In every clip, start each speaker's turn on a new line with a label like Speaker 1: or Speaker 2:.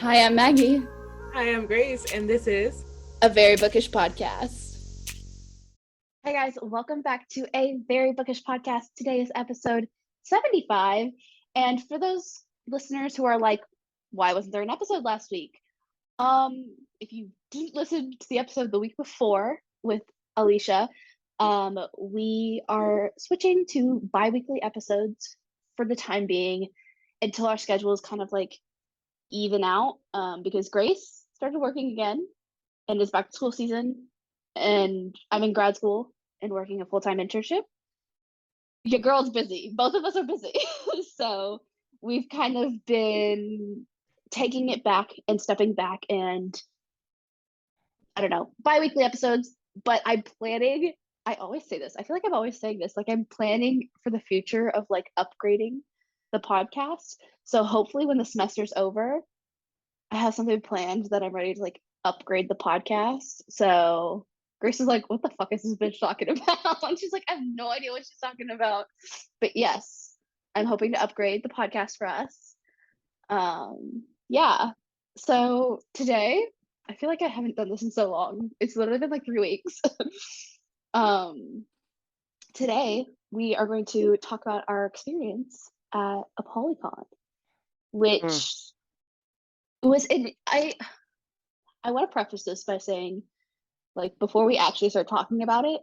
Speaker 1: Hi, I'm Maggie,
Speaker 2: Hi, I'm Grace, and this is
Speaker 1: a very bookish podcast.
Speaker 3: Hey guys, welcome back to a Very Bookish podcast. Today is episode 75. And for those listeners who are like, why wasn't there an episode last week? If you didn't listen to the episode the week before with Alicia, we are switching to bi-weekly episodes for the time being until our schedules kind of like even out, because Grace started working again and it's back to school season, and I'm in grad school and working a full-time internship. Your girl's busy. Both of us are busy. So we've kind of been taking it back and stepping back, and I don't know, bi-weekly episodes, but I'm planning, I always say this. I feel like I'm always saying this. Like I'm planning for the future of like upgrading the podcast. So hopefully when the semester's over, I have something planned that I'm ready to like upgrade the podcast. So Grace is like, what the fuck is this bitch talking about? And she's like, I have no idea what she's talking about. But yes, I'm hoping to upgrade the podcast for us. Yeah. So today, I feel like I haven't done this in so long. It's literally been like 3 weeks. um, Today we are going to talk about our experience at Apollycon, which was in I want to preface this by saying, like, before we actually start talking about it,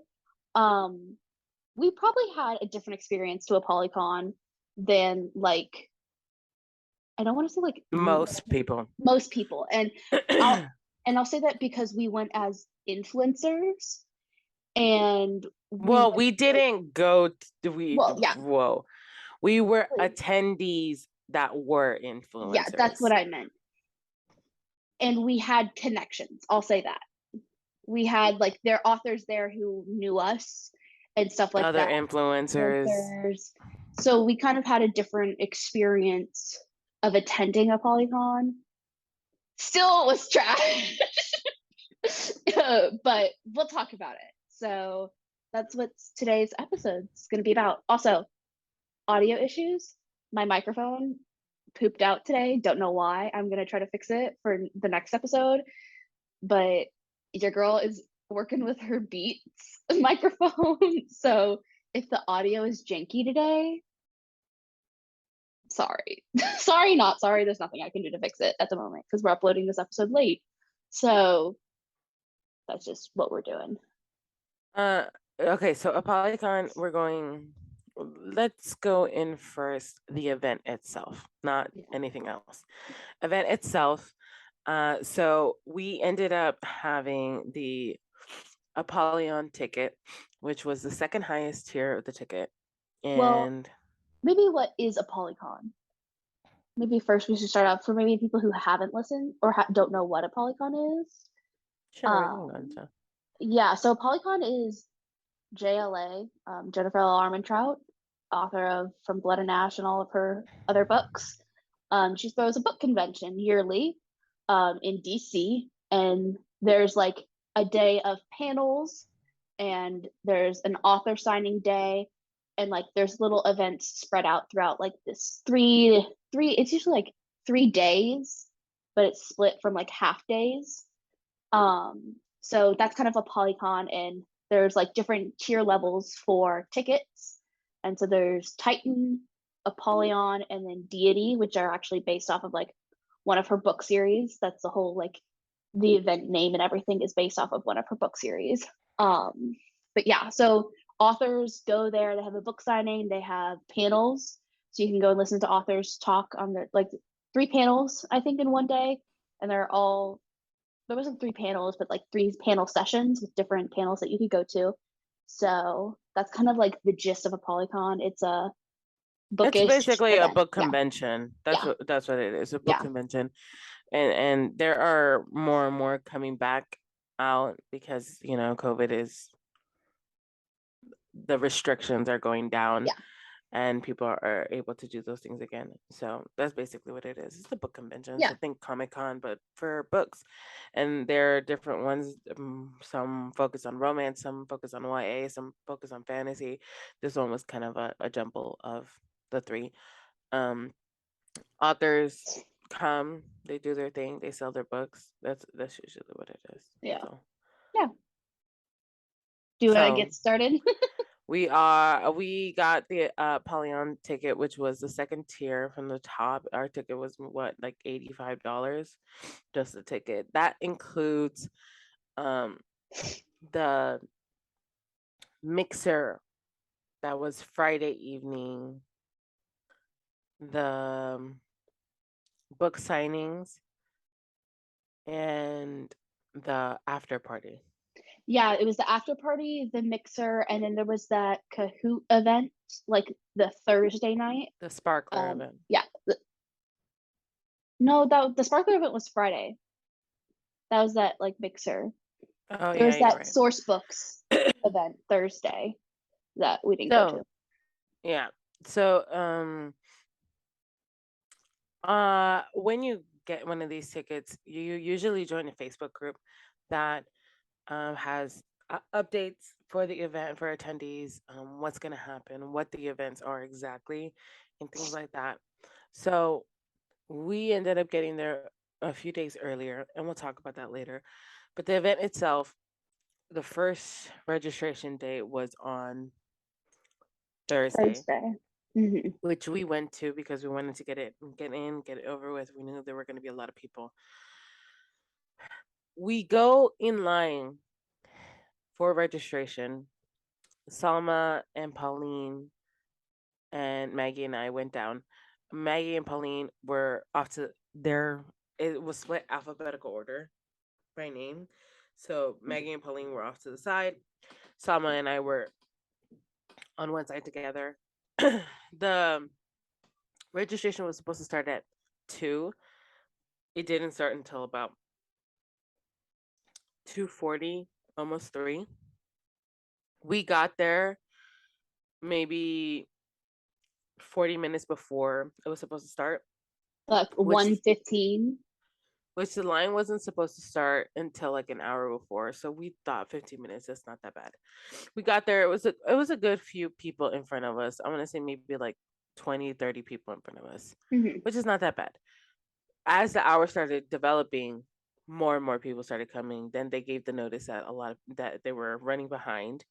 Speaker 3: we probably had a different experience to a Apollycon than like, I don't want to say like
Speaker 2: most people.
Speaker 3: most people, and I'll say that because we went as influencers, and
Speaker 2: Well, we didn't go. We were attendees that were influencers.
Speaker 3: Yeah, that's what I meant. And we had connections. I'll say that. We had like their authors there who knew us and stuff like
Speaker 2: Other
Speaker 3: that.
Speaker 2: influencers.
Speaker 3: So we kind of had a different experience of attending Apollycon. Still, it was trash. But we'll talk about it. So that's what today's episode is going to be about. Also, audio issues. My microphone pooped out today. Don't know why. I'm going to try to fix it for the next episode. But your girl is working with her Beats microphone. So if the audio is janky today, sorry. Sorry, not sorry. There's nothing I can do to fix it at the moment because we're uploading this episode late. So that's just what we're doing.
Speaker 2: Okay, so Apollycon, let's go in first, the event itself, not anything else. Event itself. So we ended up having the Apollyon ticket, which was the second highest tier of the ticket. And
Speaker 3: well, maybe what is Apollycon? Maybe first we should start out for maybe people who haven't listened or don't know what Apollycon is.
Speaker 2: Sure.
Speaker 3: Yeah, so Apollycon is JLA, Jennifer L. Armentrout, author of From Blood and Ash and all of her other books. She throws a book convention yearly in DC, and there's like a day of panels, and there's an author signing day, and like there's little events spread out throughout like this three it's usually like 3 days, but it's split from like half days. So that's kind of a Apollycon, and there's like different tier levels for tickets. And so there's Titan, Apollyon, and then Deity, which are actually based off of like one of her book series. That's the whole like the event name and everything is based off of one of her book series. But yeah, so authors go there, they have a book signing, they have panels. So you can go and listen to authors talk on the like 3 panels, I think, in one day. And there wasn't 3 panels, but like 3 panel sessions with different panels that you could go to. So that's kind of like the gist of Apollycon. It's a bookish.
Speaker 2: It's basically
Speaker 3: event.
Speaker 2: a book convention.
Speaker 3: Yeah.
Speaker 2: That's what it is. A book convention, and there are more and more coming back out because COVID the restrictions are going down.
Speaker 3: Yeah.
Speaker 2: And people are able to do those things again. So that's basically what it is. It's the book convention.
Speaker 3: Yeah.
Speaker 2: I think Comic-Con, but for books. And there are different ones. Some focus on romance, some focus on YA, some focus on fantasy. This one was kind of a jumble of the 3. Authors come, they do their thing, they sell their books. That's usually what it is.
Speaker 3: Yeah.
Speaker 2: So.
Speaker 3: Yeah. Do you want to
Speaker 2: So
Speaker 3: get started?
Speaker 2: we got the Apollycon ticket, which was the second tier from the top. Our ticket was what, like $85, just the ticket. That includes the mixer that was Friday evening, the book signings, and the after party.
Speaker 3: Yeah, it was the after party, the mixer, and then there was that Kahoot event, like the Thursday night.
Speaker 2: The sparkler event.
Speaker 3: Yeah. No, the sparkler event was Friday. That was that like mixer.
Speaker 2: Oh,
Speaker 3: There was
Speaker 2: yeah, you're
Speaker 3: that
Speaker 2: right.
Speaker 3: source books event Thursday that we didn't go to.
Speaker 2: Yeah. So when you get one of these tickets, you usually join a Facebook group that has updates for the event for attendees, what's going to happen, what the events are exactly, and things like that. So we ended up getting there a few days earlier, and we'll talk about that later. But the event itself, the first registration date was on Thursday.
Speaker 3: Mm-hmm.
Speaker 2: Which we went to because we wanted to get it over with. We knew there were going to be a lot of people. We go in line for registration. Salma and Pauline and Maggie and I went down. Maggie and Pauline were off to their, it was split alphabetical order by name. So Maggie and Pauline were off to the side. Salma and I were on one side together. The registration was supposed to start at 2. It didn't start until about 2:40, almost 3. We got there maybe 40 minutes before it was supposed to start.
Speaker 3: Like 1:15.
Speaker 2: Which the line wasn't supposed to start until like an hour before. So we thought 15 minutes, that's not that bad. We got there, it was a good few people in front of us. I want to say maybe like 20, 30 people in front of us, which is not that bad. As the hour started developing, more and more people started coming. Then they gave the notice that that they were running behind.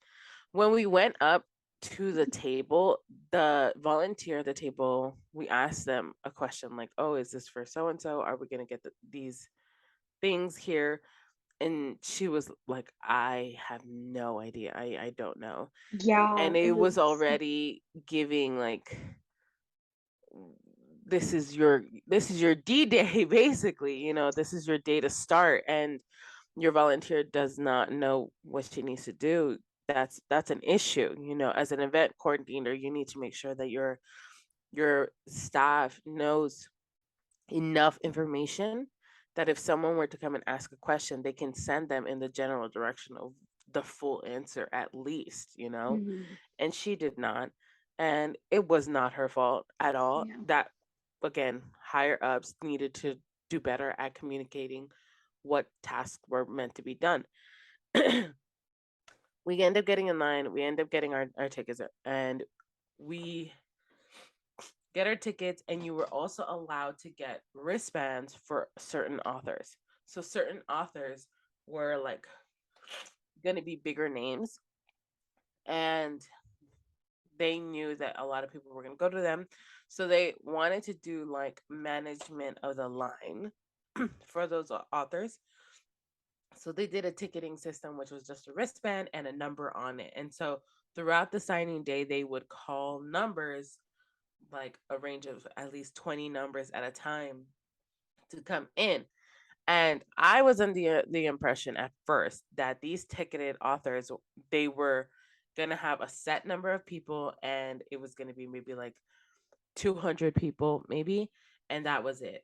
Speaker 2: When we went up to the table, the volunteer at the table, we asked them a question like, "Oh, is this for so and so? Are we gonna get these things here?" And she was like, "I have no idea. I don't know."
Speaker 3: Yeah.
Speaker 2: And it was already giving like, this is your D-Day, basically. This is your day to start, and your volunteer does not know what she needs to do. That's an issue. As an event coordinator, you need to make sure that your staff knows enough information that if someone were to come and ask a question, they can send them in the general direction of the full answer at least. And she did not, and it was not her fault at all. That, again, higher ups needed to do better at communicating what tasks were meant to be done. We end up getting in line, we end up getting our tickets, and we get our tickets, and you were also allowed to get wristbands for certain authors. So certain authors were like going to be bigger names, and they knew that a lot of people were going to go to them. So they wanted to do like management of the line for those authors. So they did a ticketing system, which was just a wristband and a number on it. And so throughout the signing day, they would call numbers, like a range of at least 20 numbers at a time, to come in. And I was under the impression at first that these ticketed authors, they were going to have a set number of people, and it was going to be maybe like 200 people, maybe. And that was it.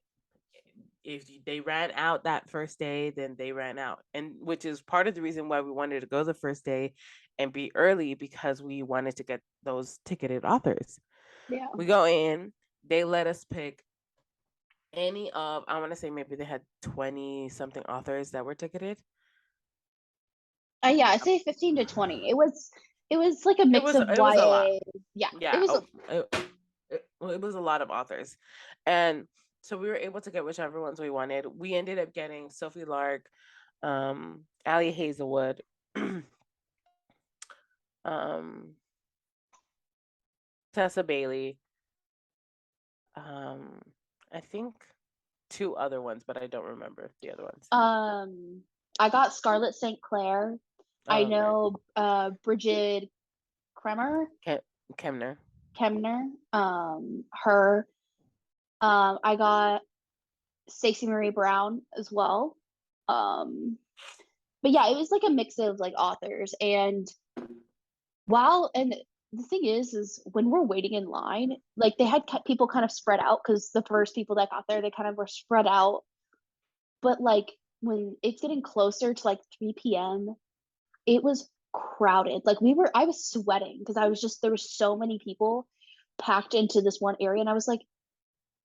Speaker 2: If they ran out that first day, then they ran out. And which is part of the reason why we wanted to go the first day and be early, because we wanted to get those ticketed authors.
Speaker 3: Yeah.
Speaker 2: We go in, they let us pick any of, I want to say maybe they had 20 something authors that were ticketed.
Speaker 3: Yeah, I'd say 15 to 20. It was like a mix of YA.
Speaker 2: Was a lot.
Speaker 3: Yeah.
Speaker 2: It was it was a lot of authors. And So we were able to get whichever ones we wanted. We ended up getting Sophie Lark, Allie Hazelwood, um, Tessa Bailey, I think 2 other ones, but I don't remember the other ones.
Speaker 3: I got Scarlett St. Clair. I
Speaker 2: Okay.
Speaker 3: know Bridget Kremer.
Speaker 2: Kemner.
Speaker 3: Her. I got Stacey Marie Brown as well. But yeah, it was like a mix of like authors. And the thing is when we're waiting in line, like they had people kind of spread out because the first people that got there, they kind of were spread out. But like when it's getting closer to like 3 p.m., it was crowded. Like I was sweating because there were so many people packed into this one area. And I was like,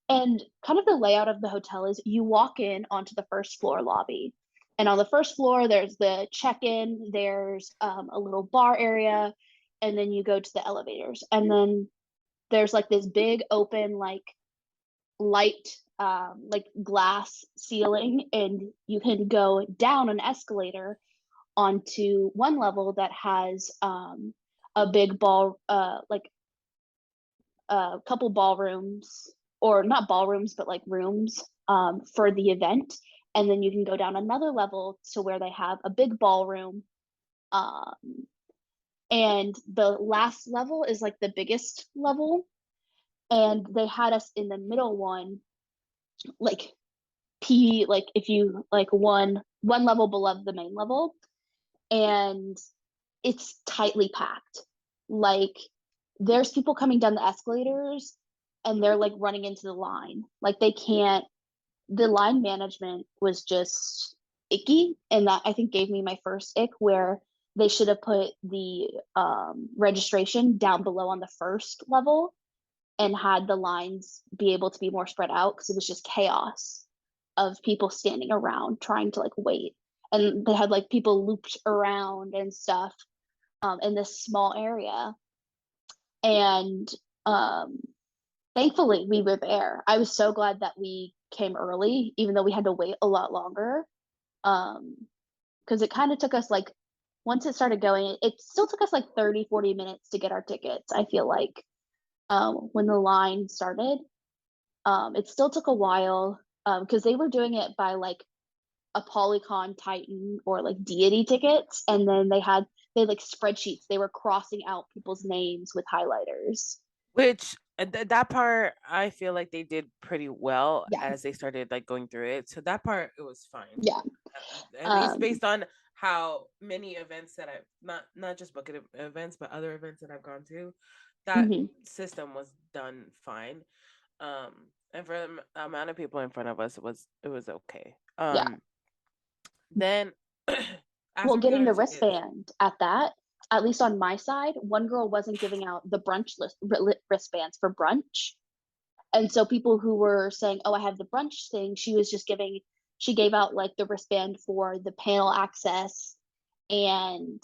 Speaker 3: and kind of the layout of the hotel is you walk in onto the first floor lobby. And on the first floor, there's the check-in, there's a little bar area, and then you go to the elevators. And then there's like this big open, like light, like glass ceiling, and you can go down an escalator onto one level that has a big ball, like a couple ballrooms, or not ballrooms, but like rooms for the event. And then you can go down another level to where they have a big ballroom. And the last level is like the biggest level. And they had us in the middle one, like like if you like one level below the main level. And it's tightly packed. Like there's people coming down the escalators and they're like running into the line. Like the line management was just icky. And that I think gave me my first ick, where they should have put the registration down below on the first level and had the lines be able to be more spread out, because it was just chaos of people standing around trying to like wait. And they had like people looped around and stuff in this small area. And thankfully we were there. I was so glad that we came early, even though we had to wait a lot longer. Because it kind of took us like, once it started going, it still took us like 30-40 minutes to get our tickets, I feel like, when the line started. It still took a while because they were doing it by like Apollycon Titan or like deity tickets, and then they had like spreadsheets. They were crossing out people's names with highlighters.
Speaker 2: Which that part I feel like they did pretty well
Speaker 3: Yeah.
Speaker 2: as they started like going through it. So that part, it was fine.
Speaker 3: Yeah.
Speaker 2: At least based on how many events that I've not just bucket events, but other events that I've gone to, that system was done fine. And for the amount of people in front of us, it was okay.
Speaker 3: Yeah.
Speaker 2: Then
Speaker 3: well, getting the wristband at least on my side, one girl wasn't giving out the brunch wristbands for brunch. And so people who were saying, oh, I have the brunch thing, she gave out like the wristband for the panel access and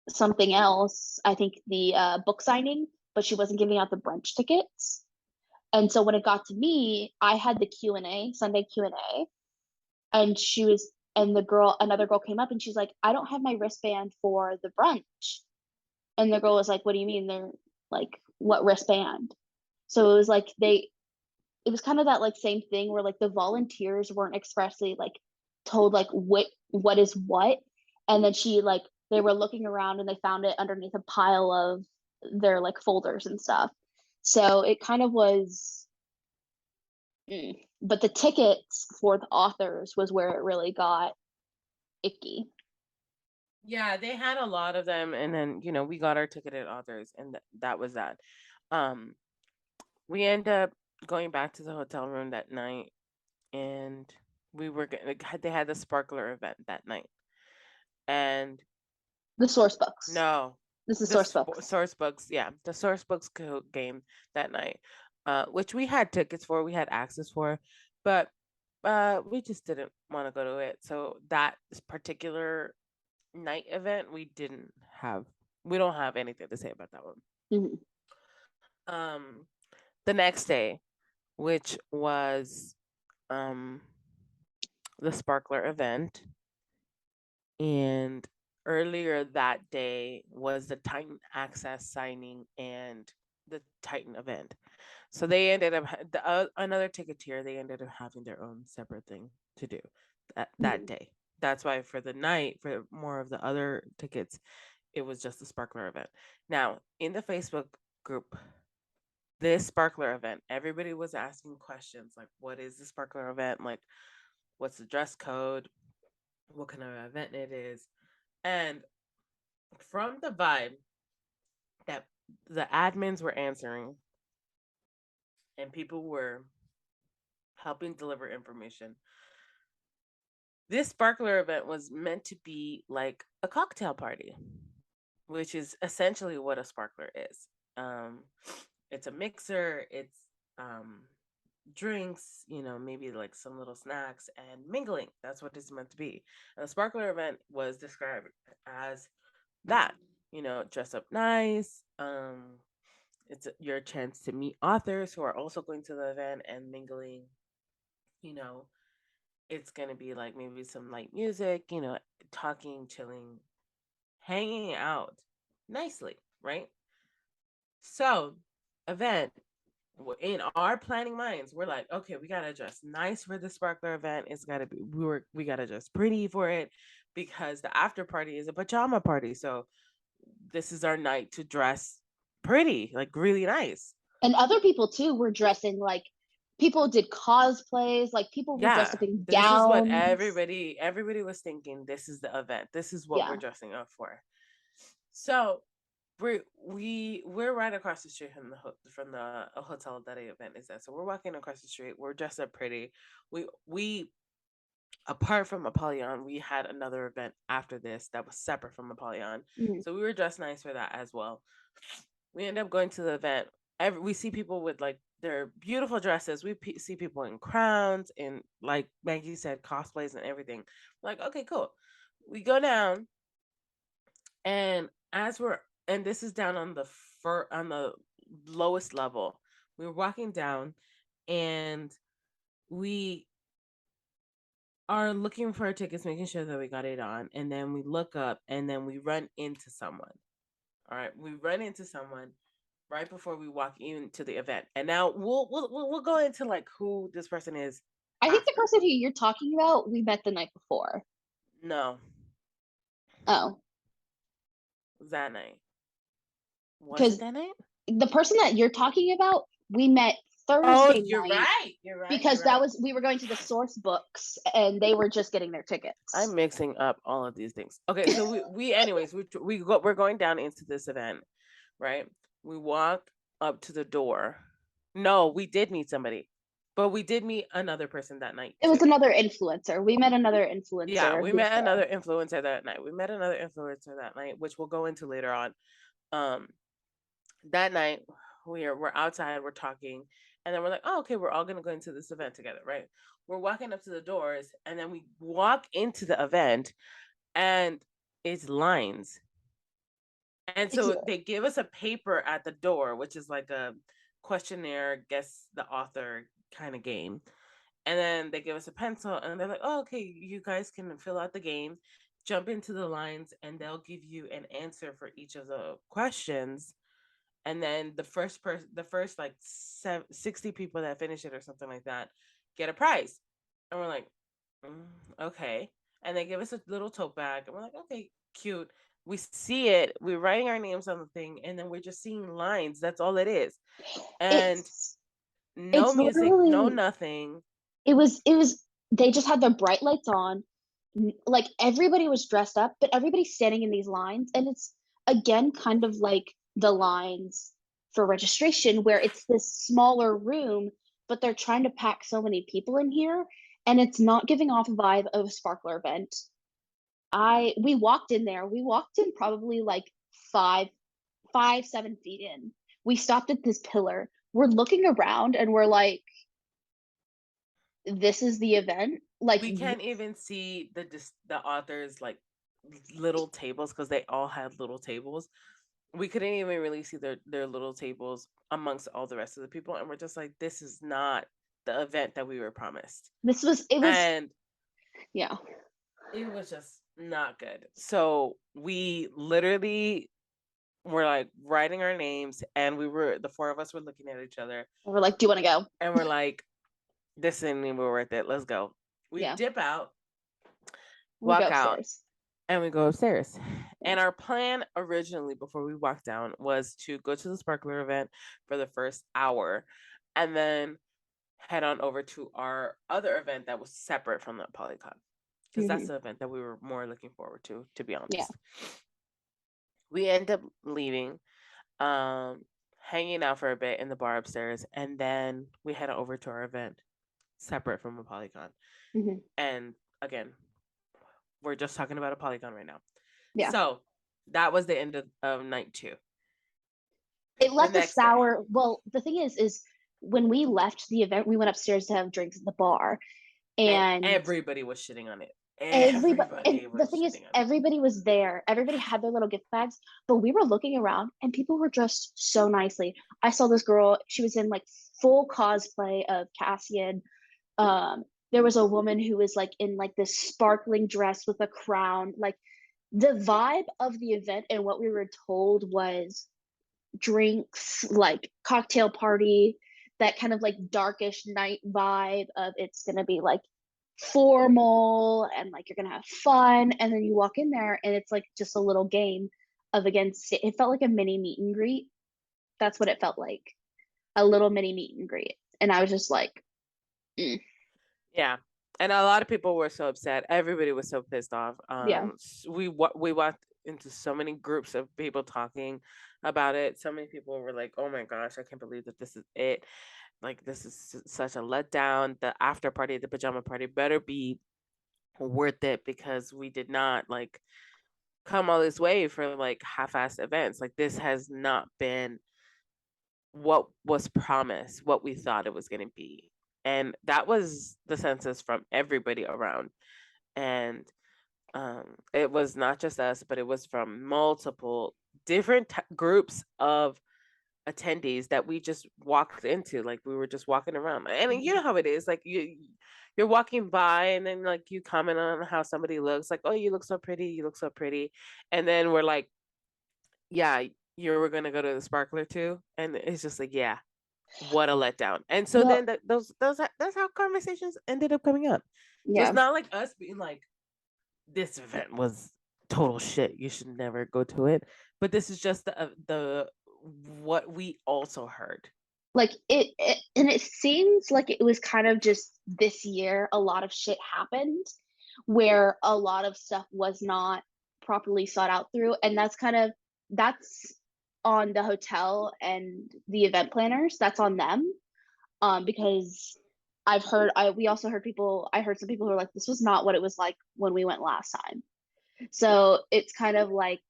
Speaker 3: something else, I think the book signing, but she wasn't giving out the brunch tickets. And so when it got to me, I had the Q&A, Sunday Q&A, and another girl came up and she's like, I don't have my wristband for the brunch. And the girl was like, what do you mean? They're like, what wristband? So it was like it was kind of that like same thing where like the volunteers weren't expressly like told like what is what. And then they were looking around and they found it underneath a pile of their like folders and stuff. So it kind of was, but the tickets for the authors was where it really got icky.
Speaker 2: Yeah, they had a lot of them, and then we got our ticketed authors, and that was that. We end up going back to the hotel room that night, and they had the sparkler event that night, and
Speaker 3: the source books.
Speaker 2: No,
Speaker 3: this is source books.
Speaker 2: Source books, yeah, the source books game that night, which we had tickets for, we had access for, but we just didn't want to go to it. So that particular night event, we don't have anything to say about that one.
Speaker 3: Mm-hmm.
Speaker 2: The next day which was the Sparkler event. And earlier that day was the Titan Access signing and the Titan event. So they ended up another ticketeer. They ended up having their own separate thing to do that day. That's why for the night, for more of the other tickets, it was just the Sparkler event. Now in the Facebook group, this Sparkler event, everybody was asking questions like, "What is the Sparkler event? Like, what's the dress code? What kind of event it is?" And from the vibe that the admins were answering and people were helping deliver information, this Sparkler event was meant to be like a cocktail party, which is essentially what a Sparkler is. It's a mixer, it's drinks, maybe like some little snacks and mingling. That's what it's meant to be. And the Sparkler event was described as that, dress up nice. It's your chance to meet authors who are also going to the event and mingling. It's gonna be like maybe some light music, talking, chilling, hanging out nicely, right? So, event in our planning minds, we're like, okay, we gotta dress nice for the Sparkler event. It's gotta be we gotta dress pretty for it because the after party is a pajama party. So this is our night to dress pretty, like really nice.
Speaker 3: And other people too were dressing like people did cosplays, like people were dressed up in
Speaker 2: this
Speaker 3: gowns.
Speaker 2: is what everybody was thinking. This is the event. This is what we're dressing up for. So we're right across the street from the hotel that the event is at. So we're walking across the street. We're dressed up pretty. We apart from Apollycon, we had another event after this that was separate from Apollycon. So we were dressed nice for that as well. We end up going to the event. We see people with like their beautiful dresses. We see people in crowns and, like Maggie said, cosplays and everything. Like, okay, cool. We go down, and this is down on the lowest level. We were walking down, and we are looking for our tickets, making sure that we got it on, and then we look up, and then we run into someone. All right, we run into someone right before we walk into the event, and now we'll go into like who this person is.
Speaker 3: I think the person who you're talking about, we met the night before.
Speaker 2: No.
Speaker 3: Oh.
Speaker 2: That night. Was it that night?
Speaker 3: The person that you're talking about, we met Thursday night.
Speaker 2: You're right.
Speaker 3: Because we were going to the Source Books and they were just getting their tickets.
Speaker 2: I'm mixing up all of these things. Okay, so we're going down into this event, right? We walk up to the door. No, we did meet somebody, but we did meet another person that night.
Speaker 3: It was another influencer. We met another influencer.
Speaker 2: Yeah, we met another influencer that night. Which we'll go into later on. That night we're outside, we're talking, and then we're like, oh, okay, we're all gonna go into this event together, right? We're walking up to the doors, and then we walk into the event, and it's lines. And so they give us a paper at the door, which is like a questionnaire, guess the author kind of game. And then they give us a pencil, and they're like, oh, okay, you guys can fill out the game, jump into the lines, and they'll give you an answer for each of the questions. And then the first like 60 people that finish it or something like that get a prize. And we're like, okay. And they give us a little tote bag, and we're like, okay, cute. We see it, we're writing our names on the thing, and then we're just seeing lines. That's all it is. And no music, no nothing.
Speaker 3: It was they just had their bright lights on. Like everybody was dressed up, but everybody's standing in these lines, and it's again kind of like the lines for registration where it's this smaller room, but they're trying to pack so many people in here, and it's not giving off a vibe of a Sparkler event. We walked in there. We walked in probably like 7 feet in. We stopped at this pillar. We're looking around and we're like, this is the event. Like
Speaker 2: we can't even see the authors like little tables because they all had little tables. we couldn't even really see their little tables amongst all the rest of the people, and we're just like, this is not the event that we were promised. And
Speaker 3: yeah.
Speaker 2: it was just not good. So we literally were like writing our names, and the four of us were looking at each other.
Speaker 3: And we're like, do you want to go?
Speaker 2: And we're like, this isn't even worth it. Let's go. We dip out, walk out, and we go upstairs. And our plan originally, before we walked down, was to go to the Sparkler event for the first hour, and then head on over to our other event that was separate from the Apollycon, because that's the event that we were more looking forward to be honest.
Speaker 3: Yeah.
Speaker 2: We end up leaving, hanging out for a bit in the bar upstairs, and then we head over to our event separate from Apollycon. And again, we're just talking about Apollycon right now. Yeah. So that was the end of night 2.
Speaker 3: It left us sour. Well, the thing is when we left the event, we went upstairs to have drinks at the bar, and
Speaker 2: everybody was shitting on it.
Speaker 3: Everybody. The thing is, everybody was there. Everybody had their little gift bags, but we were looking around, and people were dressed so nicely. I saw this girl; she was in like full cosplay of Cassian. There was a woman who was like in like this sparkling dress with a crown. Like the vibe of the event and what we were told was drinks, like cocktail party, that kind of like darkish night vibe of it's gonna be like formal and like you're gonna have fun, and then you walk in there and it's like just a little game of against it felt like a mini meet and greet. That's what it felt like, a little mini meet and greet, and I was just like
Speaker 2: yeah. And a lot of people were so upset. Everybody was so pissed off. We walked into so many groups of people talking about it. So many people were like, oh my gosh, I can't believe that this is it. Like, this is such a letdown. The after party, the pajama party better be worth it, because we did not like come all this way for like half-assed events. Like, this has not been what was promised, what we thought it was going to be. And that was the census from everybody around. And it was not just us, but it was from multiple different groups of attendees that we just walked into. Like, we were just walking around, and you know how it is, like you're walking by, and then like you comment on how somebody looks, like, oh, you look so pretty, and then we're like, yeah, you were gonna go to the Sparkler too, and it's just like, yeah, what a letdown. And so then that's how conversations ended up coming up. So it's not like us being like, this event was total shit, you should never go to it, but this is just the what we also heard.
Speaker 3: Like it and it seems like it was kind of just this year a lot of shit happened where a lot of stuff was not properly sought out through, and that's on the hotel and the event planners. That's on them, because I heard some people who were like, this was not what it was like when we went last time. So it's kind of like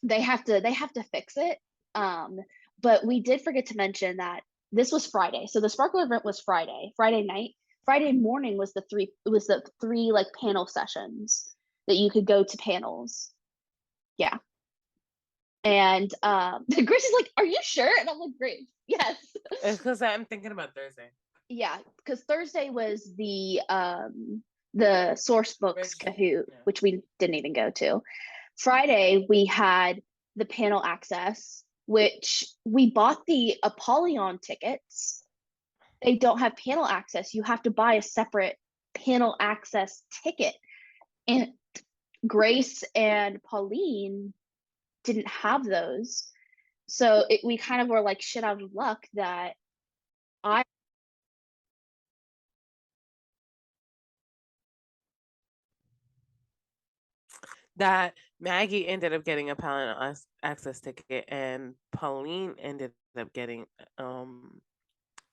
Speaker 3: they have to fix it. But we did forget to mention that this was Friday. So the Sparkle event was Friday night. Friday morning was the three like panel sessions that you could go to panels. Yeah. And Grace is like, are you sure? And I'm like, great. Yes.
Speaker 2: It's because I'm thinking about Thursday.
Speaker 3: Yeah, because Thursday was the source books Kahoot, which we didn't even go to. Friday we had the panel access, which we bought the Apollyon tickets. They don't have panel access. You have to buy a separate panel access ticket. And Grace and Pauline didn't have those. So we kind of were like shit out of luck
Speaker 2: that Maggie ended up getting a panel access ticket, and Pauline ended up getting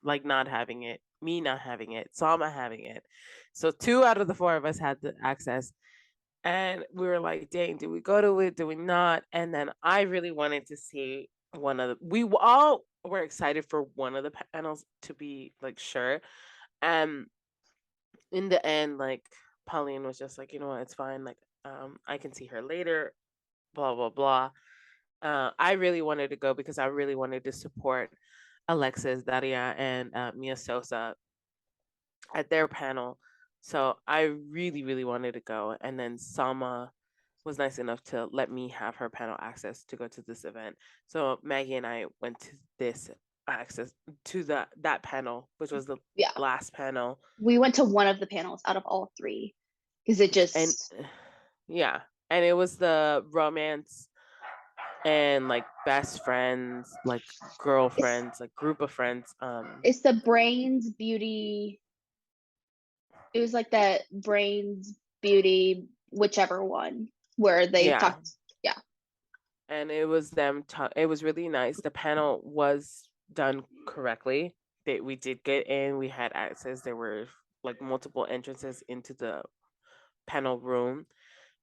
Speaker 2: like not having it, me not having it, Salma having it. So 2 out of the 4 of us had the access, and we were like, dang, do we go to it, do we not? And then I really wanted to see we all were excited for one of the panels to be like sure. In the end, like, Pauline was just like, you know what, it's fine, like, I can see her later, blah blah blah. I really wanted to go because I really wanted to support Alexis, Daria, and Mia Sosa at their panel. So I really, really wanted to go. And then Sama was nice enough to let me have her panel access to go to this event. So Maggie and I went to this access to that panel, which was the
Speaker 3: Yeah.
Speaker 2: last panel.
Speaker 3: We went to one of the panels out of all three because it just
Speaker 2: And yeah, and it was the romance and like best friends, like girlfriends, like group of friends.
Speaker 3: It's the brains beauty. It was like that brains beauty, whichever one where they
Speaker 2: Yeah.
Speaker 3: talked. Yeah.
Speaker 2: And it was them. It was really nice. The panel was done correctly. We did get in. We had access. There were like multiple entrances into the panel room.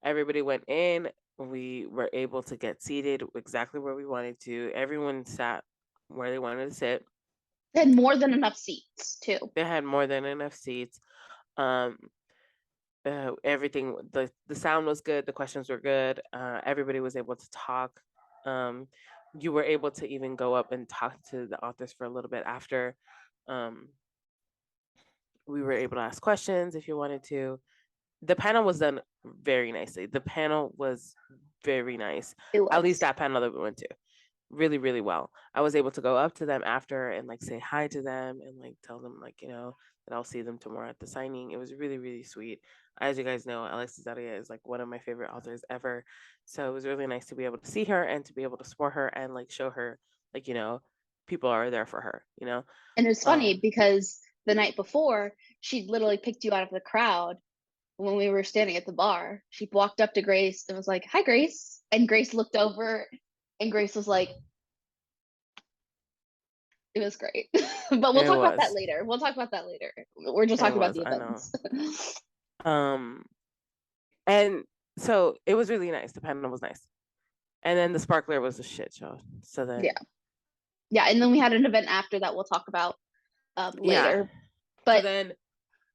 Speaker 2: Everybody went in. We were able to get seated exactly where we wanted to. Everyone sat where they wanted to sit.
Speaker 3: They had more than enough seats too.
Speaker 2: They had more than enough seats. Everything, the sound was good. The questions were good. Everybody was able to talk. You were able to even go up and talk to the authors for a little bit after. We were able to ask questions if you wanted to. The panel was done very nicely. The panel was very nice.
Speaker 3: It was.
Speaker 2: At least that panel that we went to. Really, really well. I was able to go up to them after and like say hi to them and like tell them like, that I'll see them tomorrow at the signing. It was really, really sweet. As you guys know, Alexis Daria is like one of my favorite authors ever. So it was really nice to be able to see her and to be able to support her and like show her like, people are there for her,
Speaker 3: And it was funny because the night before, she literally picked you out of the crowd when we were standing at the bar. She walked up to Grace and was like, "Hi, Grace." And Grace looked over and Grace was like, it was great. But we'll talk about that later. We're just talking about the events.
Speaker 2: And so it was really nice. The panel was nice. And then the sparkler was a shit show. So then
Speaker 3: yeah, and then we had an event after that we'll talk about later. But
Speaker 2: so then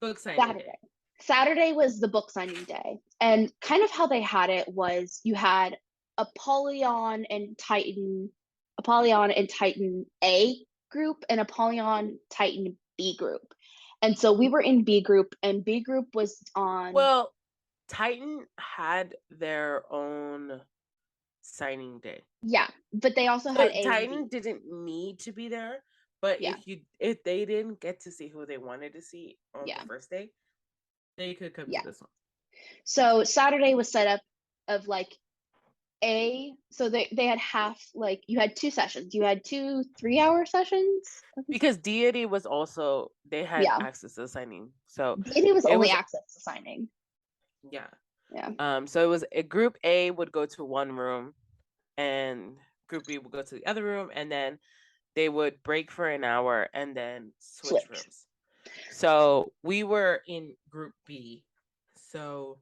Speaker 2: book signing day.
Speaker 3: Saturday was the book signing day. And kind of how they had it was you had Apollyon and Titan A group and Apollyon Titan B group. And so we were in B group, and B group was on.
Speaker 2: Well, Titan had their own signing day.
Speaker 3: Yeah, but they also had
Speaker 2: Titan didn't need to be there, but if they didn't get to see who they wanted to see on the first day, they could come to this one.
Speaker 3: So Saturday was set up of like so they had half, like you had 2 sessions. You had 2 3-hour sessions.
Speaker 2: Because Deity was also, they had access to the signing. So
Speaker 3: Deity was only access to signing.
Speaker 2: Yeah.
Speaker 3: Yeah.
Speaker 2: So it was group A would go to one room and group B would go to the other room, and then they would break for an hour and then switch rooms. So we were in group B. So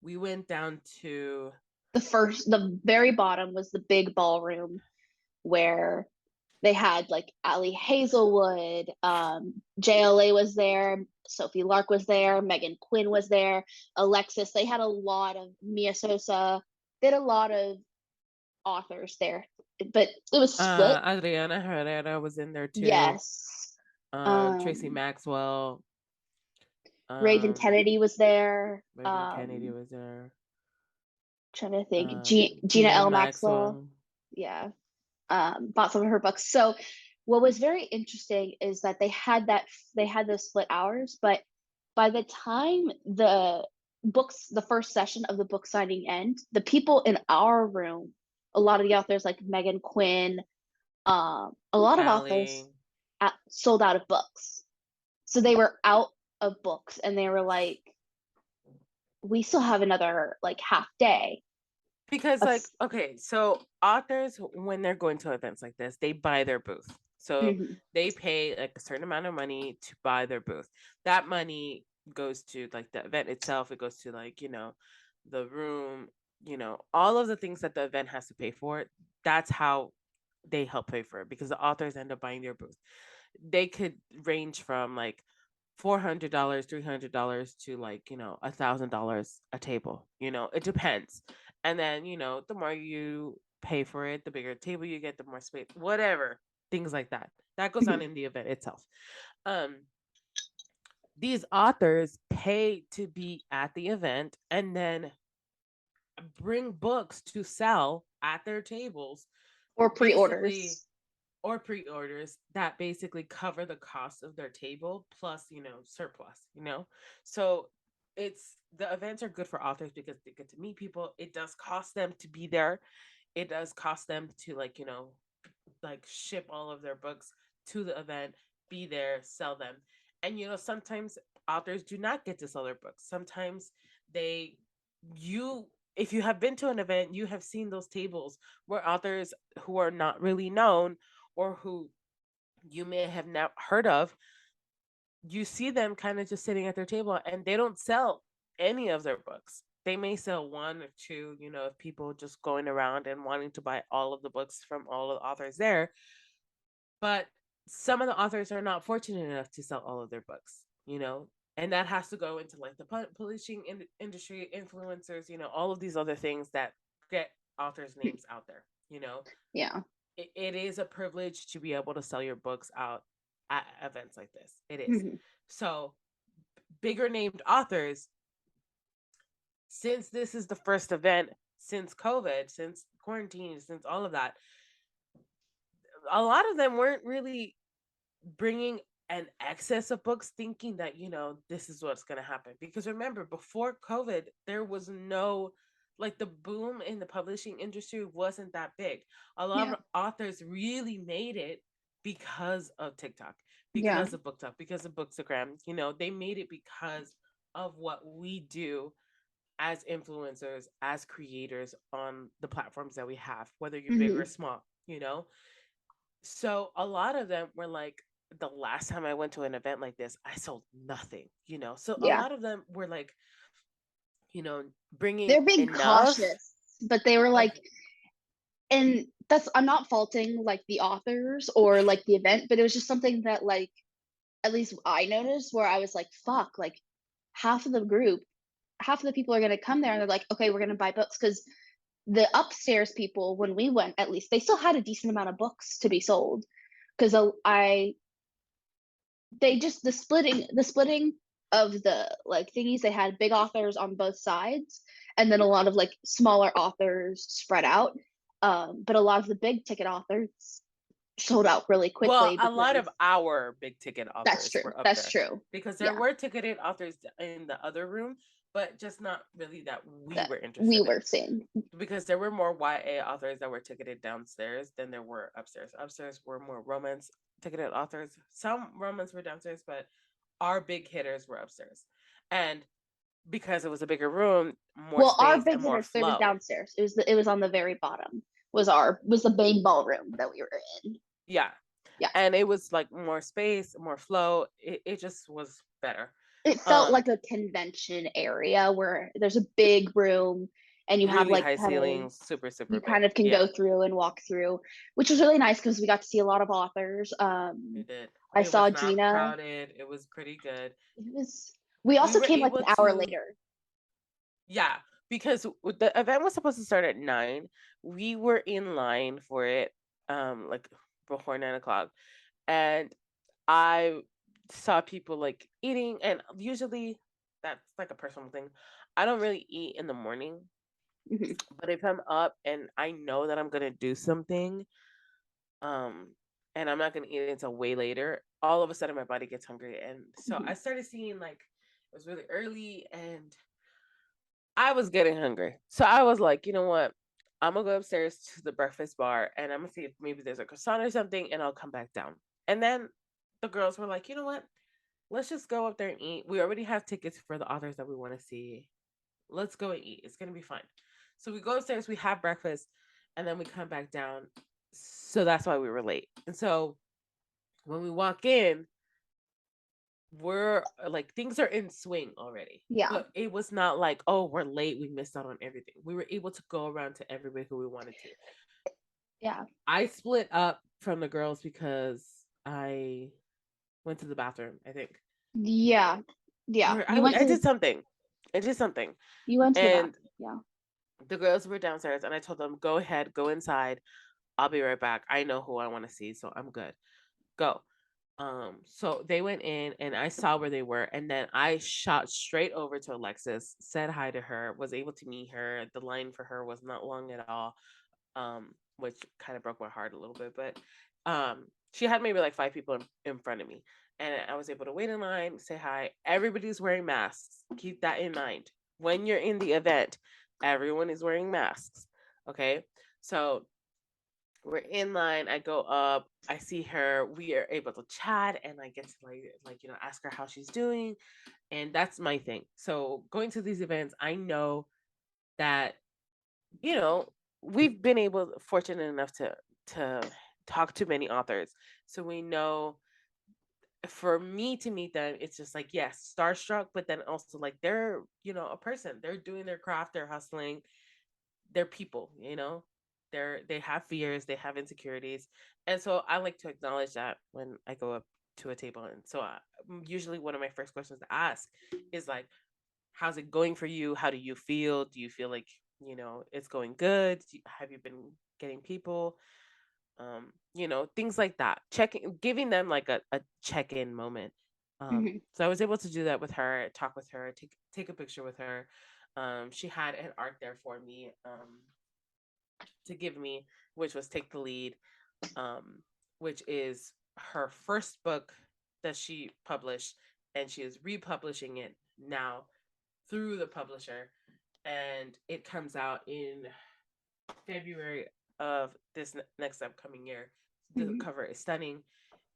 Speaker 2: we went down to
Speaker 3: the very bottom was the big ballroom where they had like Ali Hazelwood, JLA was there, Sophie Lark was there, Megan Quinn was there, Alexis. They had a lot of Mia Sosa. They had a lot of authors there, but it was split.
Speaker 2: Adriana Herrera was in there too.
Speaker 3: Yes.
Speaker 2: Tracy Maxwell.
Speaker 3: Raven Kennedy was there.
Speaker 2: Kennedy was there.
Speaker 3: Trying to think. Gina L. Maxwell. Yeah. Bought some of her books. So what was very interesting is that they had those split hours, but by the time the first session of the book signing end, the people in our room, a lot of the authors like Megan Quinn, a lot of authors sold out of books. So they were out of books and they were like, we still have another like half day.
Speaker 2: Because so authors, when they're going to events like this, they buy their booth. So they pay like a certain amount of money to buy their booth. That money goes to like the event itself. It goes to like, the room, all of the things that the event has to pay for. That's how they help pay for it, because the authors end up buying their booth. They could range from like $400, $300 to like, $1,000 a table. It depends. And then, the more you pay for it. The bigger table you get, the more space, whatever, things like that. That goes on in the event itself. These authors pay to be at the event and then bring books to sell at their tables
Speaker 3: Or
Speaker 2: basically,
Speaker 3: pre-orders.
Speaker 2: or pre-orders that basically cover the cost of their table plus, surplus, so the events are good for authors because they get to meet people. It does cost them to be there. It does cost them to like ship all of their books to the event, be there, sell them. And sometimes authors do not get to sell their books. Sometimes they you if you have been to an event, you have seen those tables where authors who are not really known or who you may have not heard of, you see them kind of just sitting at their table and they don't sell any of their books. They may sell one or two, of people just going around and wanting to buy all of the books from all of the authors there. But some of the authors are not fortunate enough to sell all of their books, and that has to go into like the publishing industry, influencers, all of these other things that get authors' names out there,
Speaker 3: Yeah.
Speaker 2: It is a privilege to be able to sell your books out at events like this. It is. So bigger named authors, since this is the first event since COVID, since quarantine, since all of that, a lot of them weren't really bringing an excess of books thinking that, this is what's going to happen. Because remember, before COVID, there was no, like, the boom in the publishing industry wasn't that big. A lot of authors really made it because of TikTok, because of BookTok, because of Bookstagram. They made it because of what we do as influencers, as creators on the platforms that we have, whether you're big or small, So a lot of them were like, the last time I went to an event like this, I sold nothing, So a lot of them were like, bringing
Speaker 3: They're being
Speaker 2: enough.
Speaker 3: cautious, but they were like, and I'm not faulting like the authors or like the event, but it was just something that like, at least I noticed where I was like, fuck, like half of the people are going to come there and they're like, okay, we're going to buy books. Because the upstairs people, when we went, at least they still had a decent amount of books to be sold. Because the splitting of the like thingies, they had big authors on both sides and then a lot of like smaller authors spread out, but a lot of the big ticket authors sold out really quickly.
Speaker 2: Well, a lot of our big ticket authors were up
Speaker 3: that's
Speaker 2: there.
Speaker 3: true,
Speaker 2: because there were ticketed authors in the other room, but just not really that we were interested
Speaker 3: we
Speaker 2: in.
Speaker 3: were seeing,
Speaker 2: because there were more YA authors that were ticketed downstairs than there were upstairs. Upstairs were more romance ticketed authors. Some romance were downstairs, but our big hitters were upstairs. And because it was a bigger room, more space
Speaker 3: our big
Speaker 2: and more
Speaker 3: hitters, they were
Speaker 2: flow.
Speaker 3: downstairs. It was on the very bottom. Was the main ballroom that we were in.
Speaker 2: Yeah. And it was like more space, more flow. It just was better.
Speaker 3: It felt like a convention area where there's a big room and you
Speaker 2: really
Speaker 3: have like
Speaker 2: high ceilings, super
Speaker 3: you
Speaker 2: big.
Speaker 3: kind of can go through and walk through, which was really nice because we got to see a lot of authors.
Speaker 2: We did.
Speaker 3: I saw
Speaker 2: was not
Speaker 3: Gina.
Speaker 2: Crowded. It was pretty good.
Speaker 3: We also came like an hour later.
Speaker 2: Yeah, because the event was supposed to start at 9. We were in line for it, like before 9:00, and I saw people like eating, and usually that's like a personal thing. I don't really eat in the morning, but if I'm up and I know that I'm gonna do something, and I'm not gonna eat until way later, all of a sudden my body gets hungry, and so I started seeing like it was really early and I was getting hungry. So I was like, you know what? I'm gonna go upstairs to the breakfast bar and I'm gonna see if maybe there's a croissant or something and I'll come back down. And then the girls were like, you know what? Let's just go up there and eat. We already have tickets for the authors that we want to see. Let's go and eat. It's gonna be fun. So we go upstairs, we have breakfast, and then we come back down. So that's why we were late. And so when we walk in, we're like things are in swing already. But it was not like, oh, we're late, we missed out on everything. We were able to go around to everybody who we wanted to. I split up from the girls because I went to the bathroom, I think. I did something. You went to the bathroom. the girls were downstairs, and I told them, go ahead, go inside. I'll be right back. I know who I want to see, so I'm good. Go. So they went in and I saw where they were, and then I shot straight over to Alexis, said hi to her, was able to meet her. The line for her was not long at all, which kind of broke my heart a little bit, but she had maybe like 5 people in front of me, and I was able to wait in line, say hi. Everybody's wearing masks. Keep that in mind. When you're in the event, everyone is wearing masks. Okay. So we're in line. I go up. I see her. We are able to chat, and I get to ask her how she's doing, and that's my thing. So going to these events, I know that you know we've been fortunate enough to talk to many authors, so we know. For me to meet them, it's just like, yes, starstruck, but then also like they're a person. They're doing their craft. They're hustling. They're people, they have fears, they have insecurities, and so I like to acknowledge that when I go up to a table. And so usually one of my first questions to ask is like, how's it going for you? How do you feel? Do you feel like it's going good? Have you been getting people? Things like that, checking, giving them like a check-in moment. So I was able to do that with her, talk with her, take a picture with her. She had an art there for me, to give me, which was Take the Lead, which is her first book that she published, and she is republishing it now through the publisher, and it comes out in February of this next upcoming year. The cover is stunning,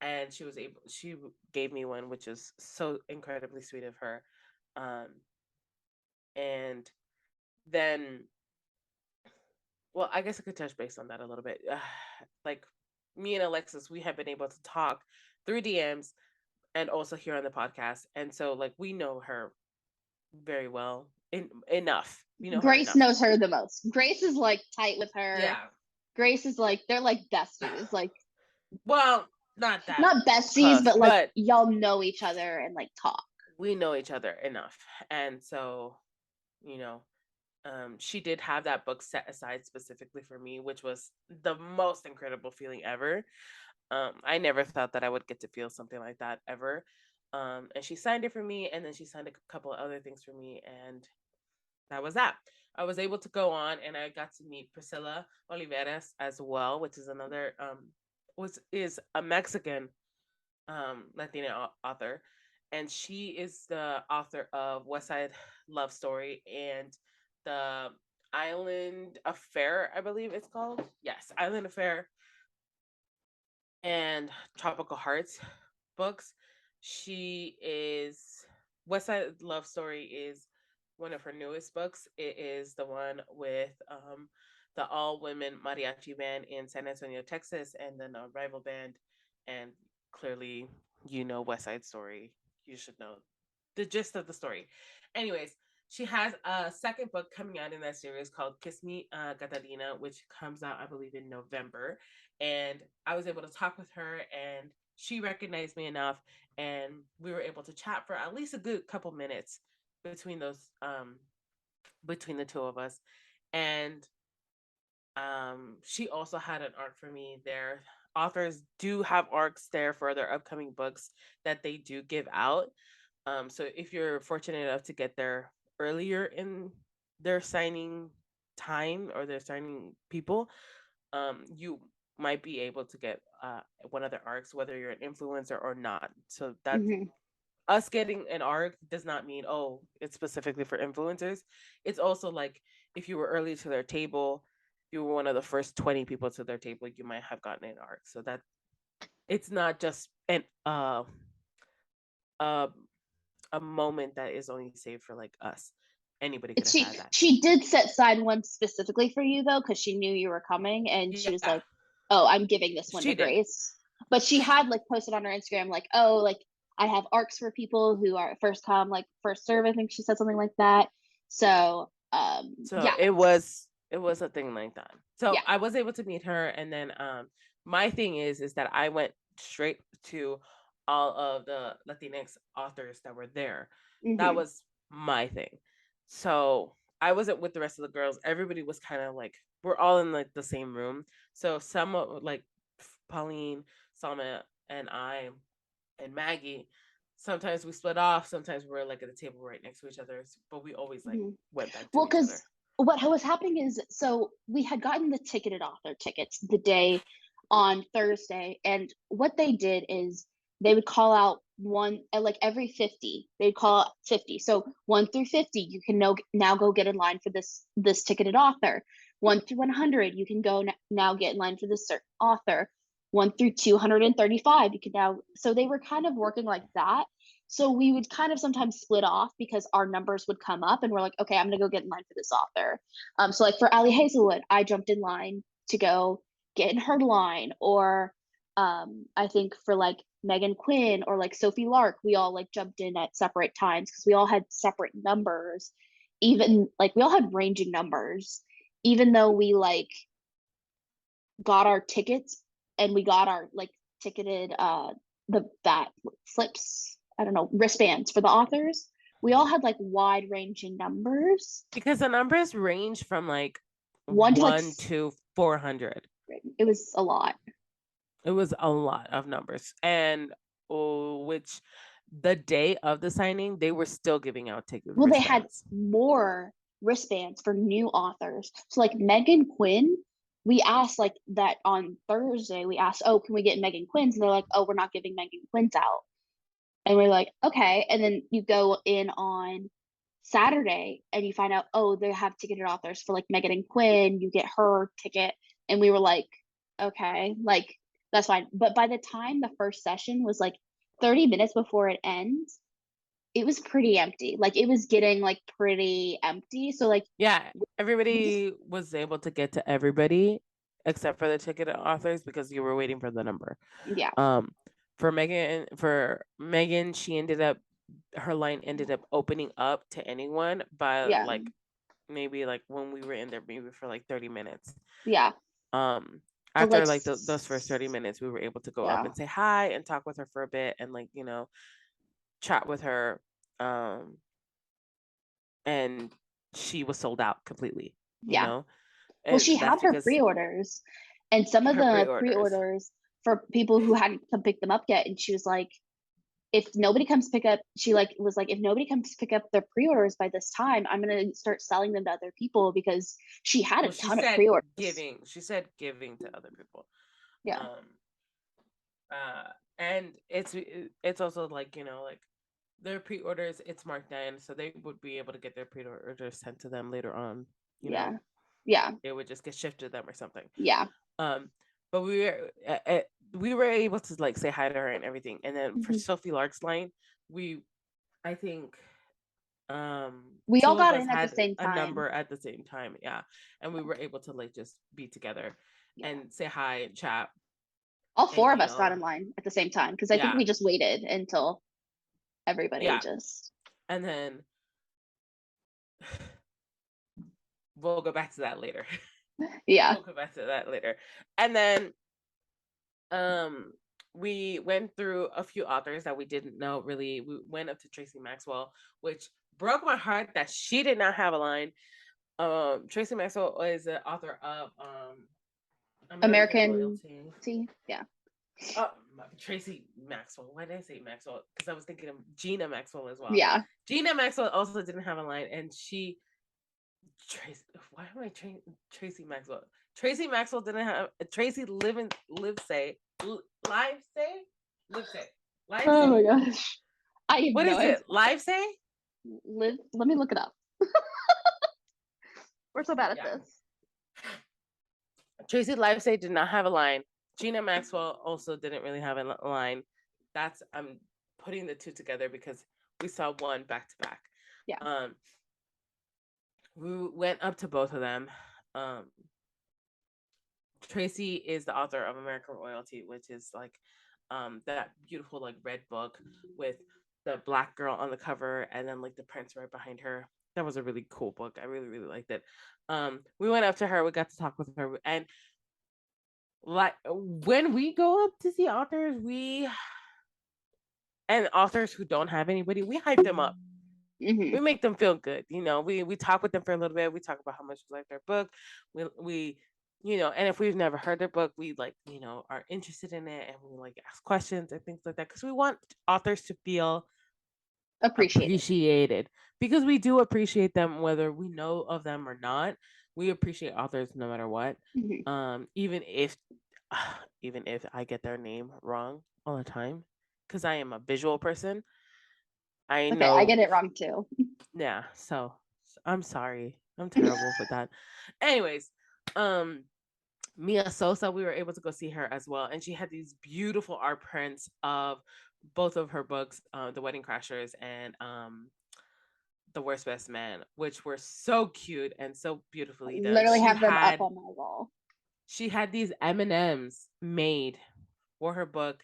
Speaker 2: and she gave me one, which is so incredibly sweet of her. And then, well, I guess I could touch base on that a little bit. Like, me and Alexis, we have been able to talk through DMs and also here on the podcast, and so like we know her very well, enough. We know her
Speaker 3: Grace
Speaker 2: enough.
Speaker 3: knows her the most. Grace is like tight with her.
Speaker 2: Yeah.
Speaker 3: Grace is like, they're like besties. Like,
Speaker 2: well, not that.
Speaker 3: not besties,
Speaker 2: close,
Speaker 3: but like y'all know each other and like talk.
Speaker 2: We know each other enough, and so you know she did have that book set aside specifically for me, which was the most incredible feeling ever. I never thought that I would get to feel something like that ever. And she signed it for me, and then she signed a couple of other things for me, and that was that. I was able to go on, and I got to meet Priscilla Oliveras as well, which is another which is a Mexican Latina author, and she is the author of West Side Love Story and the Island Affair, I believe it's called. Yes, Island Affair and Tropical Hearts books. She is West Side Love Story is one of her newest books. It is the one with the all women mariachi band in San Antonio, Texas, and then a rival band. And clearly, West Side Story. You should know the gist of the story. Anyways, she has a second book coming out in that series called Kiss Me, Catalina, which comes out, I believe, in November. And I was able to talk with her, and she recognized me enough, and we were able to chat for at least a good couple minutes between between the two of us. And she also had an arc for me there. Authors do have arcs there for their upcoming books that they do give out. So if you're fortunate enough to get there earlier in their signing time or their signing people, you might be able to get one of their arcs, whether you're an influencer or not. So that us getting an arc does not mean, oh, it's specifically for influencers. It's also like if you were early to their table, you were one of the first 20 people to their table, you might have gotten an arc. So that it's not just uh a moment that is only saved for like us. Anybody could have had that.
Speaker 3: She did set aside one specifically for you though, because she knew you were coming, and she was like, "Oh, I'm giving this one to Grace." But she had like posted on her Instagram like, "Oh, like I have arcs for people who are first come, like first serve." I think she said something like that. So, yeah,
Speaker 2: it was a thing like that. So yeah. I was able to meet her, and then my thing is that I went straight to all of the Latinx authors that were there. That was my thing. So I wasn't with the rest of the girls. Everybody was kind of like, we're all in like the same room. So some like Pauline, Salma, and I and Maggie, sometimes we split off. Sometimes we're like at the table right next to each other. But we always like went back to
Speaker 3: Well,
Speaker 2: each other.
Speaker 3: because what was happening is, so we had gotten the ticketed author tickets the day on Thursday, and what they did is they would call out one like every 50. They'd call out 50. So 1 through 50, you can now go get in line for this ticketed author. 1 through 100, you can go now get in line for this certain author. 1 through 235, you can now. So they were kind of working like that. So we would kind of sometimes split off because our numbers would come up and we're like, okay, I'm gonna go get in line for this author. So like for Ali Hazelwood, I jumped in line to go get in her line, or I think for like Megan Quinn or like Sophie Lark, we all like jumped in at separate times because we all had separate numbers. Even like we all had ranging numbers, even though we like got our tickets and we got our like ticketed that slips, I don't know, wristbands for the authors. We all had like wide ranging numbers
Speaker 2: because the numbers range from like
Speaker 3: 1
Speaker 2: to 400.
Speaker 3: It was a lot.
Speaker 2: It was a lot of numbers, and which the day of the signing, they were still giving out tickets.
Speaker 3: Well, they had more wristbands for new authors. So like Megan Quinn, we asked like that on Thursday. We asked, oh, can we get Megan Quinn's? And they're like, oh, we're not giving Megan Quinn's out. And we're like, okay. And then you go in on Saturday and you find out, oh, they have ticketed authors for like Megan and Quinn. You get her ticket. And we were like, okay, like that's fine. But by the time the first session was like 30 minutes before it ends, it was pretty empty. Like it was getting like pretty empty. So like,
Speaker 2: yeah, everybody was able to get to everybody except for the ticketed authors because you were waiting for the number.
Speaker 3: Yeah.
Speaker 2: For Megan, she ended up, her line ended up opening up to anyone by like maybe like when we were in there maybe for like 30 minutes.
Speaker 3: Yeah.
Speaker 2: After like those first 30 minutes, we were able to go up and say hi and talk with her for a bit and like, you know, chat with her. And she was sold out completely, you know? And
Speaker 3: well, she had her pre-orders, and some of the pre-orders for people who hadn't come pick them up yet. And she was like, if nobody comes pick up, she like was like, if nobody comes pick up their pre-orders by this time, I'm gonna start selling them to other people, because she had a ton of pre-orders.
Speaker 2: She said giving to other people.
Speaker 3: Yeah.
Speaker 2: And it's also like, you know, like their pre-orders, it's marked down, so they would be able to get their pre-orders sent to them later on. You know?
Speaker 3: Yeah.
Speaker 2: It would just get shifted to them or something.
Speaker 3: Yeah.
Speaker 2: But we were able to like say hi to her and everything. And then for Sophie Lark's line, I think
Speaker 3: we all got in at the same time.
Speaker 2: A number at the same time, yeah. And we were able to like just be together and say hi and chat.
Speaker 3: All four of us got in line at the same time because I think we just waited until everybody just.
Speaker 2: And then we'll go back to that later.
Speaker 3: Yeah.
Speaker 2: We'll go back to that later. And then we went through a few authors that we didn't know really. We went up to Tracy Maxwell, which broke my heart that she did not have a line. Tracy Maxwell is the author of
Speaker 3: American Royalty. Yeah.
Speaker 2: Tracy Maxwell. Why did I say Maxwell? Because I was thinking of Gina Maxwell as well.
Speaker 3: Yeah.
Speaker 2: Gina Maxwell also didn't have a line, and why am I Tracy Maxwell? Tracy Maxwell didn't have Tracy Livesay.
Speaker 3: Oh my gosh.
Speaker 2: What is it? Livesay?
Speaker 3: Let me look it up. We're so bad at this.
Speaker 2: Tracy Livesay did not have a line. Gina Maxwell also didn't really have a line. I'm putting the two together because we saw one back to back.
Speaker 3: Yeah.
Speaker 2: We went up to both of them. Tracy is the author of American Royalty, which is like that beautiful like red book with the black girl on the cover and then like the prince right behind her. That was a really cool book. I really, really liked it. We went up to her, we got to talk with her, and like when we go up to see authors, and authors who don't have anybody, we hype them up. We make them feel good. We talk with them for a little bit. We talk about how much we like their book. We and if we've never heard their book, we are interested in it, and we ask questions and things like that, because we want authors to feel appreciated, because we do appreciate them whether we know of them or not. We appreciate authors no matter what. Even if I get their name wrong all the time, because I am a visual person. I know.
Speaker 3: I get it wrong too.
Speaker 2: Yeah, so I'm sorry. I'm terrible with that. Anyways, Mia Sosa, we were able to go see her as well, and she had these beautiful art prints of both of her books, The Wedding Crashers and The Worst Best Man, which were so cute and so beautifully done.
Speaker 3: Literally have them up on my wall.
Speaker 2: She had these M&Ms made for her book,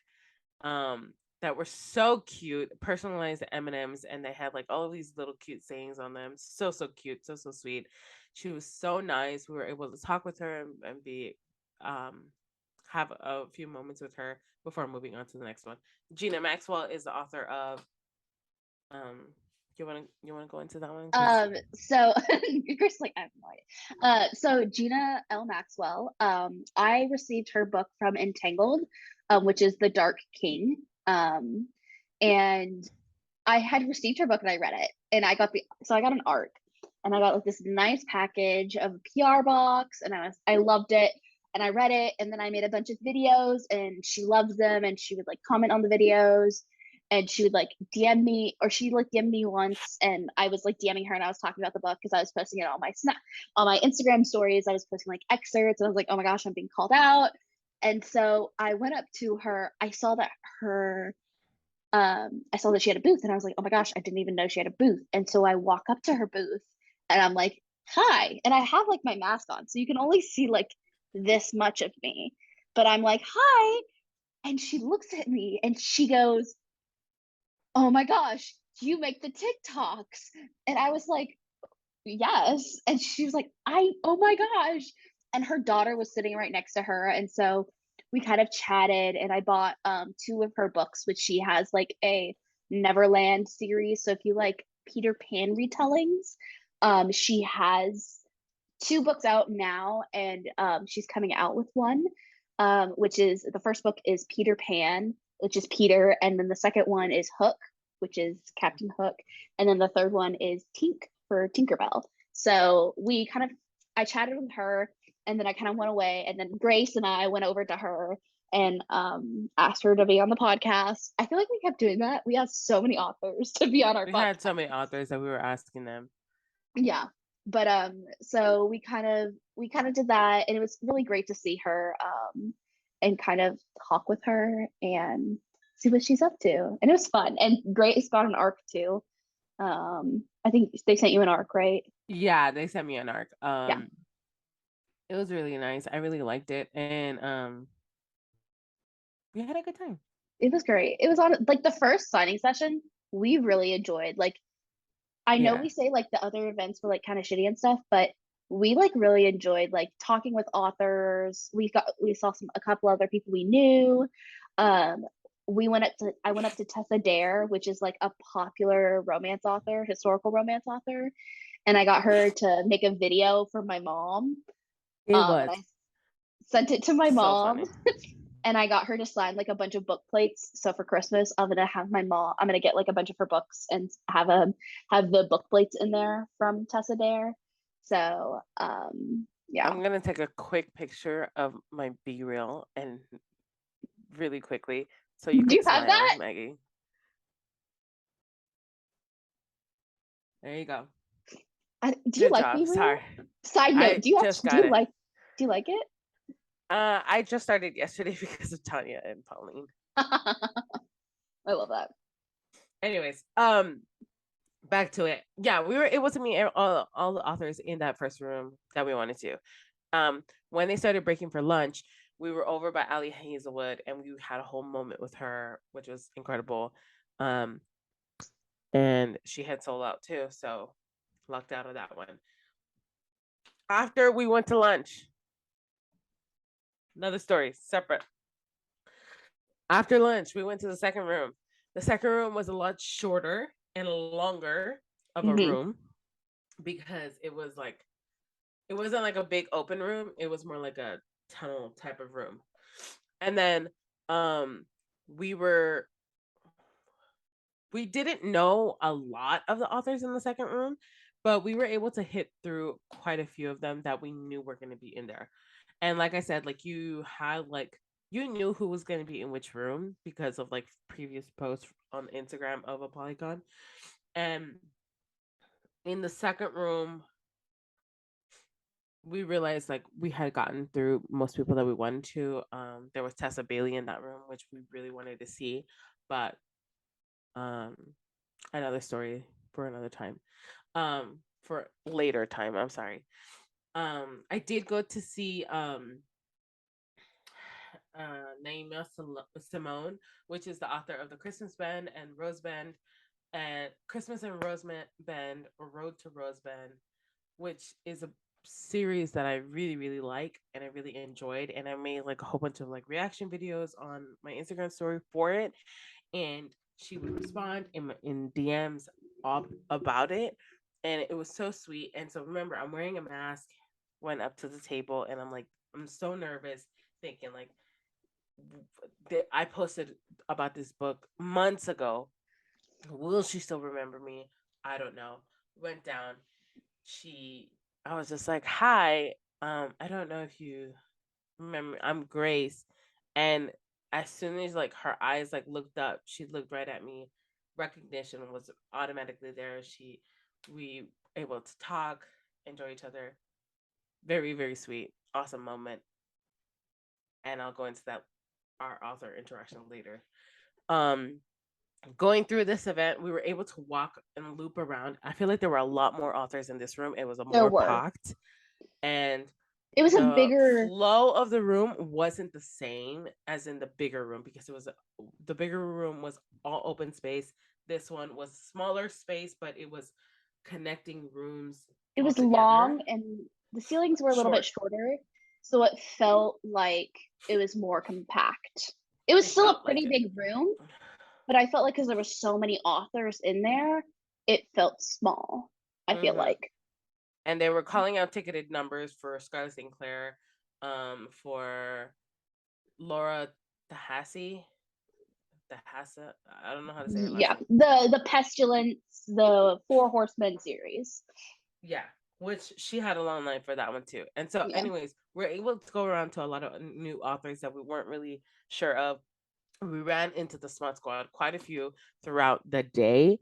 Speaker 2: that were so cute, personalized M&Ms, and they had all of these little cute sayings on them. So cute, so sweet. She was so nice. We were able to talk with her and be have a few moments with her before moving on to the next one. Gina Maxwell is the author of you want to go into that one?
Speaker 3: So Chris, I have no idea. So Gina L. Maxwell, I received her book from Entangled, which is The Dark King. And I had received her book and I read it, and I got an ARC, and I got this nice package of a PR box, and I loved it, and I read it, and then I made a bunch of videos, and she loves them, and she would comment on the videos, and she would DM me, or she DM'd me once, and I was DMing her, and I was talking about the book because I was posting it on my Instagram stories. I was posting excerpts, and I was like, oh my gosh, I'm being called out. And so I went up to her. I saw that she had a booth, and I was like, oh my gosh, I didn't even know she had a booth. And so I walk up to her booth, and I'm like, hi. And I have my mask on, so you can only see this much of me. But I'm like, hi. And she looks at me and she goes, oh my gosh, you make the TikToks. And I was like, yes. And she was like, oh my gosh. And her daughter was sitting right next to her. And so we kind of chatted, and I bought 2 of her books, which she has a Neverland series. So if you like Peter Pan retellings, she has 2 books out now, and she's coming out with one, which is, the first book is Peter Pan, which is Peter, and then the second one is Hook, which is Captain Hook, and then the third one is Tink for Tinkerbell. So I chatted with her, and then I kind of went away, and then Grace and I went over to her and asked her to be on the podcast. I feel like we kept doing that. We asked so many authors to be on our podcast.
Speaker 2: We had so many authors that we were asking them.
Speaker 3: Yeah. But so we kind of did that, and it was really great to see her and kind of talk with her and see what she's up to. And it was fun. And Grace got an ARC too. I think they sent you an ARC, right?
Speaker 2: Yeah, they sent me an ARC.
Speaker 3: Yeah.
Speaker 2: It was really nice. I really liked it, and we had a good time.
Speaker 3: It was great. It was on the first signing session we really enjoyed. I know we say the other events were kind of shitty and stuff, but we really enjoyed talking with authors. We saw a couple other people we knew. I went up to Tessa Dare, which is a popular romance author, historical romance author, and I got her to make a video for my mom. And I sent it to my mom. And I got her to sign a bunch of book plates. So for Christmas, I'm gonna get a bunch of her books and have the book plates in there from Tessa Dare. So yeah.
Speaker 2: I'm gonna take a quick picture of my B-reel and really quickly, so you can smile, have that, Maggie. There you go.
Speaker 3: Do you like B-reel? Sorry. Side note, do you like it?
Speaker 2: I just started yesterday because of Tanya and Pauline.
Speaker 3: I love that.
Speaker 2: Anyways, back to it. Yeah, we were able to meet all the authors in that first room that we wanted to. When they started breaking for lunch, we were over by Allie Hazelwood, and we had a whole moment with her, which was incredible. And she had sold out too, so lucked out of that one. After we went to lunch, another story, separate. After lunch, we went to the second room. The second room was a lot shorter and longer of a room, because it was like, it wasn't like a big open room. It was more like a tunnel type of room. And then we were we didn't know a lot of the authors in the second room, but we were able to hit through quite a few of them that we knew were going to be in there. And like I said, like you had like, you knew who was going to be in which room because of like previous posts on Instagram of Apollycon. And in the second room, we realized like we had gotten through most people that we wanted to. There was Tessa Bailey in that room, which we really wanted to see, but um another story for another time. For later time, I'm sorry. I did go to see Naima Simone, which is the author of the Christmas Band and Rose Band, and Christmas and Rose Band, or Road to Rose Band, which is a series that I really, really like and I really enjoyed. And I made like a whole bunch of like reaction videos on my Instagram story for it. And she would respond in DMs about it. And it was so sweet. And so remember, I'm wearing a mask, went up to the table, and I'm like, I'm so nervous, thinking like, I posted about this book months ago. Will she still remember me? I don't know. Went down. I was just like, hi. I don't know if you remember. I'm Grace. And as soon as like her eyes like looked up, she looked right at me. Recognition was automatically there. We able to talk, enjoy each other. Very, very sweet. Awesome moment. And I'll go into that, our author interaction later. Going through this event, we were able to walk and loop around. I feel like there were a lot more authors in this room. It was a more packed, and
Speaker 3: it was a bigger
Speaker 2: flow of the room wasn't the same as in the bigger room, because the bigger room was all open space. This one was smaller space, but it was connecting rooms.
Speaker 3: It was long, and the ceilings were a little bit shorter, so it felt like it was more compact. It was still a pretty big room, but I felt like because there was so many authors in there, it felt small, I feel like.
Speaker 2: And they were calling out ticketed numbers for Scarlett St. Clair, for Laura Tahassi. I don't know how to say it.
Speaker 3: Yeah, the Pestilence, the Four Horsemen series.
Speaker 2: Yeah, which she had a long line for that one too. And so, anyways, we're able to go around to a lot of new authors that we weren't really sure of. We ran into the Smut Squad, quite a few throughout the day,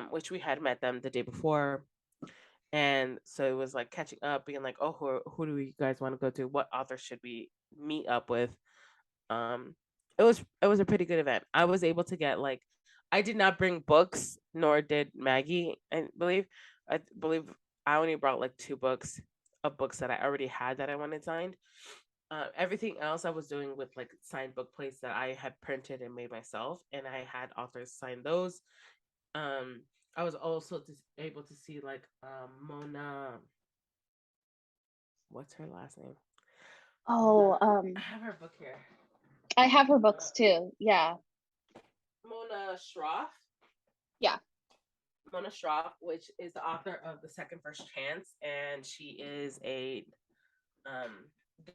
Speaker 2: which we had met them the day before. And so it was like catching up, being like, oh, who do you guys want to go to? What author should we meet up with? It was a pretty good event. I was able to get like, I did not bring books, nor did Maggie. I believe I only brought like 2 books of books that I already had that I wanted signed. Everything else I was doing with like signed book plates that I had printed and made myself, and I had authors sign those. I was also able to see like Mona. What's her last name?
Speaker 3: Oh,
Speaker 2: I have her book here.
Speaker 3: I have her books too. Yeah.
Speaker 2: Mona Schroff.
Speaker 3: Yeah.
Speaker 2: Mona Schroff, which is the author of The Second First Chance, and she is a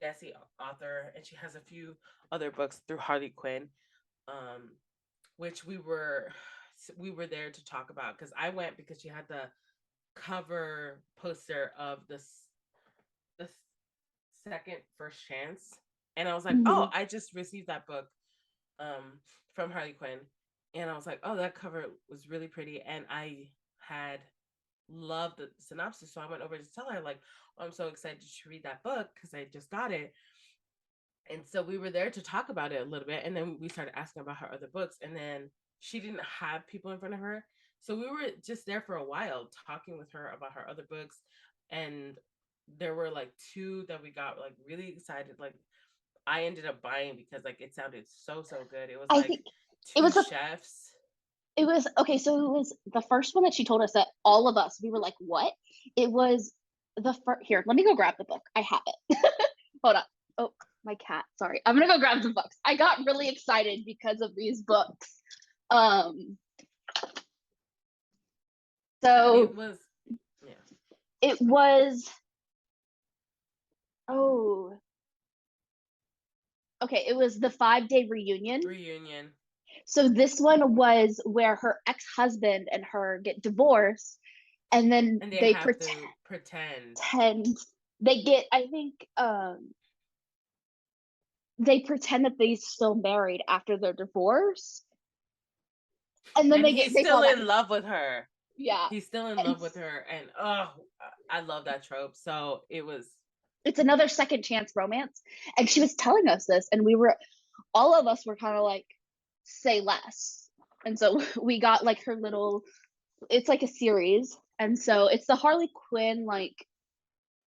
Speaker 2: Desi author, and she has a few other books through Harley Quinn, which we were there to talk about, because I went because she had the cover poster of the Second First Chance, and I was like, oh, I just received that book from Harley Quinn, and I was like, oh, that cover was really pretty, and I had loved the synopsis, so I went over to tell her like, oh, I'm so excited to read that book because I just got it. And so we were there to talk about it a little bit, and then we started asking about her other books, and then she didn't have people in front of her, so we were just there for a while talking with her about her other books. And there were like 2 that we got like really excited, like I ended up buying because like it sounded so good. It was like 2 chefs.
Speaker 3: It was okay, so it was the first one that she told us that all of us, we were like, what? It was the first. Here, let me go grab the book. I have it. Hold on. Oh, my cat. Sorry. I'm gonna go grab the books. I got really excited because of these books. So So
Speaker 2: it was, yeah.
Speaker 3: it was, oh, okay, it was the 5-day reunion. So this one was where her ex-husband and her get divorced, and then
Speaker 2: And they
Speaker 3: they
Speaker 2: have to pretend.
Speaker 3: They get, I think, they pretend that they're still married after their divorce, and then
Speaker 2: he's still in love with her.
Speaker 3: Yeah,
Speaker 2: he's still in love with her, and I love that trope. So it's
Speaker 3: another second chance romance, and she was telling us this, and all of us were kind of like, say less. And so we got like her little, it's like a series, and so it's the Harley Quinn, like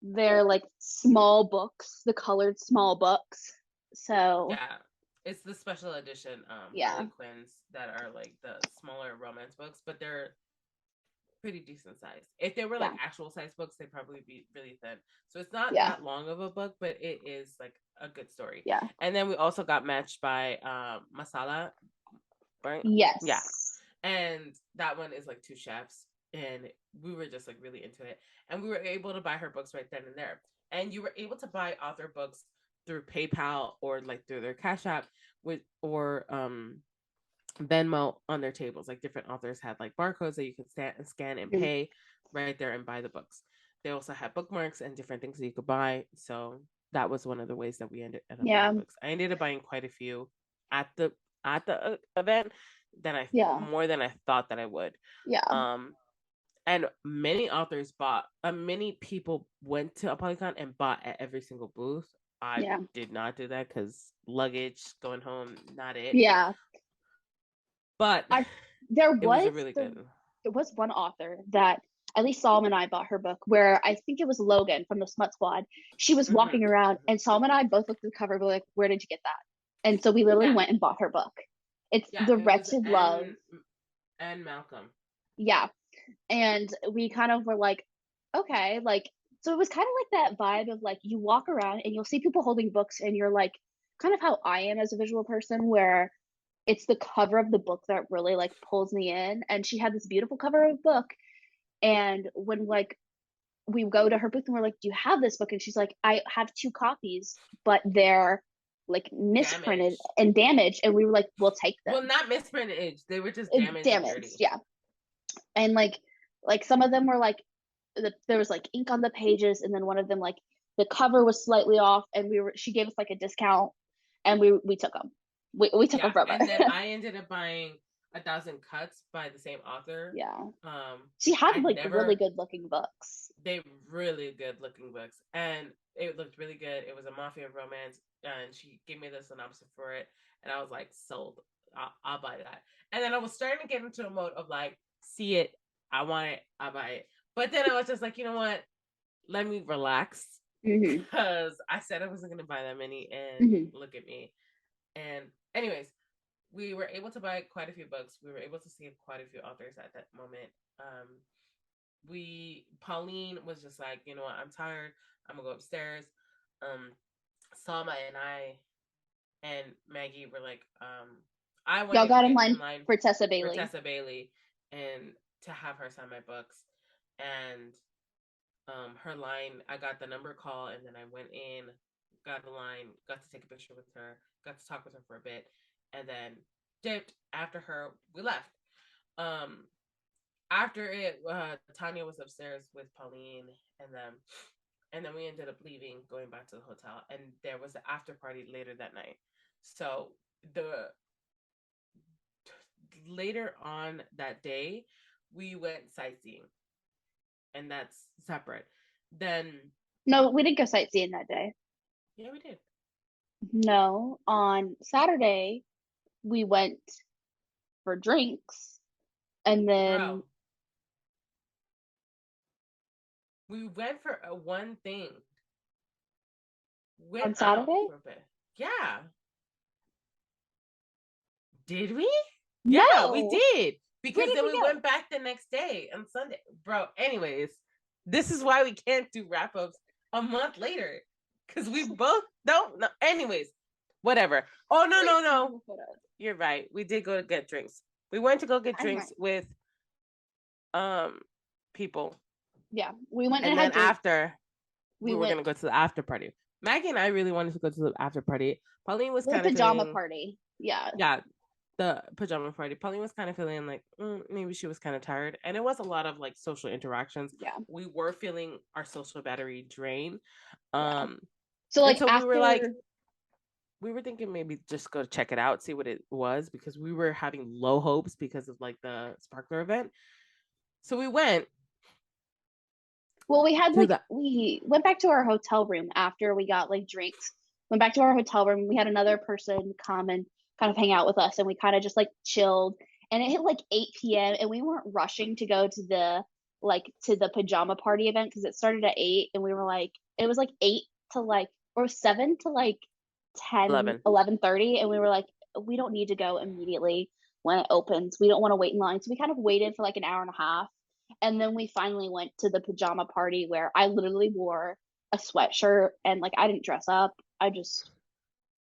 Speaker 3: they're like small books, the colored small books. So
Speaker 2: yeah, it's the special edition Harley Quinns that are like the smaller romance books, but they're pretty decent size. If they were like actual size books, they'd probably be really thin. So it's not that long of a book, but it is like a good story.
Speaker 3: Yeah.
Speaker 2: And then we also got matched by Masala, right?
Speaker 3: Yes.
Speaker 2: Yeah. And that one is like two chefs, and we were just like really into it. And we were able to buy her books right then and there. And you were able to buy author books through PayPal or like through their Cash App or Venmo on their tables. Like different authors had like barcodes that you could scan and pay right there and buy the books. They also had bookmarks and different things that you could buy. So that was one of the ways that we ended up buying books. I ended up buying quite a few at the event more than I thought that I would.
Speaker 3: Yeah.
Speaker 2: And many authors bought. Many people went to Apollycon and bought at every single booth. I did not do that because luggage going home, not it.
Speaker 3: Yeah.
Speaker 2: But
Speaker 3: there
Speaker 2: was
Speaker 3: one author that at least Solomon and I bought her book, where I think it was Logan from the Smut Squad. She was walking around, and Solomon and I both looked at the cover and were like, where did you get that? And so we literally went and bought her book. It's The Wretched Love.
Speaker 2: And Malcolm.
Speaker 3: Yeah. And we kind of were like, okay, like, so it was kind of like that vibe of like, you walk around and you'll see people holding books, and you're like, kind of how I am as a visual person, where it's the cover of the book that really like pulls me in. And she had this beautiful cover of a book, and when like we go to her booth and we're like, do you have this book? And she's like, I have 2 copies, but they're like misprinted and damaged. And we were like, we'll take them.
Speaker 2: Well, not misprinted, they were just damaged.
Speaker 3: Yeah. And like some of them were like, there was like ink on the pages, and then one of them, like the cover was slightly off, and she gave us like a discount, and we took them. We took them from her.
Speaker 2: And then I ended up buying 1,000 Cuts by the same author.
Speaker 3: Yeah. She had really good looking books.
Speaker 2: They really good looking books, and it looked really good. It was a mafia romance, and she gave me the synopsis for it, and I was like, sold. I'll buy that. And then I was starting to get into a mode of like, see it, I want it, I'll buy it. But then I was just like, you know what? Let me relax, because I said I wasn't going to buy that many, and look at me. And anyways, we were able to buy quite a few books. We were able to see quite a few authors at that moment. Pauline was just like, you know what? I'm tired. I'm gonna go upstairs. Salma and I and Maggie were like,
Speaker 3: y'all got in line for Tessa Bailey.
Speaker 2: And to have her sign my books. And her line, I got the number call, and then I went in, got the line, got to take a picture with her, got to talk with her for a bit, and then dipped. After her, we left. After it, Tanya was upstairs with Pauline, and then we ended up leaving, going back to the hotel, and there was the after party later that night. So later on that day, we went sightseeing, and that's separate. Then
Speaker 3: no, we didn't go sightseeing that day.
Speaker 2: Yeah, we did.
Speaker 3: No, on Saturday we went for drinks, and then
Speaker 2: we went for one thing.
Speaker 3: On Saturday?
Speaker 2: Yeah. Did we?
Speaker 3: No.
Speaker 2: Yeah, we did. Because then we went back the next day on Sunday. Bro, anyways, this is why we can't do wrap-ups a month later. Because we both don't know. Anyways, whatever. Oh, no. You're right. We did go to get drinks. We went to go get drinks with people.
Speaker 3: Yeah, we went
Speaker 2: and then after we were
Speaker 3: went
Speaker 2: gonna go to the after party. Maggie and I really wanted to go to the after party. Pauline was
Speaker 3: the
Speaker 2: kind of
Speaker 3: pajama
Speaker 2: feeling,
Speaker 3: party. Yeah,
Speaker 2: the pajama party. Pauline was kind of feeling like maybe she was kind of tired, and it was a lot of like social interactions.
Speaker 3: Yeah,
Speaker 2: we were feeling our social battery drain.
Speaker 3: Yeah. So like
Speaker 2: and so
Speaker 3: after
Speaker 2: we were thinking maybe just go check it out, see what it was, because we were having low hopes because of like the sparkler event. So we went.
Speaker 3: Well, we had
Speaker 2: To
Speaker 3: like
Speaker 2: the
Speaker 3: we went back to our hotel room after we got like drinks. Went back to our hotel room. We had another person come and kind of hang out with us, and we kind of just like chilled. And it hit like 8 p.m. and we weren't rushing to go to the pajama party event because it started at 8, and we were like it was like 8 to like or 7 to like 10,
Speaker 2: 11.
Speaker 3: 11:30, and we were like we don't need to go immediately when it opens. We don't want to wait in line. So we kind of waited for like an hour and a half, and then we finally went to the pajama party where I literally wore a sweatshirt and like I didn't dress up.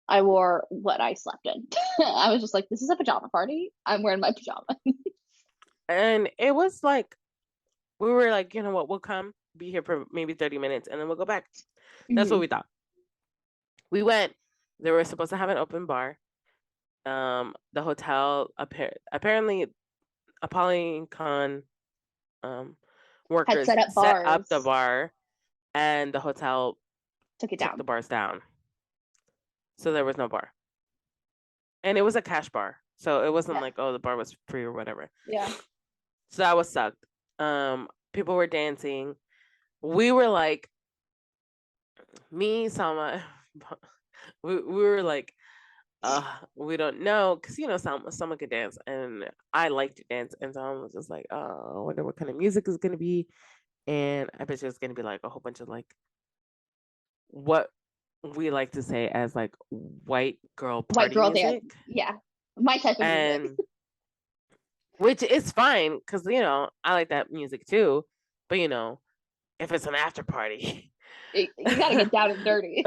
Speaker 3: I wore what I slept in. I was just like, this is a pajama party. I'm wearing my pajamas.
Speaker 2: And it was like, we were like, you know what, we'll come, be here for maybe 30 minutes, and then we'll go back. That's what we thought. We went. They were supposed to have an open bar. The hotel, apparently, Apollycon workers
Speaker 3: Had set up
Speaker 2: set up
Speaker 3: bars,
Speaker 2: the bar, and the hotel
Speaker 3: took it
Speaker 2: took
Speaker 3: down.
Speaker 2: the bars down. So there was no bar. And it was a cash bar. So it wasn't like, oh, the bar was free or whatever.
Speaker 3: Yeah.
Speaker 2: So that was sucked. People were dancing. We were like, me, Sama, we were like, we don't know, because you know someone could dance, and I like to dance, and someone was just like, oh, I wonder what kind of music is gonna be, and I bet you it's gonna be like a whole bunch of like what we like to say as like white girl party music.
Speaker 3: Dance. Yeah, my type of music.
Speaker 2: Which is fine, because you know I like that music too, but you know if it's an after party,
Speaker 3: you gotta get down and dirty.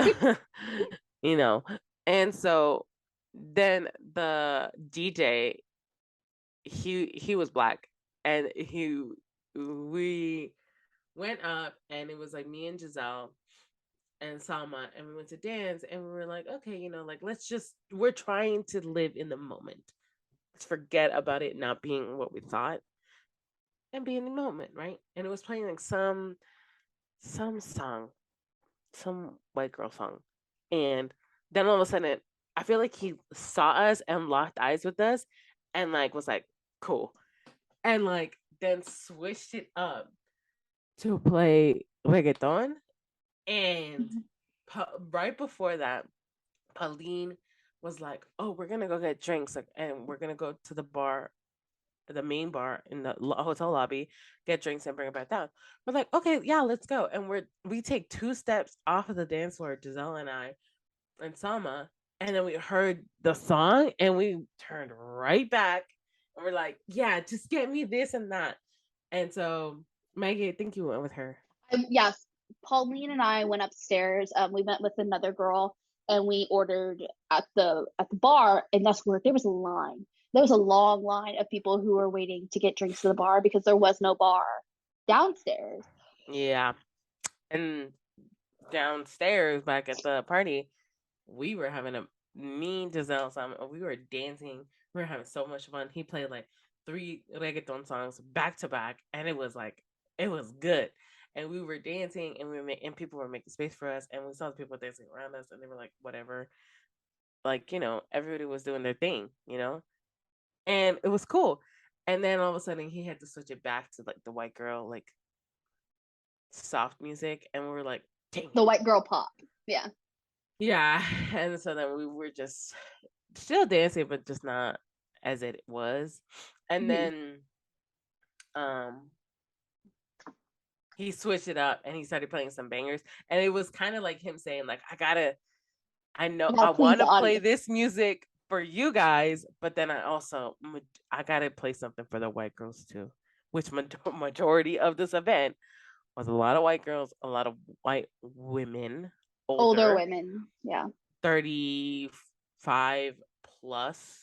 Speaker 2: you know. And so then the DJ, he was black, and we went up, and it was like me and Giselle and Salma, and we went to dance, and we were like, okay, you know, like we're trying to live in the moment. Let's forget about it not being what we thought and be in the moment, right? And it was playing like some song, some white girl song. And then all of a sudden, I feel like he saw us and locked eyes with us and like was like, cool. And like then switched it up to play reggaeton. And right before that, Pauline was like, oh, we're going to go get drinks, like, and we're going to go to the bar, the main bar in the hotel lobby, get drinks and bring it back down. We're like, okay, yeah, let's go. And we take 2 steps off of the dance floor, Giselle and I and Sama, and then we heard the song and we turned right back and we're like, yeah, just get me this and that. And so Maggie, I think you went with her.
Speaker 3: Yes, Pauline and I went upstairs. We met with another girl, and we ordered at the bar, and that's where there was a line. There was a long line of people who were waiting to get drinks to the bar because there was no bar downstairs.
Speaker 2: Yeah. And downstairs back at the party, we were having me, Giselle, Simon, we were dancing. We were having so much fun. He played like 3 reggaeton songs back to back, and it was good. And we were dancing, and and people were making space for us, and we saw the people dancing around us, and they were like, whatever. Like, you know, everybody was doing their thing, you know? And it was cool. And then all of a sudden he had to switch it back to like the white girl, like soft music, and we were like, dang.
Speaker 3: The white girl pop. Yeah.
Speaker 2: Yeah. And so then we were just still dancing, but just not as it was. And then he switched it up and he started playing some bangers. And it was kind of like him saying, like, I want to play this music for you guys, but then I gotta play something for the white girls too, which majority of this event was a lot of white girls, a lot of white women,
Speaker 3: older women, yeah,
Speaker 2: 35 plus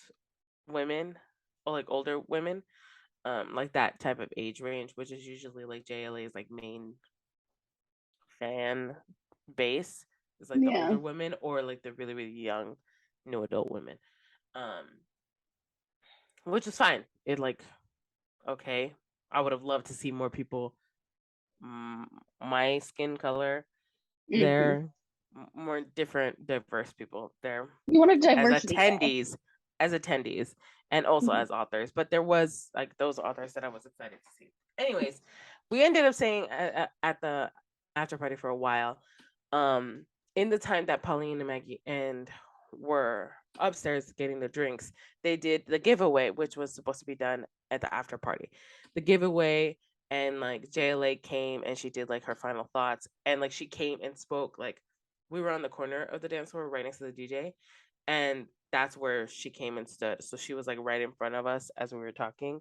Speaker 2: women, or like older women, like that type of age range, which is usually like JLA's like main fan base is like the
Speaker 3: Yeah.
Speaker 2: older women or like the really really young new adult women, um which is fine. It like okay, I would have loved to see more people my skin color
Speaker 3: Mhm.
Speaker 2: there, more different diverse people there
Speaker 3: You want a
Speaker 2: as
Speaker 3: diversity there.
Speaker 2: attendees and also
Speaker 3: Mhm.
Speaker 2: as authors, but there was like those authors that I was excited to see. Anyways, we ended up staying at the after party for a while. um in the time that Pauline and Maggie and were upstairs getting the drinks, they did the giveaway, which was supposed to be done at the after party. The giveaway, and like JLA came and she did like her final thoughts, and like she came and spoke. Like we were on the corner of the dance floor right next to the DJ, and that's where she came and stood. So she was like right in front of us as we were talking.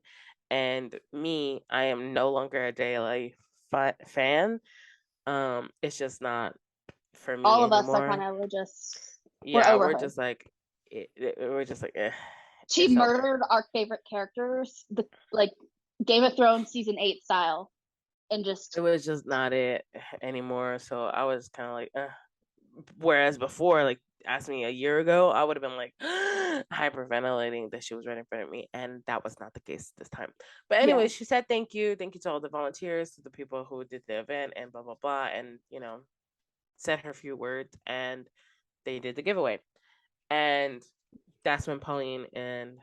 Speaker 2: And me, I am no longer a JLA fan. It's just not for me
Speaker 3: All of us are
Speaker 2: anymore.
Speaker 3: kind of we're
Speaker 2: Yeah,
Speaker 3: over
Speaker 2: we're
Speaker 3: her.
Speaker 2: just like we're just like
Speaker 3: She
Speaker 2: it's over.
Speaker 3: murdered our favorite characters, the like Game of Thrones season 8 style, and just
Speaker 2: It was just not it anymore. So I was kind of like, whereas before, like asked me a year ago, I would have been like hyperventilating that she was right in front of me, and that was not the case this time. But
Speaker 3: yeah.
Speaker 2: anyway, she said thank you to all the volunteers, to the people who did the event, and blah blah blah, and said her few words, and they did the giveaway, and that's when Pauline and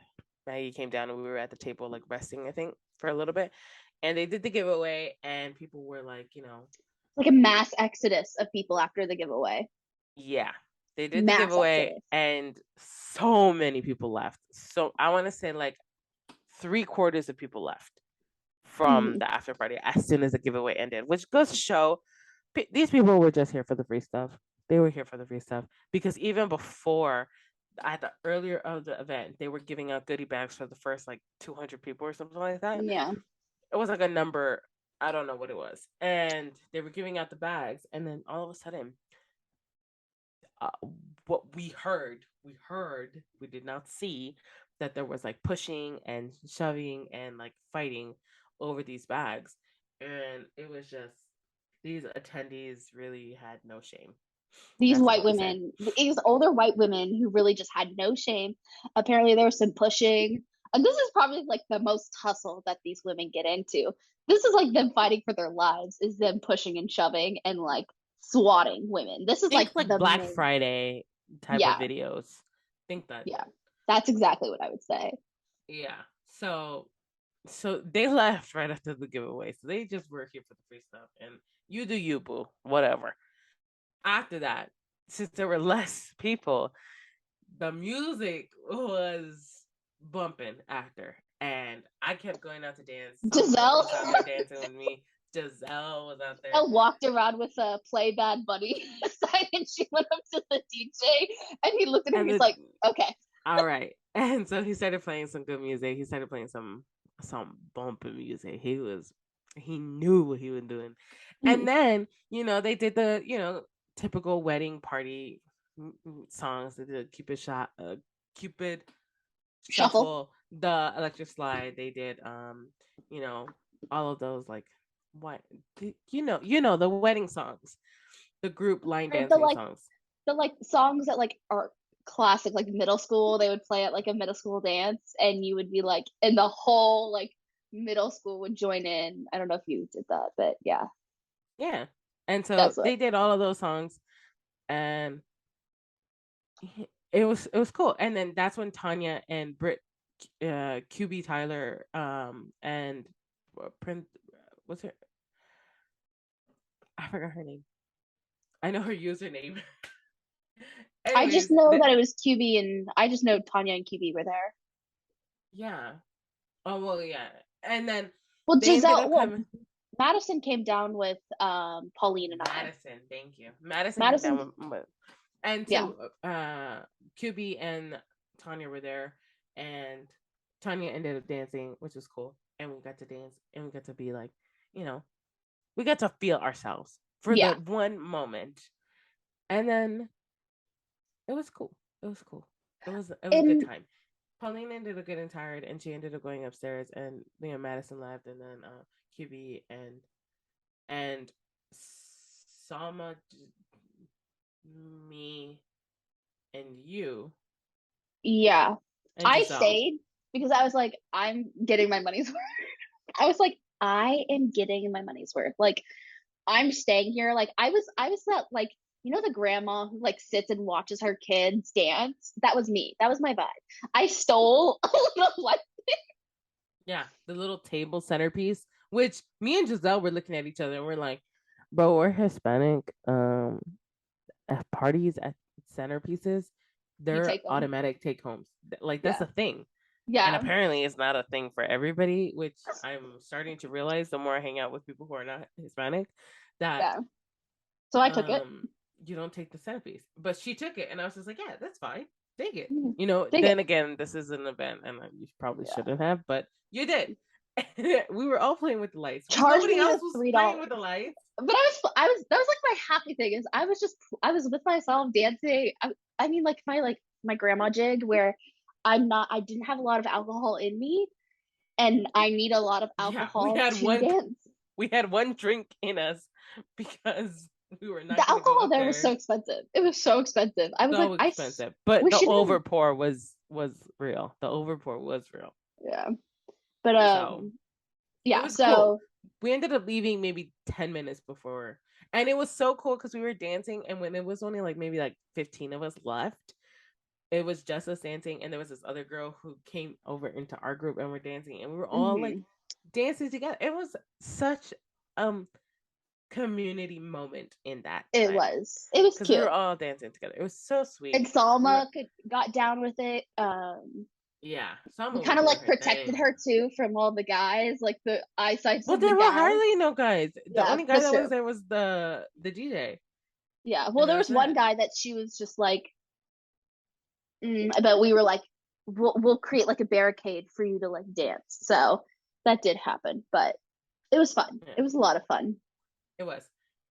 Speaker 2: Maggie came down, and we were at the table like resting, I think, for a little bit, and they did the giveaway, and people were like,
Speaker 3: Like a mass exodus of people after the giveaway.
Speaker 2: yeah, they did the
Speaker 3: Mass
Speaker 2: giveaway,
Speaker 3: exodus.
Speaker 2: and so many people left. So I want to say like 3/4 of people left from
Speaker 3: Mhm.
Speaker 2: the after party as soon as the giveaway ended, which goes to show these people were just here for the free stuff. They were here for the free stuff because even before, at the earlier of the event, they were giving out goodie bags for the first like 200 people or something like that.
Speaker 3: Yeah.
Speaker 2: It was like a number, I don't know what it was, and they were giving out the bags, and then all of a sudden, uh, what we did not see that there was like pushing and shoving and like fighting over these bags, and it was just these attendees really had no shame.
Speaker 3: These
Speaker 2: That's all
Speaker 3: white
Speaker 2: I'm saying.
Speaker 3: women, these older white women who really just had no shame. Apparently, there was some pushing. And this is probably like the most hustle that these women get into. This is like them fighting for their lives, is them pushing and shoving and like swatting women. This is like
Speaker 2: Think like
Speaker 3: the
Speaker 2: Black
Speaker 3: main.
Speaker 2: Friday type of
Speaker 3: Yeah,
Speaker 2: videos. Think that.
Speaker 3: yeah. That's exactly what I would say.
Speaker 2: Yeah. So they left right after the giveaway. So they just were here for the free stuff, and you do you, boo. Whatever. After that, since there were less people, the music was bumping after, and I kept going out to dance. Songbird
Speaker 3: Giselle,
Speaker 2: was out there dancing with me. Giselle was out there.
Speaker 3: Giselle walked around with a Play Bad Bunny sign and she went up to the DJ and he looked at her and
Speaker 2: And
Speaker 3: he's like, okay.
Speaker 2: all right. And so he started playing some good music. He started playing some bumping music. He knew what he was doing. And then, they did the, typical wedding party songs. They did Cupid
Speaker 3: Shuffle.
Speaker 2: Shuffle, the electric slide. They did you know, all of those like what the wedding songs, the group line
Speaker 3: Or the
Speaker 2: dancing
Speaker 3: like
Speaker 2: songs.
Speaker 3: the like songs that like are classic, like middle school, they would play at like a middle school dance and you would be like, and the whole like middle school would join in. I don't know if you did that, but yeah,
Speaker 2: Yeah. And so
Speaker 3: that's what.
Speaker 2: they did all of those songs, and it was cool. And then that's when Tanya and Britt, QB Tyler, and Prince, what's her? I forgot her name. I know her username.
Speaker 3: I just
Speaker 2: Anyways,
Speaker 3: know that it was QB and I just know Tanya and QB were there.
Speaker 2: yeah. Oh well, yeah. And then
Speaker 3: Well,
Speaker 2: they ended
Speaker 3: Giselle,
Speaker 2: up
Speaker 3: well,
Speaker 2: coming.
Speaker 3: Madison came down with Pauline and I.
Speaker 2: Madison, thank you. Madison came
Speaker 3: Madison,
Speaker 2: down with, and
Speaker 3: yeah.
Speaker 2: so QB and Tanya were there, and Tanya ended up dancing, which was cool. And we got to dance, and we got to be like, we got to feel ourselves for
Speaker 3: Yeah.
Speaker 2: that one moment, and then it was cool. It was cool. It was a good time. Pauline ended up getting tired, and she ended up going upstairs, and Madison left, and then QB and Sama, me, and you.
Speaker 3: Yeah.
Speaker 2: And
Speaker 3: I
Speaker 2: Giselle.
Speaker 3: stayed because I was like, I'm getting my money's worth. I was like, I am getting my money's worth. Like, I'm staying here. Like, I was that, like, you know, the grandma who like sits and watches her kids dance. That was me. That was my vibe. I stole the light.
Speaker 2: Yeah, the little table centerpiece, which me and Giselle were looking at each other and we're like, bro, we're Hispanic. At parties at centerpieces, they're
Speaker 3: take 'em.
Speaker 2: automatic take homes. Like that's
Speaker 3: Yeah.
Speaker 2: a thing. And
Speaker 3: Yeah.
Speaker 2: apparently it's not a thing for everybody, which I'm starting to realize the more I hang out with people who are not Hispanic, that
Speaker 3: Yeah. So I took it.
Speaker 2: you don't take the centerpiece. But she took it, and I was just like, yeah, that's fine. Take it.
Speaker 3: Mhm.
Speaker 2: You know,
Speaker 3: Take
Speaker 2: then
Speaker 3: it.
Speaker 2: again, this is an event, and you probably
Speaker 3: Yeah.
Speaker 2: shouldn't have, but you did. We were all playing with the lights.
Speaker 3: Charge
Speaker 2: Nobody
Speaker 3: me
Speaker 2: else
Speaker 3: the
Speaker 2: was playing with the lights.
Speaker 3: But that was like my happy thing is I was with myself dancing. I mean, like my grandma jig where I didn't have a lot of alcohol in me, and I need a lot of alcohol to dance.
Speaker 2: We had one drink in us because we were not.
Speaker 3: The alcohol
Speaker 2: there
Speaker 3: was so expensive. It was so expensive. I was
Speaker 2: so
Speaker 3: like,
Speaker 2: expensive, but the overpour was real. The overpour was real.
Speaker 3: Yeah, but yeah.
Speaker 2: It was
Speaker 3: So
Speaker 2: cool. We ended up leaving maybe 10 minutes before, and it was so cool because we were dancing, and when it was only like maybe like 15 of us left, it was just us dancing, and there was this other girl who came over into our group, and we're dancing, and we were all like dancing together. It was such community moment in that time.
Speaker 3: It was cute.
Speaker 2: We were all dancing together. It was so sweet.
Speaker 3: And Salma got down with it.
Speaker 2: Yeah, Salma
Speaker 3: kind of like protected her too from all the guys, like the eyesight.
Speaker 2: Well, there were hardly no guys. The only guy that was there was the DJ.
Speaker 3: Yeah, well, there was one guy that she was just like, but we were like, we'll create like a barricade for you to like dance. So that did happen, but it was fun. Yeah. It was a lot of fun.
Speaker 2: It was.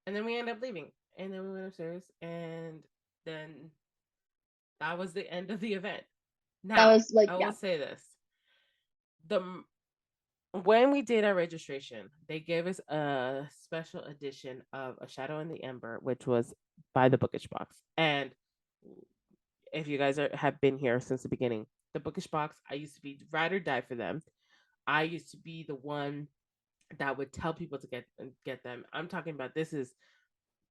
Speaker 2: And then we ended up leaving, and then we went upstairs, and then that was the end of the event. Now, that was like, I will say this. When we did our registration, they gave us a special edition of A Shadow in the Ember, which was by the Bookish Box. And if you guys have been here since the beginning, the Bookish Box, I used to be ride or die for them. I used to be the one that would tell people to get them. I'm talking about, this is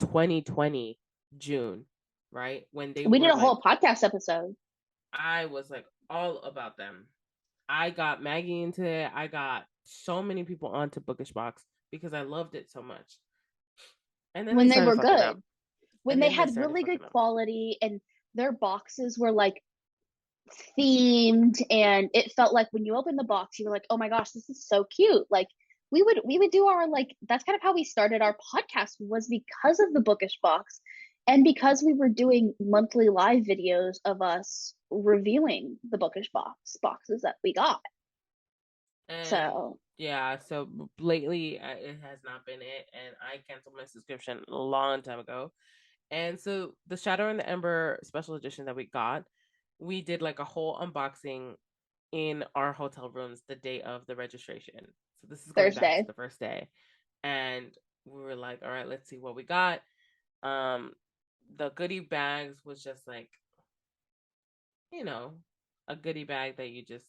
Speaker 2: 2020 June, right? When we
Speaker 3: did a whole podcast episode.
Speaker 2: I was like all about them. I got Maggie into it. I got so many people onto Bookish Box because I loved it so much. And then
Speaker 3: when they were good, when they had really good quality, and their boxes were like themed, and it felt like when you open the box, you were like, oh my gosh, this is so cute. Like we would do our, like, that's kind of how we started our podcast, was because of the Bookish Box. And because we were doing monthly live videos of us reviewing the Bookish boxes that we got.
Speaker 2: And so lately it has not been it, and I canceled my subscription a long time ago. And so the Shadow in the Ember special edition that we got, we did like a whole unboxing in our hotel rooms the day of the registration. So this is going back to the first day, and we were like, all right, let's see what we got. The goodie bags was just like, you know, a goodie bag that you just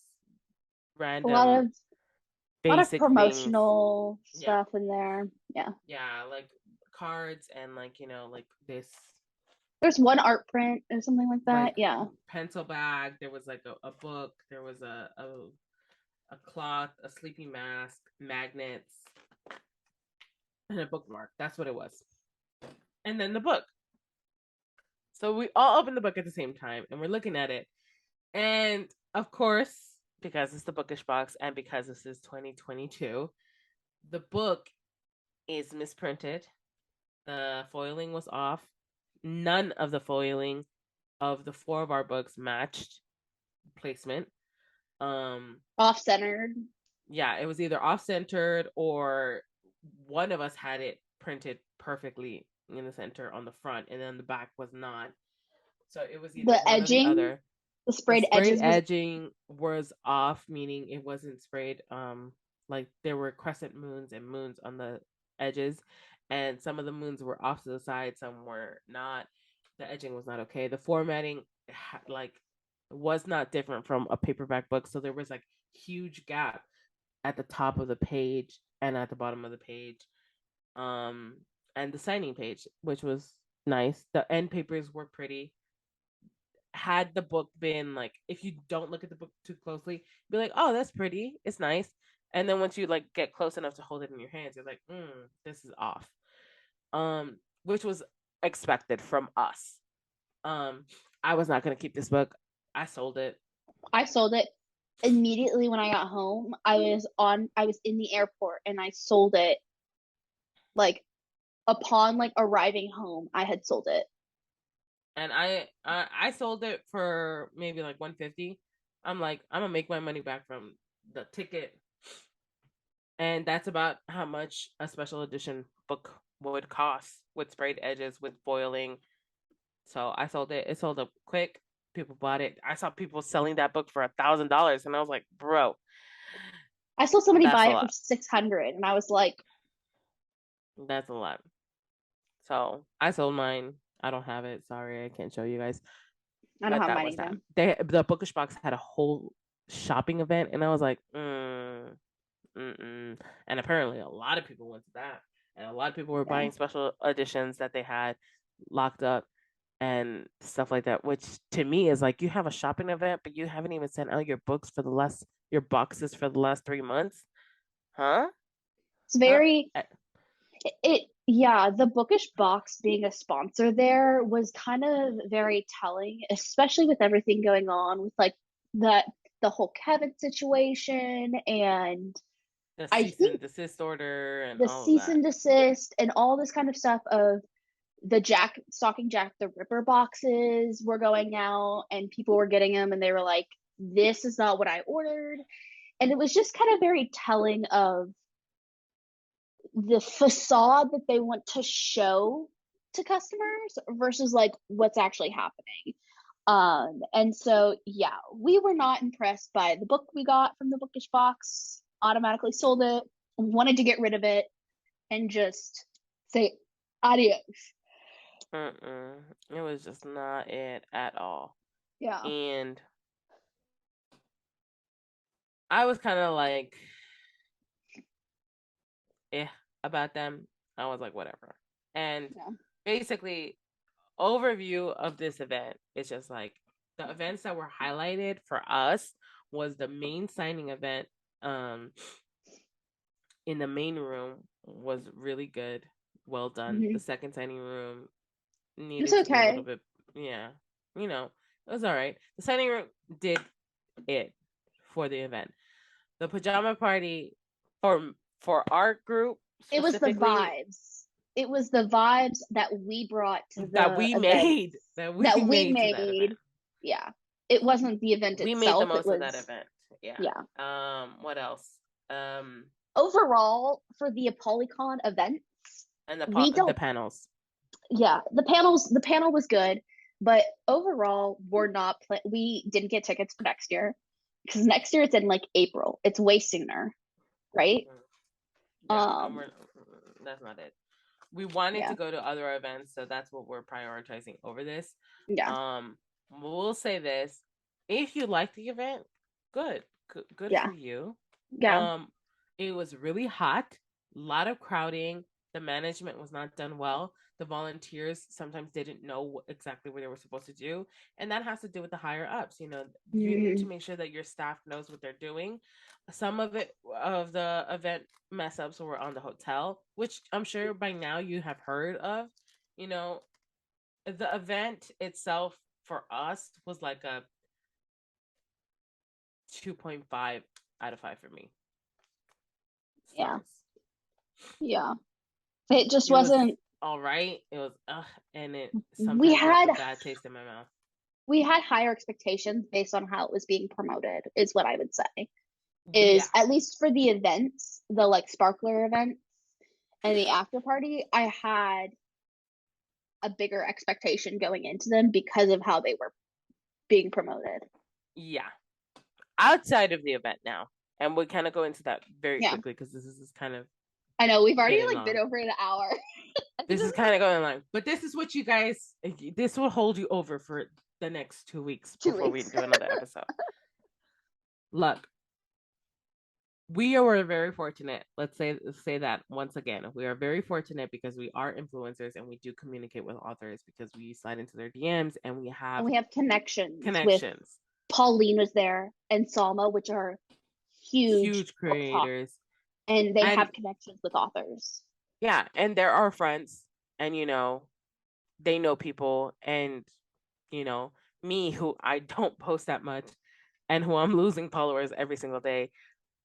Speaker 2: random,
Speaker 3: a lot of promotional stuff in there.
Speaker 2: Yeah, like cards and like, you know, like this.
Speaker 3: There's one art print or something like that. Like
Speaker 2: pencil bag. There was like a book. There was a cloth, a sleeping mask, magnets, and a bookmark. That's what it was. And then the book. So we all opened the book at the same time, and we're looking at it. And of course, because it's the Bookish Box and because this is 2022, the book is misprinted. The foiling was off. None of the foiling of the 4 of our books matched placement.
Speaker 3: Off-centered.
Speaker 2: Yeah, it was either off-centered or one of us had it printed perfectly in the center on the front, and then the back was not. So it was either
Speaker 3: the edging.
Speaker 2: Or the other.
Speaker 3: The sprayed edges
Speaker 2: edging was off, meaning it wasn't sprayed. Like there were crescent moons and moons on the edges, and some of the moons were off to the side, some were not. The edging was not okay. The formatting, like, was not different from a paperback book, so there was like huge gap at the top of the page and at the bottom of the page. And the signing page, which was nice. The end papers were pretty. Had the book been like, if you don't look at the book too closely, be like, oh, that's pretty, it's nice. And then once you like get close enough to hold it in your hands, you're like, this is off. Which was expected from us. I was not gonna keep this book. I sold it.
Speaker 3: Immediately when I got home. I was in the airport and I sold it. Like upon like arriving home, I had sold it.
Speaker 2: And I sold it for maybe like $150. I'm like, I'm gonna make my money back from the ticket, and that's about how much a special edition book would cost with sprayed edges, with foiling. So I sold it. It sold up quick. People bought it. I saw people selling that book for $1,000, and I was like, bro.
Speaker 3: I saw somebody buy it for $600, and I was like,
Speaker 2: that's a lot. So I sold mine. I don't have it. Sorry, I can't show you guys.
Speaker 3: I don't have mine either.
Speaker 2: The Bookish Box had a whole shopping event, and I was like, And apparently, a lot of people went to that, and a lot of people were buying special editions that they had locked up and stuff like that. Which to me is like, you have a shopping event, but you haven't even sent out your boxes for the last 3 months, huh?
Speaker 3: It's very. The Bookish Box being a sponsor there was kind of very telling, especially with everything going on with like the whole Kevin situation and
Speaker 2: the cease and desist order and
Speaker 3: the cease and desist and all this kind of stuff of the Stalking Jack the Ripper boxes were going out and people were getting them and they were like, this is not what I ordered. And it was just kind of very telling of the facade that they want to show to customers versus like what's actually happening. And so we were not impressed by the book we got from the Bookish Box. Automatically sold it, wanted to get rid of it and just say adios.
Speaker 2: It was just not it at all.
Speaker 3: Yeah.
Speaker 2: And I was kind of like, about them. I was like, whatever. And basically, overview of this event is just like the events that were highlighted for us was the main signing event in the main room was really good, well done. The second signing room needed to be a little bit, it was all right. The signing room did it for the event. The pajama party for our group,
Speaker 3: it was the vibes. It was the vibes that we brought to that we made. Yeah, it wasn't the event itself.
Speaker 2: We made the most of that event. Yeah. What else?
Speaker 3: Overall, for the Apollycon events
Speaker 2: and the panels.
Speaker 3: Yeah, the panel was good, but overall, we didn't get tickets for next year because next year it's in like April. It's way sooner, right?
Speaker 2: That's not it. We wanted to go to other events, so that's what we're prioritizing over this. We'll say this: if you like the event, good for you. It was really hot, a lot of crowding. The management was not done well. The volunteers sometimes didn't know exactly what they were supposed to do, and that has to do with the higher ups. You need to make sure that your staff knows what they're doing. Some of the event mess ups were on the hotel, which I'm sure by now you have heard of. The event itself for us was like a 2.5 out of 5 for me.
Speaker 3: It just wasn't
Speaker 2: all right. It was and it sometimes had a bad taste in my mouth.
Speaker 3: We had higher expectations based on how it was being promoted, is what I would say. At least for the events, the like sparkler events and the after party, I had a bigger expectation going into them because of how they were being promoted.
Speaker 2: Yeah. Outside of the event now. And we'll kind of go into that very
Speaker 3: Yeah.
Speaker 2: quickly because this is kind of
Speaker 3: I know we've already
Speaker 2: getting
Speaker 3: like been
Speaker 2: long.
Speaker 3: over an hour.
Speaker 2: This is kind of going long. But this is what you guys, this will hold you over for the next 2 weeks before we do another episode. Look, we are very fortunate. Let's say that once again. We are very fortunate because we are influencers and we do communicate with authors because we slide into their DMs and we have
Speaker 3: connections. With Pauline was there and Salma, which are huge
Speaker 2: creators.
Speaker 3: And they have connections with authors.
Speaker 2: Yeah, and they're our friends. And they know people. And me, who I don't post that much and who I'm losing followers every single day,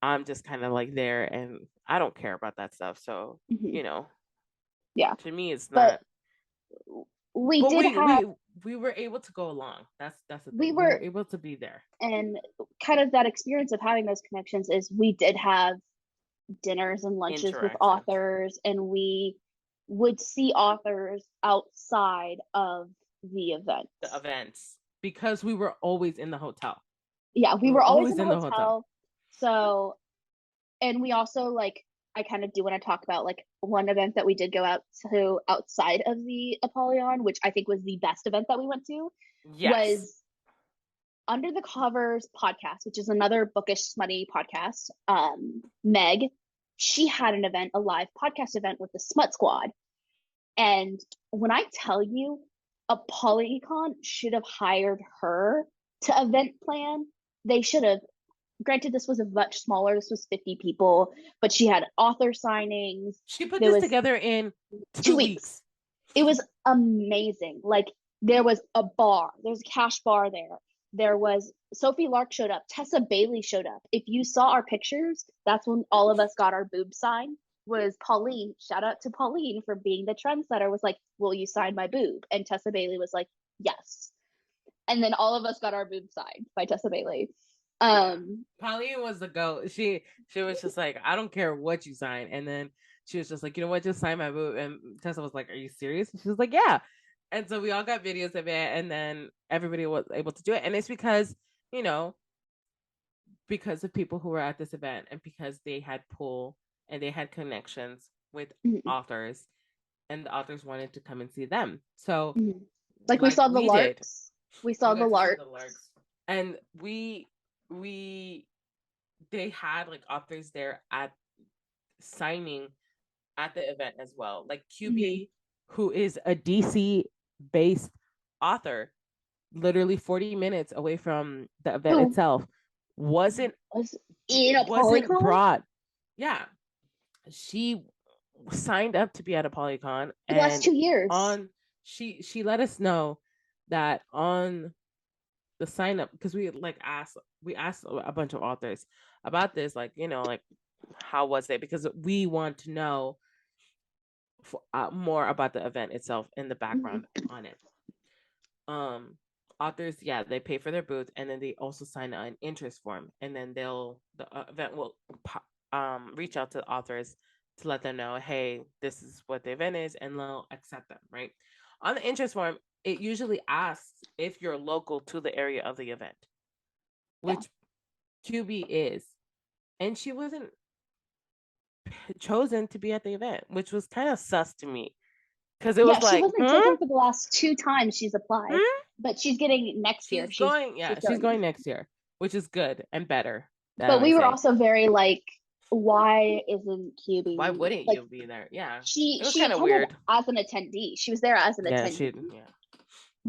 Speaker 2: I'm just kind of like there and I don't care about that stuff. So,
Speaker 3: yeah,
Speaker 2: to me, it's not.
Speaker 3: We
Speaker 2: were able to go along. That's the thing.
Speaker 3: We were
Speaker 2: able to be there.
Speaker 3: And kind of that experience of having those connections is we did have dinners and lunches with authors, and we would see authors outside of the events.
Speaker 2: Because we were always in the hotel.
Speaker 3: Yeah, we were always in the hotel. So, and we also I kind of do want to talk about one event that we did go out to outside of the Apollycon, which I think was the best event that we went to.
Speaker 2: Yes.
Speaker 3: Was Under the Covers podcast, which is another bookish smutty podcast. Meg, she had an event, a live podcast event with the Smut Squad. And when I tell you, Apollycon should have hired her to event plan. They should have. Granted, this was a much smaller. This was 50 people, but she had author signings.
Speaker 2: She put this together in 2 weeks.
Speaker 3: It was amazing. There was a bar. There's a cash bar there. There was Sophie Lark showed up. Tessa Bailey showed up. If you saw our pictures, that's when all of us got our boob signed. Was Pauline. Shout out to Pauline for being the trendsetter. Was like, will you sign my boob? And Tessa Bailey was like, yes. And then all of us got our boob signed by Tessa Bailey.
Speaker 2: Pauline was the goat. She was just like, I don't care what you sign. And then she was just like, you know what, just sign my boob. And Tessa was like, are you serious? And she was like, yeah. And so we all got videos of it, and then everybody was able to do it. And it's because because of people who were at this event, and because they had pull and they had connections with authors, and the authors wanted to come and see them. So
Speaker 3: we saw the Larks. We saw the Larks.
Speaker 2: And they had authors there at signing at the event as well. QB, who is a DC based author, literally 40 minutes away from the event itself, wasn't brought. Yeah, she signed up to be at Apollycon
Speaker 3: the last 2 years.
Speaker 2: She let us know that on the sign up, because we asked a bunch of authors about this, how was it, because we want to know more about the event itself and the background on it. Authors, they pay for their booth, and then they also sign an interest form, and then the event will reach out to the authors to let them know, hey, this is what the event is, and they'll accept them, right? On the interest form, it usually asks if you're local to the area of the event, which QB is. And she wasn't chosen to be at the event, which was kind of sus to me. Because it was
Speaker 3: she wasn't chosen for the last 2 times she's applied, but she's getting next year. She's
Speaker 2: going next year, which is good and better.
Speaker 3: But we were also very why isn't QB?
Speaker 2: Why wouldn't you be there? Yeah,
Speaker 3: she kind of weird as an attendee. She was there as an attendee.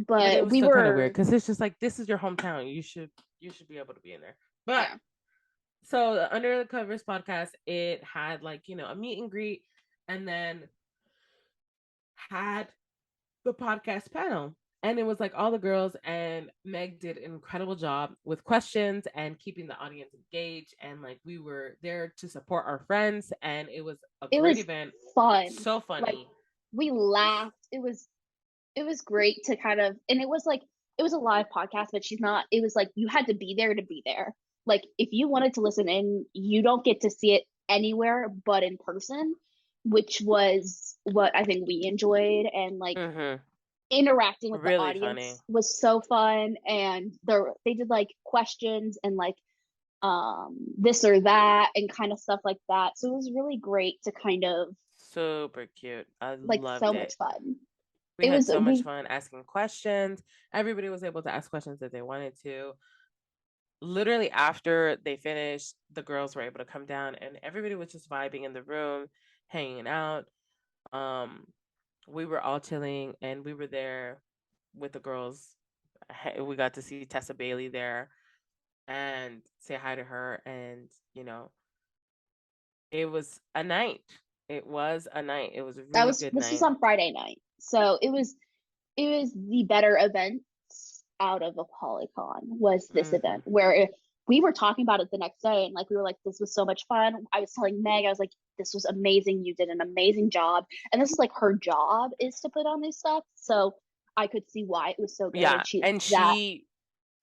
Speaker 3: But
Speaker 2: it was we were kind of weird because it's just this is your hometown. You should be able to be in there. But so the Under the Covers podcast, it had a meet and greet, and then had the podcast panel, and it was all the girls, and Meg did an incredible job with questions and keeping the audience engaged, and we were there to support our friends, and it was a great event.
Speaker 3: Fun,
Speaker 2: so funny.
Speaker 3: We laughed. It was great to kind of, and it was a live podcast, but it was you had to be there to be there. If you wanted to listen in, you don't get to see it anywhere but in person, which was what I think we enjoyed. And interacting with the
Speaker 2: Really
Speaker 3: audience
Speaker 2: funny.
Speaker 3: was so fun, and they did like questions and like this or that and kind of stuff like that. So it was really great to kind of
Speaker 2: Super cute. I
Speaker 3: like
Speaker 2: loved
Speaker 3: so
Speaker 2: it.
Speaker 3: much fun.
Speaker 2: We
Speaker 3: It
Speaker 2: had
Speaker 3: was
Speaker 2: so much fun asking questions. Everybody was able to ask questions that they wanted to. Literally after they finished, the girls were able to come down and everybody was just vibing in the room, hanging out. We were all chilling and we were there with the girls. We got to see Tessa Bailey there and say hi to her, and it was a night. It was a night. It was a really good
Speaker 3: this
Speaker 2: night.
Speaker 3: was on Friday night. So it was the better events out of Apollycon was this event where we were talking about it the next day and like we were like, this was so much fun. I was telling Meg, I was like, this was amazing. You did an amazing job. And this is like her job is to put on this stuff. So I could see why it was so good.
Speaker 2: Yeah, and she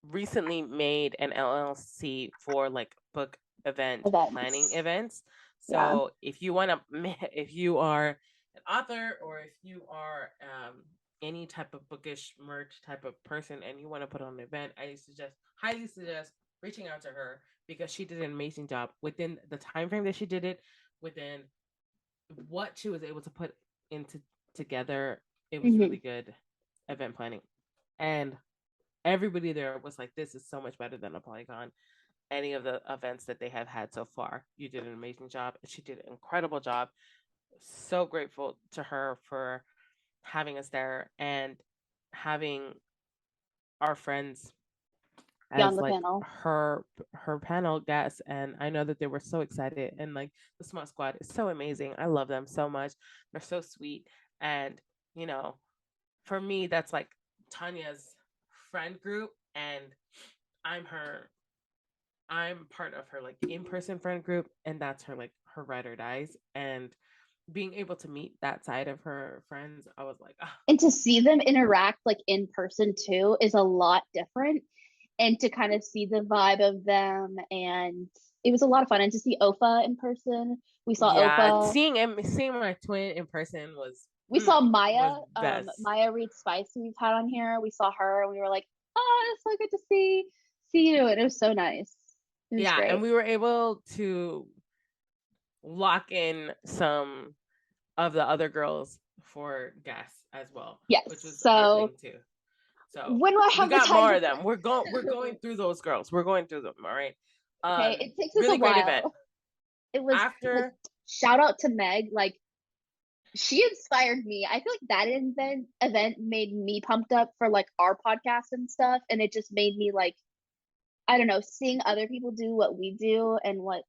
Speaker 2: recently made an LLC for like book events. Planning events. So if you want to, if you are an author or if you are any type of bookish merch type of person and you want to put on an event, I highly suggest reaching out to her because she did an amazing job within the time frame that she did it, within what she was able to put into together. It was really good event planning, and everybody there was like, this is so much better than Apollycon. Any of the events that they have had so far. You did an amazing job. She did an incredible job. So grateful to her for having us there and having our friends as like panel. her panel guests. And I know that they were so excited, and like the Smart Squad is so amazing. I love them so much. They're so sweet. And for me, that's like Tanya's friend group, and I'm part of her like in-person friend group, and that's her like her ride or dies. And being able to meet that side of her friends, I was like,
Speaker 3: and to see them interact like in person too is a lot different, and to kind of see the vibe of them, and it was a lot of fun. And to see Ofa in person, we saw Ofa.
Speaker 2: Seeing my twin in person was.
Speaker 3: We saw Maya, Maya Reed Spice, who we've had on here. We saw her, and we were like, "Oh, it's so good to see you," and it was so nice. It was great.
Speaker 2: And we were able to lock in some of the other girls for guests as well.
Speaker 3: Yes,
Speaker 2: which was our thing too. So
Speaker 3: when I have
Speaker 2: we got more of them. We're going through those girls. We're going through them. All right.
Speaker 3: Okay, it takes us a while. Event. It was after. Like, shout out to Meg. Like, she inspired me. I feel like that event made me pumped up for like our podcast and stuff, and it just made me like, I don't know, seeing other people do what we do and what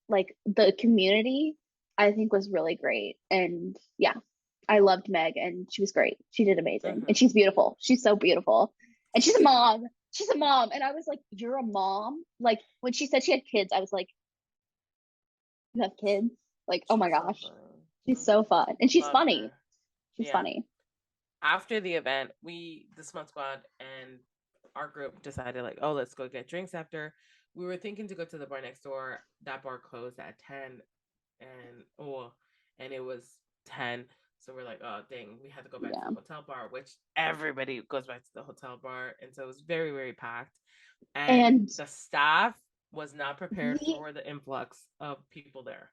Speaker 3: like the community, I think was really great. And yeah, I loved Meg, and she was great. She did amazing, and she's beautiful. She's so beautiful, and she's a mom. She's a mom, and I was like, "You're a mom?" Like when she said she had kids, I was like, "You have kids?" Like, oh my gosh. She's so fun, and she's funny. Her. She's funny.
Speaker 2: After the event, the Smut Squad and our group decided like, oh, let's go get drinks after. We were thinking to go to the bar next door. That bar closed at 10, and it was 10. So we're like, oh, dang, we had to go back to the hotel bar, which everybody goes back to the hotel bar. And so it was very, very packed. And the staff was not prepared for the influx of people there.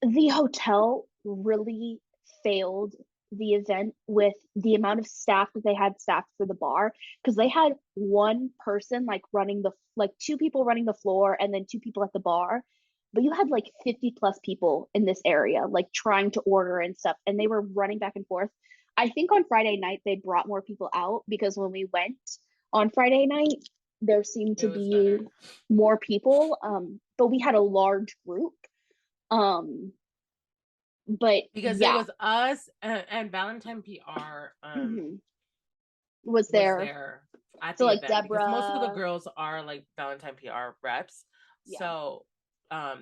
Speaker 3: The hotel really failed the event with the amount of staff that they had staffed for the bar, because they had one person like two people running the floor and then two people at the bar, but you had like 50 plus people in this area like trying to order and stuff, and they were running back and forth. I think on Friday night they brought more people out, because when we went on Friday night there seemed to be more people, but we had a large group. But
Speaker 2: because it was us and Valentine PR
Speaker 3: was there
Speaker 2: at the event, Deborah, because most of the girls are like Valentine PR reps. So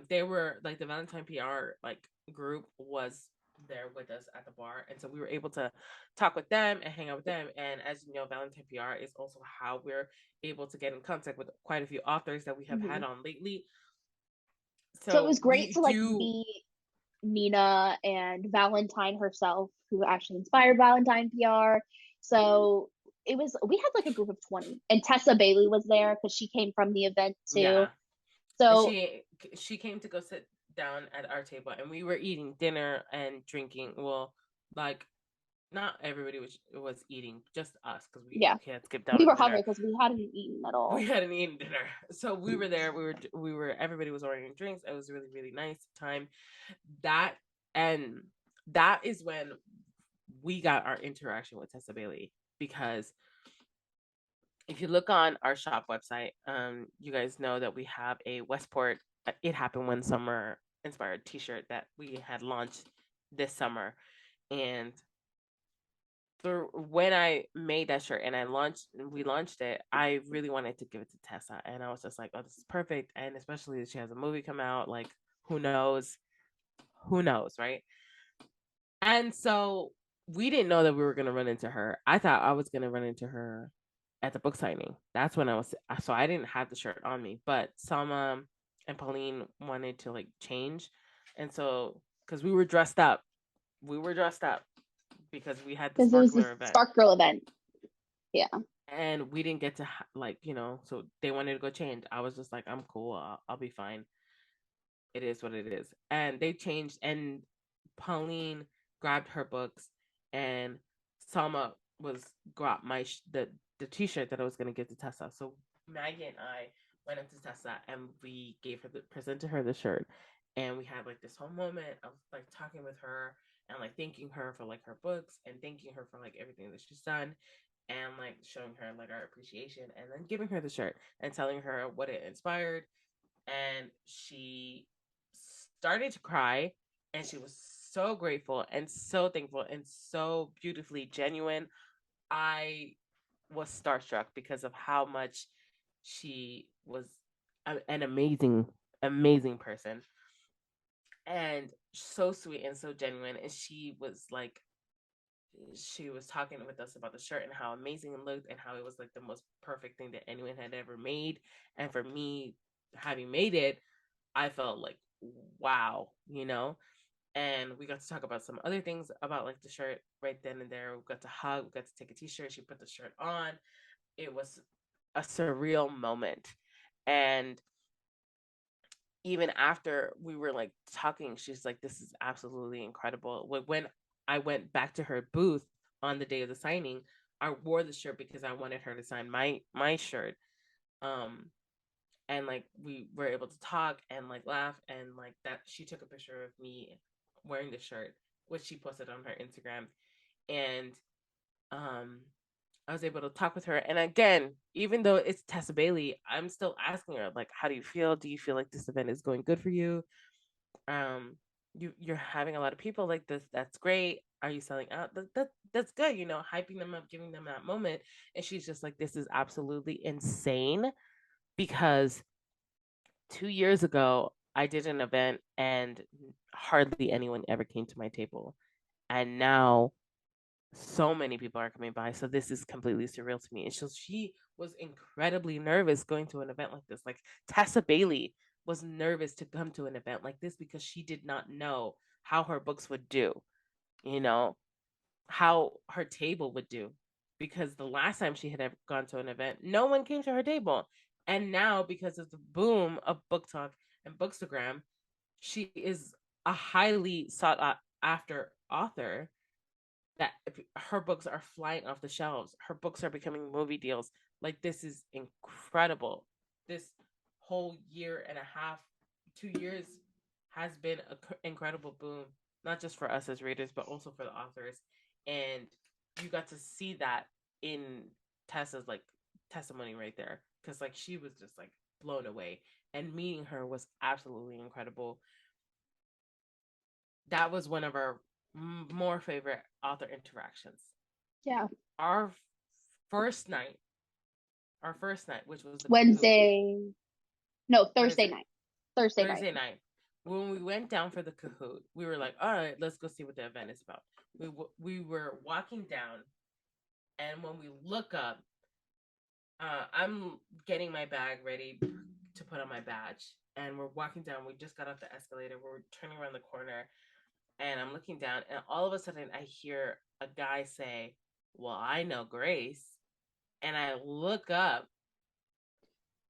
Speaker 2: they were like, the Valentine PR like group was there with us at the bar, and so we were able to talk with them and hang out with them. And as you know, Valentine PR is also how we're able to get in contact with quite a few authors that we have had on lately.
Speaker 3: So it was great to like meet Nina and Valentine herself, who actually inspired Valentine PR, So we had like a group of 20, and Tessa Bailey was there because she came from the event too.
Speaker 2: Yeah.
Speaker 3: So
Speaker 2: and she came to go sit down at our table, and we were eating dinner and drinking. Well, like not everybody was eating, just us, because we can't skip down.
Speaker 3: We were
Speaker 2: dinner.
Speaker 3: hungry because we hadn't eaten at all.
Speaker 2: We hadn't eaten dinner, so we were there. We were. Everybody was ordering drinks. It was really, really nice time. That is when we got our interaction with Tessa Bailey, because if you look on our shop website, you guys know that we have a Westport It Happened One Summer inspired t-shirt that we had launched this summer. And when I made that shirt and we launched it, I really wanted to give it to Tessa. And I was just like, oh, this is perfect. And especially that she has a movie come out, like, who knows, right? And so we didn't know that we were going to run into her. I thought I was going to run into her at the book signing. That's when so I didn't have the shirt on me, but Selma and Pauline wanted to like change. And so, because we were dressed up because we had the
Speaker 3: Spark Girl event. Yeah.
Speaker 2: And we didn't get to so they wanted to go change. I was just like, I'm cool. I'll be fine. It is what it is. And they changed, and Pauline grabbed her books, and Selma grabbed the t-shirt that I was going to give to Tessa. So Maggie and I went up to Tessa, and we presented her the shirt, and we had like this whole moment of like talking with her and like thanking her for like her books and thanking her for like everything that she's done, and like showing her like our appreciation, and then giving her the shirt and telling her what it inspired. And she started to cry, and she was so grateful and so thankful and so beautifully genuine. I was starstruck because of how much she was an amazing person, and so sweet and so genuine. And she was talking with us about the shirt and how amazing it looked and how it was like the most perfect thing that anyone had ever made. And for me, having made it, I felt like, wow, and we got to talk about some other things about like the shirt right then and there. We got to hug, we got to take a t-shirt. She put the shirt on. It was a surreal moment. And even after we were like talking, she's like, this is absolutely incredible. When I went back to her booth on the day of the signing, I wore the shirt because I wanted her to sign my shirt. And like we were able to talk and like laugh, and like that she took a picture of me wearing the shirt, which she posted on her Instagram. And I was able to talk with her. And again, even though it's Tessa Bailey, I'm still asking her, like, how do you feel? Do you feel like this event is going good for you? You're having a lot of people like this. That's great. Are you selling out? That's good, hyping them up, giving them that moment. And she's just like, this is absolutely insane, because 2 years ago, I did an event and hardly anyone ever came to my table. And now so many people are coming by. So this is completely surreal to me. And she was incredibly nervous going to an event like this. Like Tessa Bailey was nervous to come to an event like this because she did not know how her books would do, how her table would do. Because the last time she had ever gone to an event, no one came to her table. And now, because of the boom of Book Talk and Bookstagram, she is a highly sought after author. That her books are flying off the shelves. Her books are becoming movie deals. Like, this is incredible. This whole year and a half, 2 years has been an incredible boom, not just for us as readers, but also for the authors. And you got to see that in Tessa's like testimony right there, because like she was just like blown away, and meeting her was absolutely incredible. That was one of our more favorite author interactions.
Speaker 3: Yeah.
Speaker 2: Our first night, which was
Speaker 3: Thursday night.
Speaker 2: Thursday night. When we went down for the Kahoot, we were like, all right, let's go see what the event is about. We were walking down, and when we look up, I'm getting my bag ready to put on my badge, and we're walking down. We just got off the escalator. We're turning around the corner, and I'm looking down, and all of a sudden I hear a guy say, well, I know Grace. And I look up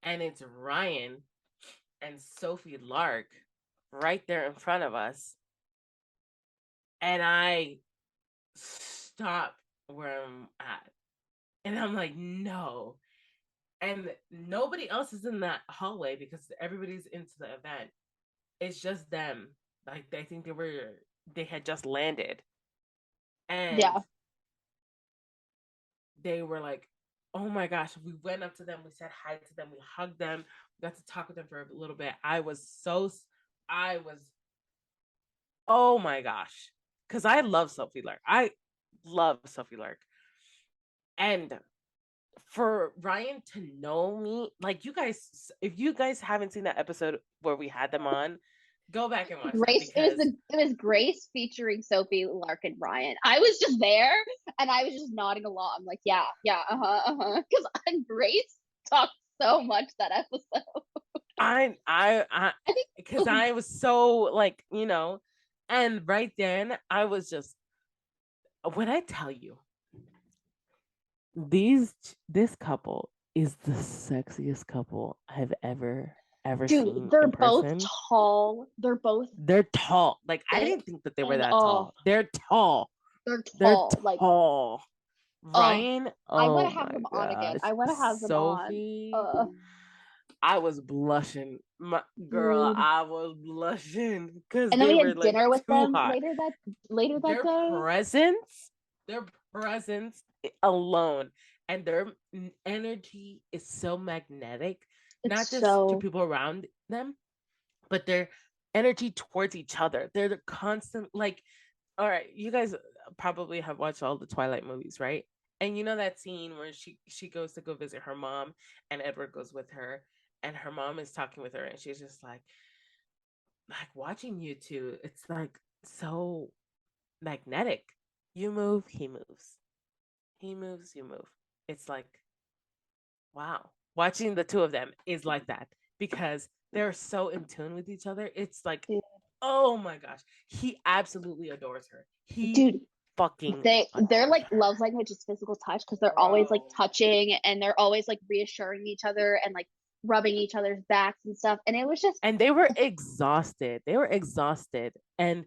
Speaker 2: and it's Ryan and Sophie Lark right there in front of us. And I stop where I'm at. And I'm like, no. And nobody else is in that hallway because everybody's into the event. It's just them. Like, I think they had just landed. And they were like, oh my gosh. We went up to them. We said hi to them. We hugged them. We got to talk with them for a little bit. Oh my gosh. Because I love Sophie Lark. I love Sophie Lark. And for Ryan to know me, like, you guys, if you guys haven't seen that episode where we had them on, go back and watch
Speaker 3: Grace,
Speaker 2: that, because
Speaker 3: it was Grace featuring Sophie, Lark, and Ryan. I was just there and I was just nodding along, like, yeah, because Grace talked so much that episode.
Speaker 2: I
Speaker 3: think
Speaker 2: because I was so, like, and right then I was just, when I tell you, this couple is the sexiest couple I've ever seen.
Speaker 3: Dude, they're
Speaker 2: in
Speaker 3: both
Speaker 2: person.
Speaker 3: tall.
Speaker 2: They're tall. Like, I didn't think that they were that tall. They're tall.
Speaker 3: They're tall. Like,
Speaker 2: Ryan,
Speaker 3: I want to have them on again. I want to have
Speaker 2: Sophie,
Speaker 3: them on.
Speaker 2: I was blushing, girl.
Speaker 3: Dude.
Speaker 2: I was blushing because
Speaker 3: And then
Speaker 2: they
Speaker 3: we
Speaker 2: were
Speaker 3: had
Speaker 2: like
Speaker 3: dinner with
Speaker 2: too
Speaker 3: them
Speaker 2: hot.
Speaker 3: later that day.
Speaker 2: Their presence alone, and their energy is so magnetic.
Speaker 3: It's
Speaker 2: not just to people around them, but their energy towards each other. They're the constant, like, all right, you guys probably have watched all the Twilight movies, right? And you know that scene where she goes to go visit her mom and Edward goes with her, and her mom is talking with her, and she's just like watching you two, it's like so magnetic. You move, he moves. He moves, you move. It's like, wow. Watching the two of them is like that because they're so in tune with each other. It's like, oh my gosh. He absolutely adores her. He fucking
Speaker 3: they're like love language is physical touch, because they're always like touching and they're always like reassuring each other and like rubbing each other's backs and stuff. And it was just,
Speaker 2: and they were exhausted. And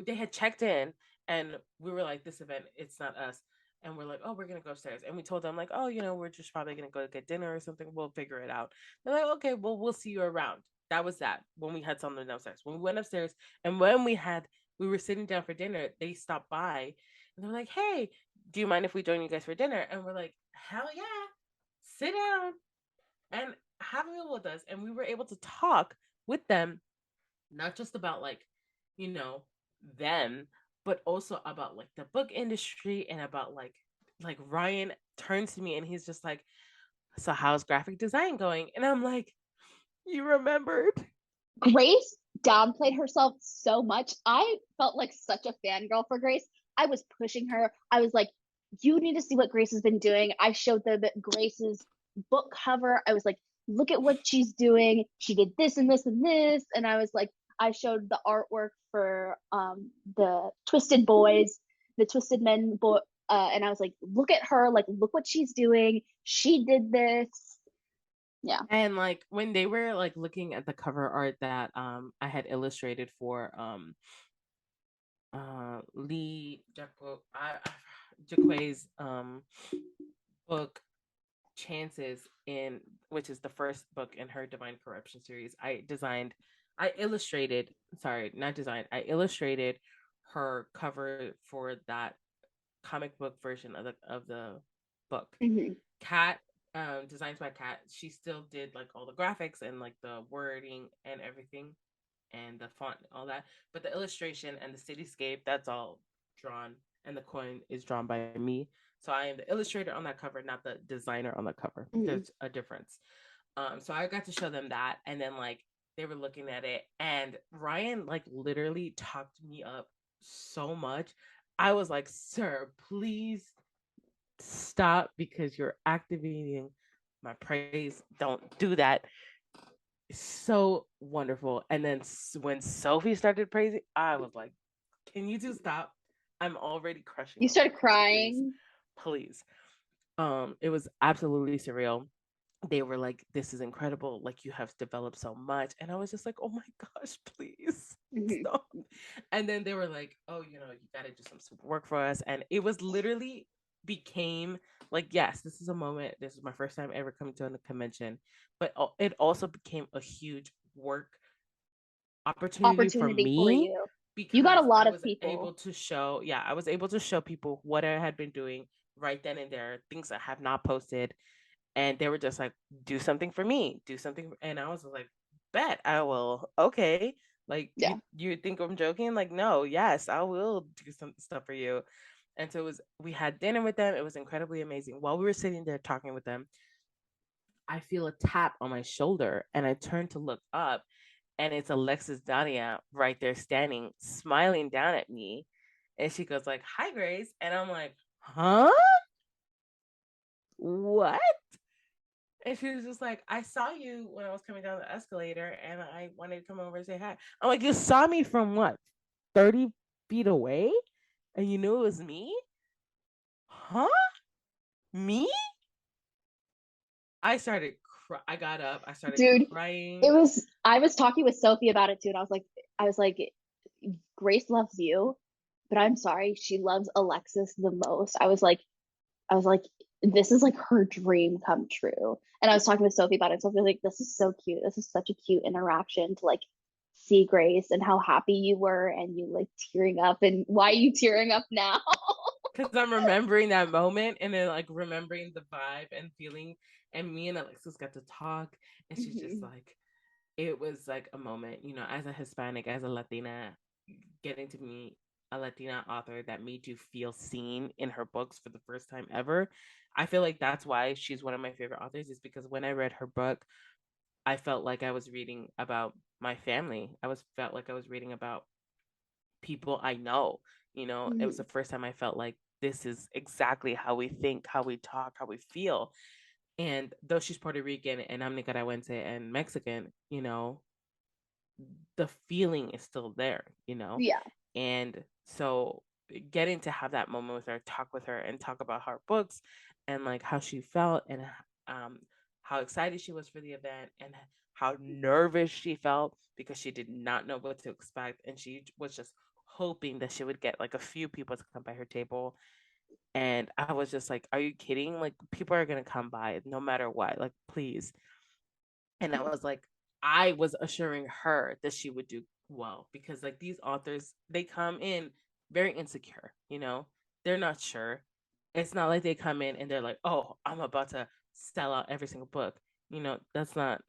Speaker 2: they had checked in, and we were like, this event, it's not us. And we're like, oh, we're gonna go upstairs. And we told them, like, oh, we're just probably gonna go get dinner or something. We'll figure it out. They're like, okay, well, we'll see you around. That was that. When we had something downstairs. When we went upstairs, and when we were sitting down for dinner, they stopped by and they're like, hey, do you mind if we join you guys for dinner? And we're like, hell yeah, sit down and have a meal with us. And we were able to talk with them, not just about like, them, but also about like the book industry, and about like Ryan turns to me and he's just like, so how's graphic design going? And I'm like, you remembered?
Speaker 3: Grace downplayed herself so much. I felt like such a fangirl for Grace. I was pushing her. I was like, you need to see what Grace has been doing. I showed them Grace's book cover. I was like, look at what she's doing. She did this and this and this. And I was like, I showed the artwork for the Twisted Boys, the Twisted Men book. And I was like, look at her. Like, look what she's doing. She did this. Yeah.
Speaker 2: And like when they were like looking at the cover art that I had illustrated for Lee Jaquay's book Chances, which is the first book in her Divine Corruption series, I illustrated her cover for that comic book version of the book.
Speaker 3: Mm-hmm.
Speaker 2: Kat, designs by Kat, she still did like all the graphics and like the wording and everything and the font and all that, but the illustration and the cityscape, that's all drawn, and the coin is drawn by me. So I am the illustrator on that cover, not the designer on the cover. Mm-hmm. There's a difference. So I got to show them that, and then like they were looking at it, and Ryan like literally talked me up so much. I was like, sir, please stop, because you're activating my praise. Don't do that. So wonderful. And then when Sophie started praising, I was like, can you two stop? I'm already crushing.
Speaker 3: You started crying.
Speaker 2: Please. It was absolutely surreal. They were like, "This is incredible. Like, you have developed so much," and I was just like, "Oh my gosh, please stop." And then they were like, "Oh, you got to do some super work for us," and it was literally became like, yes, this is a moment. This is my first time ever coming to a convention, but it also became a huge work opportunity for
Speaker 3: for
Speaker 2: me
Speaker 3: you.
Speaker 2: because
Speaker 3: You got a lot
Speaker 2: I
Speaker 3: of
Speaker 2: was
Speaker 3: people.
Speaker 2: able to show, I was able to show people what I had been doing right then and there, things I have not posted, and they were just like, "Do something for me, do something," and I was like, "Bet I will." Okay, like
Speaker 3: Yeah.
Speaker 2: you think I'm joking? Like, no, yes, I will do some stuff for you. And so we had dinner with them. It was incredibly amazing. While we were sitting there talking with them, I feel a tap on my shoulder, and I turn to look up, and it's Alexis Dania right there standing, smiling down at me. And she goes like, "Hi, Grace." And I'm like, "Huh? What?" And she was just like, "I saw you when I was coming down the escalator, and I wanted to come over and say hi." I'm like, "You saw me from what, 30 feet away? And you knew it was me? Huh? Me?" I started I got up, I started
Speaker 3: Dude,
Speaker 2: crying.
Speaker 3: I was talking with Sophie about it too, and I was like, Grace loves you, but I'm sorry, she loves Alexis the most. I was like, this is like her dream come true. And I was talking with Sophie about it. Sophie was like, this is so cute. This is such a cute interaction to like see Grace and how happy you were, and you like tearing up. And why are you tearing up now?
Speaker 2: Because I'm remembering that moment, and then like remembering the vibe and feeling. And me and Alexis got to talk, and she's just like, it was like a moment, as a Hispanic, as a Latina, getting to meet a Latina author that made you feel seen in her books for the first time ever. I feel like that's why she's one of my favorite authors, is because when I read her book, I felt like I was reading about my family. Felt like I was reading about people I know. It was the first time I felt like this is exactly how we think, how we talk, how we feel. And though she's Puerto Rican and I'm Nicaraguense and Mexican, the feeling is still there.
Speaker 3: Yeah.
Speaker 2: And so getting to have that moment with her, talk with her and talk about her books and like how she felt, and how excited she was for the event, and how nervous she felt because she did not know what to expect, and she was just hoping that she would get like a few people to come by her table. And I was just like, "Are you kidding? Like, people are gonna come by no matter what, like, please." And I was like, I was assuring her that she would do well, because like these authors, they come in very insecure, they're not sure. It's not like they come in and they're like, "Oh, I'm about to sell out every single book." That's not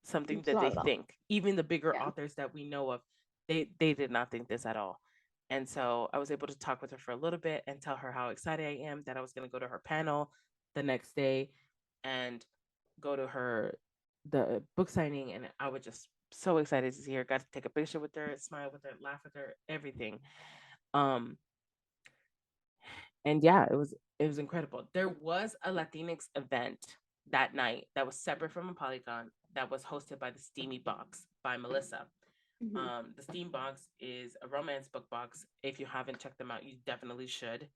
Speaker 2: something
Speaker 3: It's
Speaker 2: that
Speaker 3: not
Speaker 2: they
Speaker 3: at all.
Speaker 2: think. Even the bigger
Speaker 3: Yeah.
Speaker 2: authors that we know of, they did not think this at all. And so I was able to talk with her for a little bit and tell her how excited I am that I was going to go to her panel the next day and go to the book signing. And I was just so excited to see her. Got to take a picture with her, smile with her, laugh with her, everything. And yeah, it was incredible. There was a Latinx event that night that was separate from Apollycon, that was hosted by the Steamy Box by Melissa. The Steam Box is a romance book box. If you haven't checked them out, you definitely should.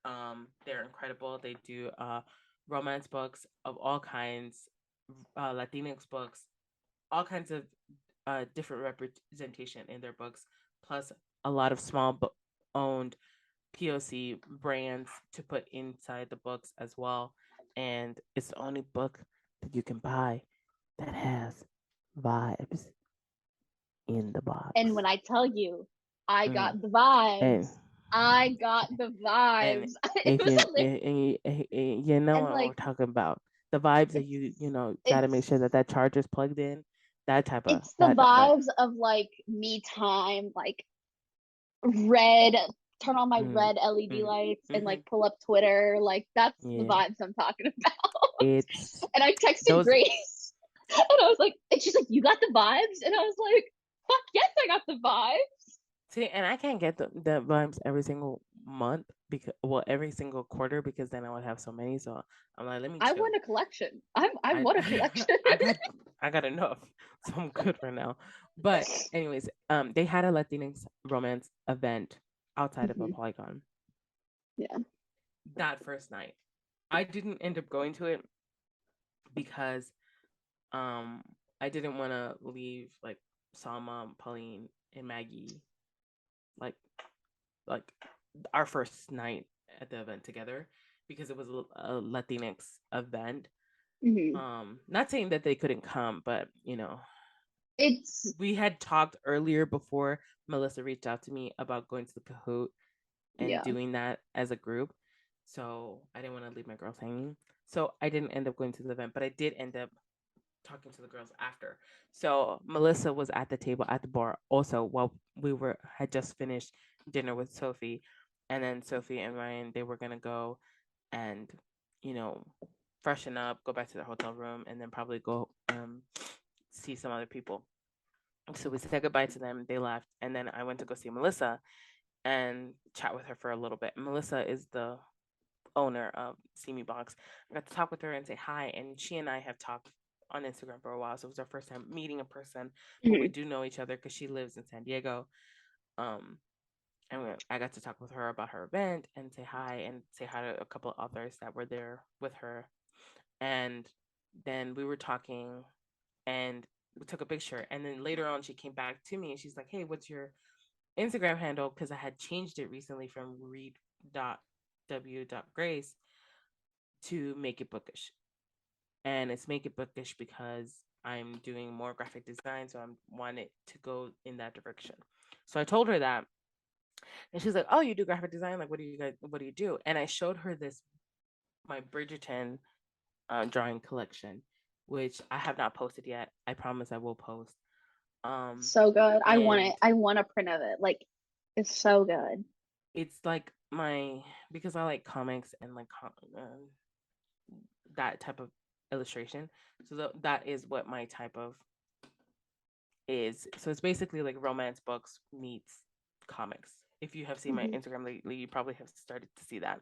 Speaker 2: They're incredible. They do romance books of all kinds, Latinx books, all kinds of different representation in their books, plus a lot of small owned POC brands to put inside the books as well. And it's the only book that you can buy that has vibes in the box.
Speaker 3: And when I tell you, I got the vibes. I got the vibes. It was
Speaker 2: you know what
Speaker 3: like,
Speaker 2: we're talking about. The vibes that you gotta make sure that charger's plugged in. That type of
Speaker 3: it's the vibes of like me time, like red, turn on my red LED lights and like pull up Twitter. Like that's the vibes I'm talking about.
Speaker 2: It's
Speaker 3: and I texted Grace and I was like, and she's like, "You got the vibes?" And I was like, "Fuck yes, I got the vibes."
Speaker 2: See, and I can't get the vibes every single month, because every single quarter, because then I would have so many. So I'm like, let me chill.
Speaker 3: I want a collection. I want a collection.
Speaker 2: I got enough, so I'm good for now. But anyways, they had a Latinx romance event outside of
Speaker 3: Mhm.
Speaker 2: Apollycon.
Speaker 3: Yeah.
Speaker 2: That first night, I didn't end up going to it because I didn't want to leave like Salma, Pauline, and Maggie like like our first night at the event together because it was a Latinx event.
Speaker 3: Mhm.
Speaker 2: Not saying that they couldn't come, but
Speaker 3: It's
Speaker 2: we had talked earlier before Melissa reached out to me about going to the Kahoot and
Speaker 3: yeah.
Speaker 2: doing that as a group. So I didn't want to leave my girls hanging. So I didn't end up going to the event, but I did end up talking to the girls after. So Melissa was at the table at the bar also while we had just finished dinner with Sophie. And then Sophie and Ryan, they were gonna go and, freshen up, go back to their hotel room, and then probably go see some other people. So we said goodbye to them. They left, and then I went to go see Melissa and chat with her for a little bit. Melissa is the owner of See Me Box. I got to talk with her and say hi, and she and I have talked on Instagram for a while, so it was our first time meeting in person, but we
Speaker 3: Mhm.
Speaker 2: do know each other because she lives in San Diego. And I got to talk with her about her event and say hi to a couple of others that were there with her. And then we were talking and we took a picture. And then later on, she came back to me and she's like, "Hey, what's your Instagram handle?" Because I had changed it recently from read.w.grace to Make It Bookish. And it's Make It Bookish because I'm doing more graphic design, so I wanted to go in that direction. So I told her that, and she's like, "Oh, you do graphic design? Like, what do you do?" And I showed her my Bridgerton drawing collection, which I have not posted yet. I promise I will post.
Speaker 3: So good. I want it.
Speaker 2: And
Speaker 3: I want a print of it. Like, it's so good.
Speaker 2: it's like because I like comics and like that type of illustration. So that is what my type of is. So it's basically like romance books meets comics. If you have seen my
Speaker 3: Mhm.
Speaker 2: Instagram lately, you probably have started to see that.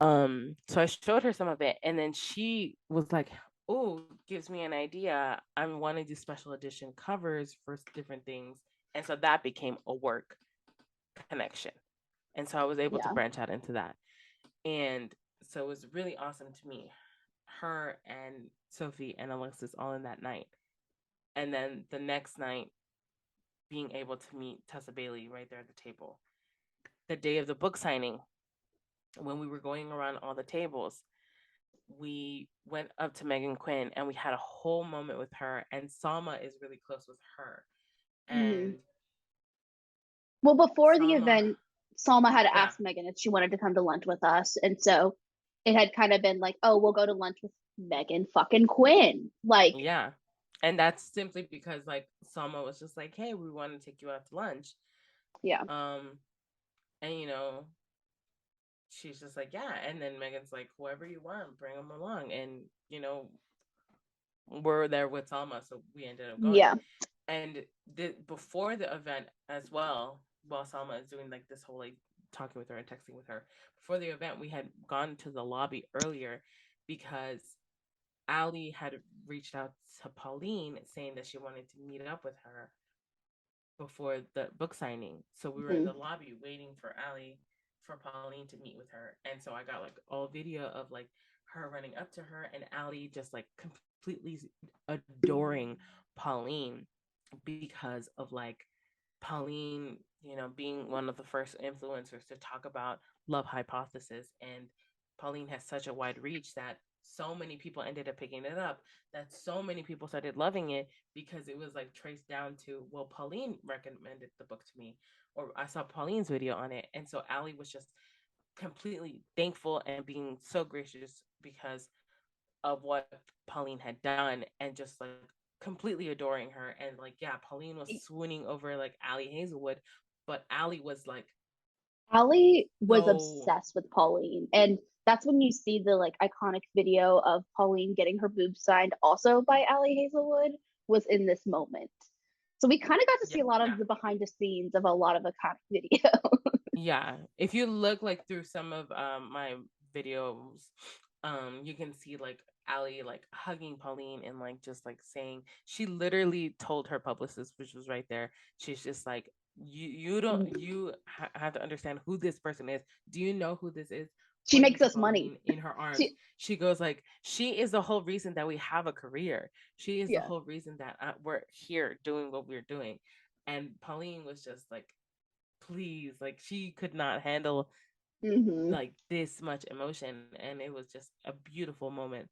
Speaker 2: So I showed her some of it, and then she was like, "Oh, gives me an idea. I want to do special edition covers for different things." And so that became a work connection. And so I was able to
Speaker 3: Yeah.
Speaker 2: branch out into that. And so it was really awesome to meet her and Sophie and Alexis all in that night. And then the next night, being able to meet Tessa Bailey right there at the table. The day of the book signing, when we were going around all the tables, we went up to Megan Quinn and we had a whole moment with her. And Salma is really close with her.
Speaker 3: Mhm.
Speaker 2: And
Speaker 3: Well, before the
Speaker 2: Salma,
Speaker 3: event, Salma had
Speaker 2: yeah,
Speaker 3: asked Megan if she wanted to come to lunch with us, and so it had kind of been like, "Oh, we'll go to lunch with Megan fucking Quinn." Like,
Speaker 2: yeah. And that's simply because like Salma was just like, "Hey, we want to take you out to lunch."
Speaker 3: yeah,
Speaker 2: Um, and she's just like, "Yeah." And then Megan's like, "Whoever you want, bring them along." And we're there with Salma, so we ended up going.
Speaker 3: yeah.
Speaker 2: And before the event as well, while Salma is doing like this whole like talking with her and texting with her, before the event, we had gone to the lobby earlier because Allie had reached out to Pauline saying that she wanted to meet up with her before the book signing. So we were in
Speaker 3: Mhm.
Speaker 2: the lobby waiting for Allie, for Pauline to meet with her. And so I got like all video of like her running up to her and Allie just like completely adoring Pauline because of like Pauline, being one of the first influencers to talk about love hypothesis. And Pauline has such a wide reach that so many people ended up picking it up, that so many people started loving it because it was like traced down to, well, Pauline recommended the book to me, or I saw Pauline's video on it. And so Allie was just completely thankful and being so gracious because of what Pauline had done and just like completely adoring her. And like, yeah, Pauline was swooning over like Allie Hazelwood, but Allie was like,
Speaker 3: Allie was
Speaker 2: so
Speaker 3: obsessed with Pauline, and that's when you see the like iconic video of Pauline getting her boobs signed, also by Allie Hazelwood, was in this moment. So we kind of got to see a lot
Speaker 2: yeah.
Speaker 3: of the behind the scenes of a lot of iconic video.
Speaker 2: Yeah. If you look like through some of my videos, you can see like Allie like hugging Pauline and like just like saying, she literally told her publicist, which was right there, she's just like, you have to understand who this person is. Do you know who this is?
Speaker 3: She
Speaker 2: Pointing
Speaker 3: makes
Speaker 2: to
Speaker 3: us money.
Speaker 2: Pauline in her arms. She goes like, she is the whole reason that we have a career. She is the whole reason that we're here doing what we're doing. And Pauline was just like, please, like she could not handle like this much emotion, and it was just a beautiful moment.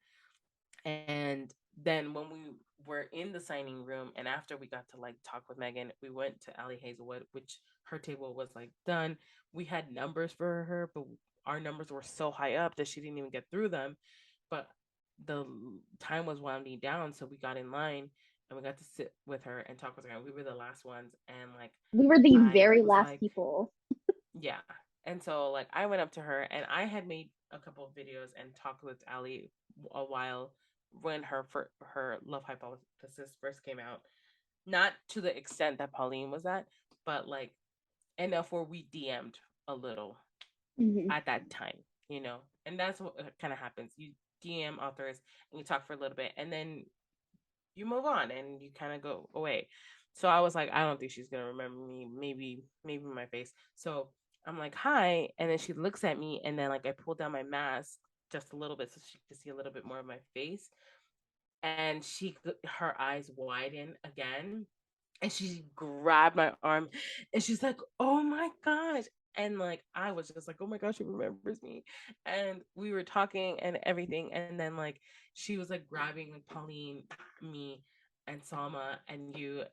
Speaker 2: And then when we were in the signing room, and after we got to like talk with Megan, we went to Allie Hazelwood, which her table was like done. We had numbers for her, but our numbers were so high up that she didn't even get through them. But the time was winding down, so we got in line and we got to sit with her and talk with her. And we were the last ones, and like
Speaker 3: we were the very last people.
Speaker 2: Yeah. And so like I went up to her, and I had made a couple of videos and talked with Allie a while when her Love Hypothesis first came out. Not to the extent that Pauline was at, but like enough where we DM'd a little at that time, you know. And that's what kind of happens. You DM authors and you talk for a little bit, and then you move on and you kind of go away. So I was like, I don't think she's gonna remember me. Maybe my face. So I'm like, hi, and then she looks at me, and then like I pulled down my mask just a little bit so she could see a little bit more of my face, and her eyes widen again, and she grabbed my arm, and she's like, oh my gosh. And like I was just like, oh my gosh, she remembers me. And we were talking and everything, and then like she was like grabbing like Pauline, me, and Salma, and you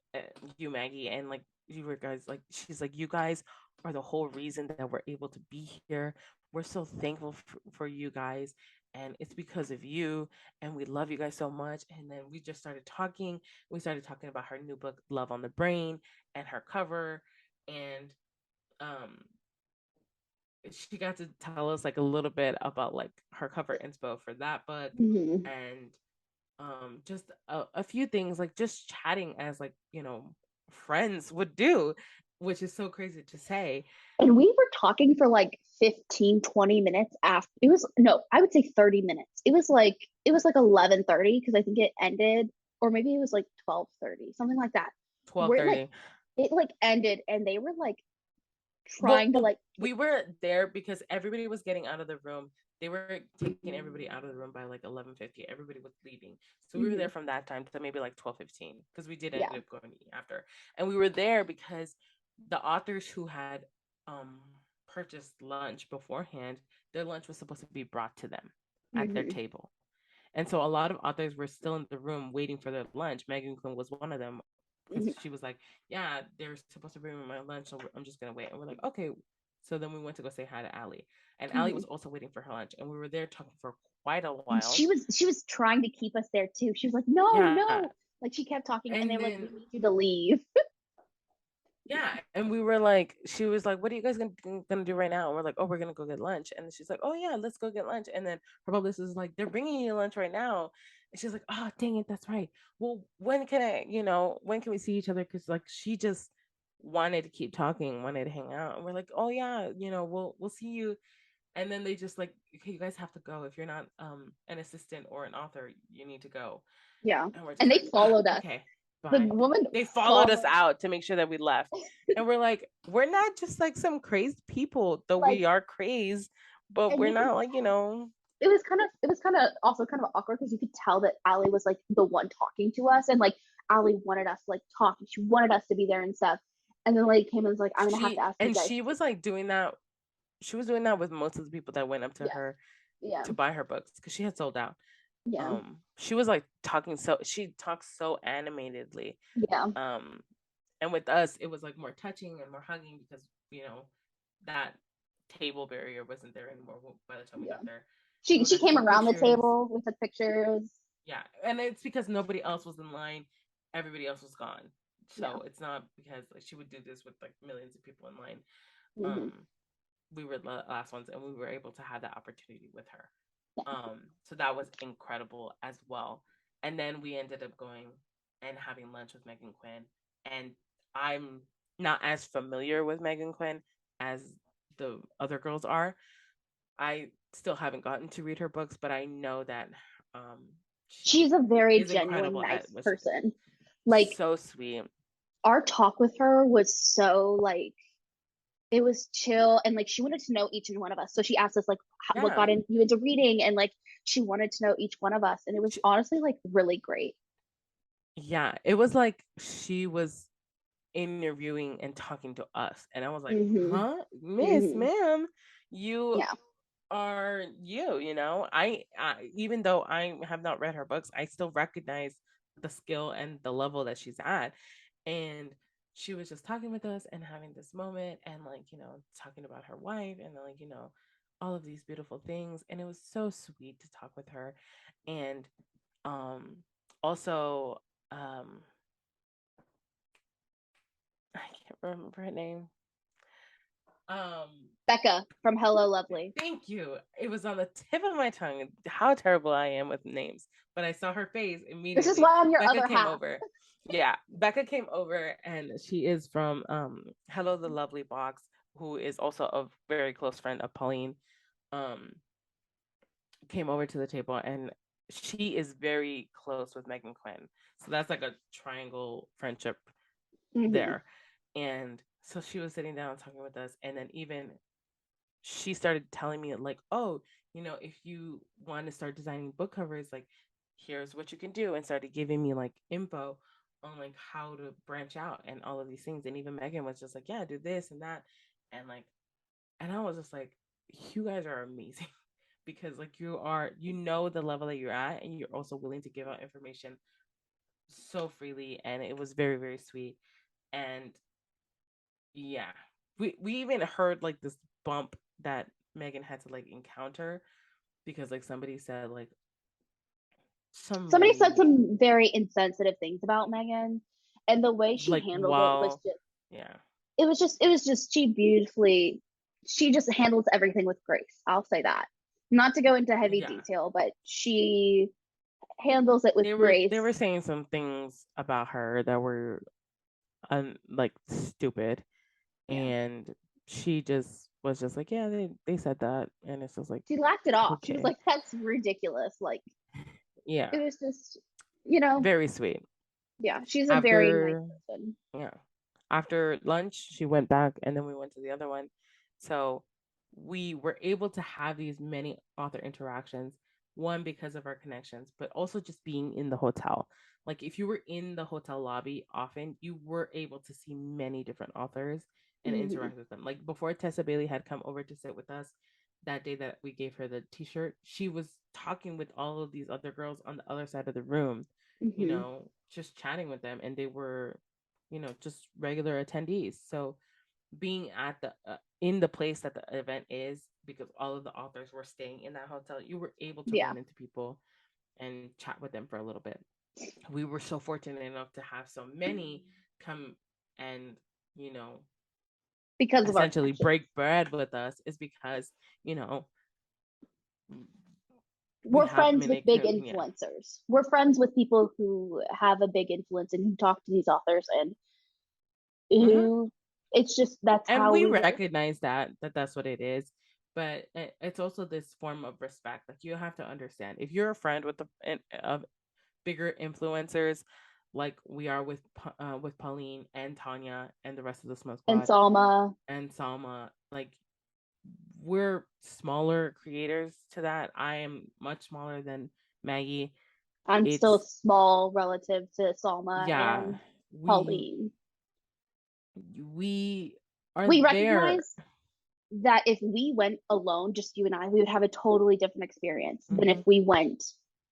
Speaker 2: Maggie, and like you were guys, like she's like, you guys are the whole reason that we're able to be here. We're so thankful for you guys, and it's because of you, and we love you guys so much. And then we just started talking. We started talking about her new book, Love on the Brain, and her cover, and um she got to tell us like a little bit about like her cover inspo for that book, and just a few things, like just chatting as like, you know, friends would do, which is so crazy to say.
Speaker 3: And we were talking for like 15-20 minutes after. It was, no, I would say 30 minutes. It was like 11:30 because I think it ended, or maybe it was like 12:30, something like that.
Speaker 2: 12:30.
Speaker 3: Like, it like ended, and they were like trying to like.
Speaker 2: We were there because everybody was getting out of the room. They were taking everybody out of the room by like 11:50. Everybody was leaving, so we were there from that time to maybe like 12:15 because we did end up going after. And we were there because the authors who had purchased lunch beforehand, their lunch was supposed to be brought to them at their table. And so a lot of authors were still in the room waiting for their lunch. Megan Quinn was one of them, because she was like, yeah, they're supposed to bring me my lunch, so I'm just gonna wait. And we're like, okay. So then we went to go say hi to Allie, and Allie was also waiting for her lunch, and we were there talking for quite a while.
Speaker 3: And she was trying to keep us there too. She was like, no, like she kept talking, and they were like, we need you to leave.
Speaker 2: Yeah, and we were like, she was like, what are you guys gonna do right now? And we're like, oh, we're gonna go get lunch. And she's like, oh yeah, let's go get lunch. And then her publicist is like, they're bringing you lunch right now. And she's like, oh dang it, that's right. Well, when can we see each other? Because like she just wanted to keep talking, wanted to hang out. And we're like, oh yeah, we'll see you. And then they just like, okay, you guys have to go. If you're not an assistant or an author, you need to go.
Speaker 3: Yeah, and they followed us.
Speaker 2: Okay.
Speaker 3: The woman,
Speaker 2: they followed us out to make sure that we left. And we're like, we're not just like some crazed people, though like, we are crazed, but we're not like, It
Speaker 3: was kind of also kind of awkward because you could tell that Allie was like the one talking to us, and like Allie wanted us to like talk, and she wanted us to be there and stuff. And then like came and was like, I'm gonna have to ask you guys.
Speaker 2: And she was like doing that. She was doing that with most of the people that went up to her to buy her books, because she had sold out. Yeah. She was like she talks so animatedly.
Speaker 3: Yeah.
Speaker 2: And with us, it was like more touching and more hugging because, that table barrier wasn't there anymore by the time we got there.
Speaker 3: She came around the table with the pictures.
Speaker 2: Yeah. And it's because nobody else was in line. Everybody else was gone. So it's not because like she would do this with like millions of people in line. We were the last ones, and we were able to have that opportunity with her. So that was incredible as well. And then we ended up going and having lunch with Megan Quinn. And I'm not as familiar with Megan Quinn as the other girls are. I still haven't gotten to read her books, but I know that
Speaker 3: she's a very genuine, nice person. Like,
Speaker 2: so sweet.
Speaker 3: our talk with her was so like, it was chill, and like she wanted to know each and one of us. So she asked us like what got you into reading, and like she wanted to know each one of us, and it was honestly like really great.
Speaker 2: Yeah, it was like she was interviewing and talking to us, and I was like, huh, miss, ma'am, you are you know, I even though I have not read her books, I still recognize the skill and the level that she's at. And she was just talking with us and having this moment, and like, you know, talking about her wife, and like, you know, all of these beautiful things, and it was so sweet to talk with her. And also I can't remember her name.
Speaker 3: Becca from Hello Lovely.
Speaker 2: Thank you. It was on the tip of my tongue. How terrible I am with names. But I saw her face immediately.
Speaker 3: This is why I'm your
Speaker 2: Becca
Speaker 3: other
Speaker 2: came
Speaker 3: half.
Speaker 2: over. Yeah, Becca came over, and she is from Hello the Lovely Box, who is also a very close friend of Pauline. Came over to the table, and she is very close with Megan Quinn. So that's like a triangle friendship there. And so she was sitting down talking with us, and then even she started telling me like, oh, you know, if you want to start designing book covers, like here's what you can do, and started giving me like info on like how to branch out and all of these things. And even Megan was just like, yeah, do this and that. And like, and I was just like, you guys are amazing because like you are, you know, the level that you're at, and you're also willing to give out information so freely. And it was very, very sweet. And yeah, we even heard like this bump that Megan had to like encounter because like somebody said like
Speaker 3: somebody said some very insensitive things about Megan, and the way she
Speaker 2: like,
Speaker 3: handled it was just
Speaker 2: yeah,
Speaker 3: it was just she just handles everything with grace. I'll say that. Not to go into heavy detail, but she handles it with grace.
Speaker 2: They were saying some things about her that were like stupid, and she just was just like, yeah, they said that, and it's just like
Speaker 3: she laughed it off.
Speaker 2: Okay.
Speaker 3: She was like, that's ridiculous. Like,
Speaker 2: yeah,
Speaker 3: it was just, you know,
Speaker 2: very sweet.
Speaker 3: Yeah, she's a very nice person.
Speaker 2: Yeah. After lunch, she went back, and then we went to the other one. So we were able to have these many author interactions, one because of our connections, but also just being in the hotel. Like if you were in the hotel lobby often, you were able to see many different authors and interact with them. Like before Tessa Bailey had come over to sit with us that day that we gave her the t-shirt, she was talking with all of these other girls on the other side of the room, you know, just chatting with them, and they were, you know, just regular attendees. So being at the in the place that the event is, because all of the authors were staying in that hotel, you were able to run into people and chat with them for a little bit. We were so fortunate enough to have so many come and, you know,
Speaker 3: because
Speaker 2: essentially break bread with us, is because, you know,
Speaker 3: we're friends with big influencers. We're friends with people who have a big influence and who talk to these authors, and who it's just that's
Speaker 2: and
Speaker 3: how
Speaker 2: we recognize that's what it is. But it's also this form of respect. Like you have to understand, if you're a friend with the bigger influencers, like we are with Pauline and Tanya and the rest of the Smoke Squad and Salma, like we're smaller creators to that. I am much smaller than Maggie.
Speaker 3: I'm still small relative to Salma and Pauline.
Speaker 2: We
Speaker 3: recognize that if we went alone, just you and I, we would have a totally different experience than if we went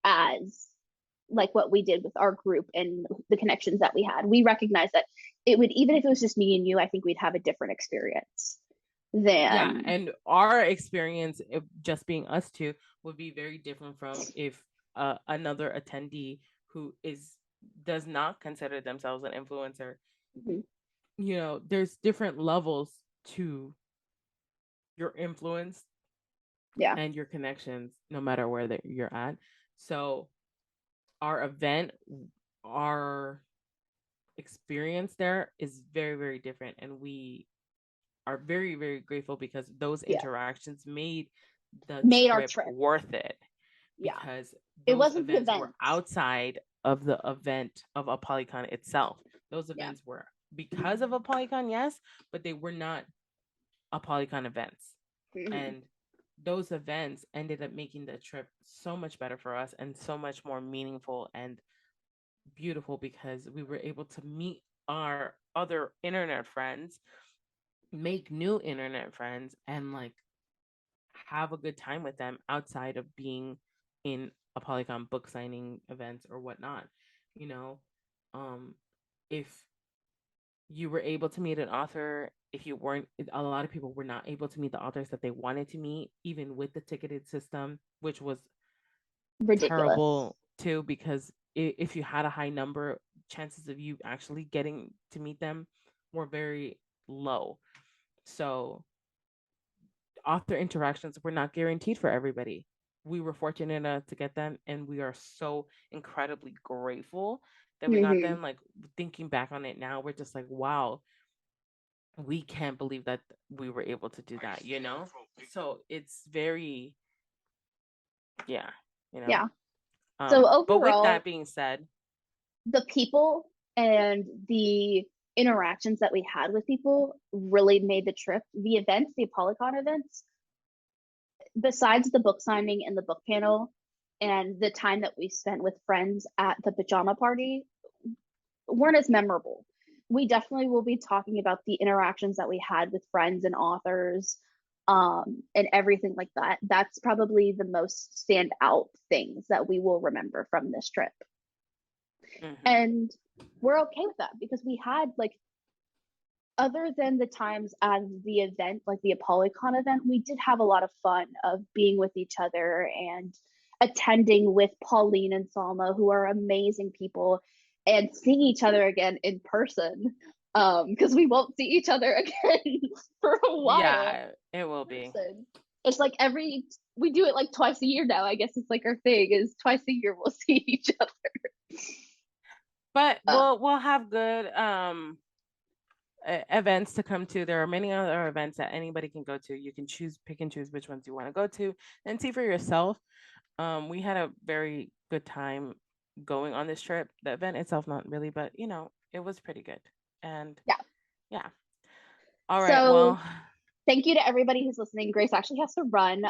Speaker 3: as like what we did with our group and the connections that we had. We recognize that it would, even if it was just me and you, I think we'd have a different experience than
Speaker 2: and our experience of just being us two would be very different from if another attendee who does not consider themselves an influencer. You know, there's different levels to your influence and your connections, no matter where you're at. So our event, our experience there is very, very different, and we are very, very grateful because those interactions made our trip worth it. Because
Speaker 3: it wasn't
Speaker 2: events were outside of the event of Apollycon itself. Those events were because of Apollycon, yes, but they were not Apollycon events. And those events ended up making the trip so much better for us and so much more meaningful and beautiful because we were able to meet our other internet friends, make new internet friends, and like have a good time with them outside of being in a Polycon book signing events or whatnot. You know, if you were able to meet an author, if you weren't, a lot of people were not able to meet the authors that they wanted to meet, even with the ticketed system, which was
Speaker 3: Ridiculous.
Speaker 2: terrible too, because if you had a high number, chances of you actually getting to meet them were very low. So author interactions were not guaranteed for everybody. We were fortunate enough to get them, and we are so incredibly grateful that we got them. Like, thinking back on it now, we're just like, wow, we can't believe that we were able to do that, you know? So it's very, yeah, you know?
Speaker 3: Yeah. So overall,
Speaker 2: but with that being said,
Speaker 3: the people and the interactions that we had with people really made the trip. The events, the Apollycon events, besides the book signing and the book panel and the time that we spent with friends at the pajama party, weren't as memorable. We definitely will be talking about the interactions that we had with friends and authors, and everything like that. That's probably the most standout things that we will remember from this trip. And we're okay with that because we had, like, other than the times at the event, like the Apollycon event, we did have a lot of fun of being with each other and attending with Pauline and Salma, who are amazing people, and seeing each other again in person, because we won't see each other again for a while.
Speaker 2: Yeah, it will be.
Speaker 3: It's like we do it like twice a year now. I guess it's like our thing is twice a year we'll see each other.
Speaker 2: But we'll have good events to come to. There are many other events that anybody can go to. You can pick and choose which ones you want to go to and see for yourself. We had a very good time going on this trip. The event itself, not really, but you know, it was pretty good. And yeah. All right. Well,
Speaker 3: thank you to everybody who's listening. Grace actually has to run.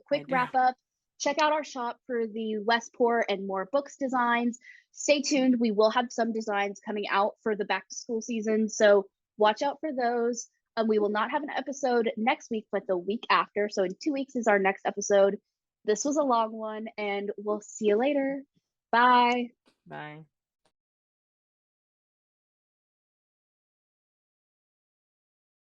Speaker 3: Quick wrap up. Check out our shop for the Westport and More Books designs. Stay tuned. We will have some designs coming out for the back to school season. So watch out for those. We will not have an episode next week, but the week after. So in 2 weeks is our next episode. This was a long one, and we'll see you later. Bye.
Speaker 2: Bye.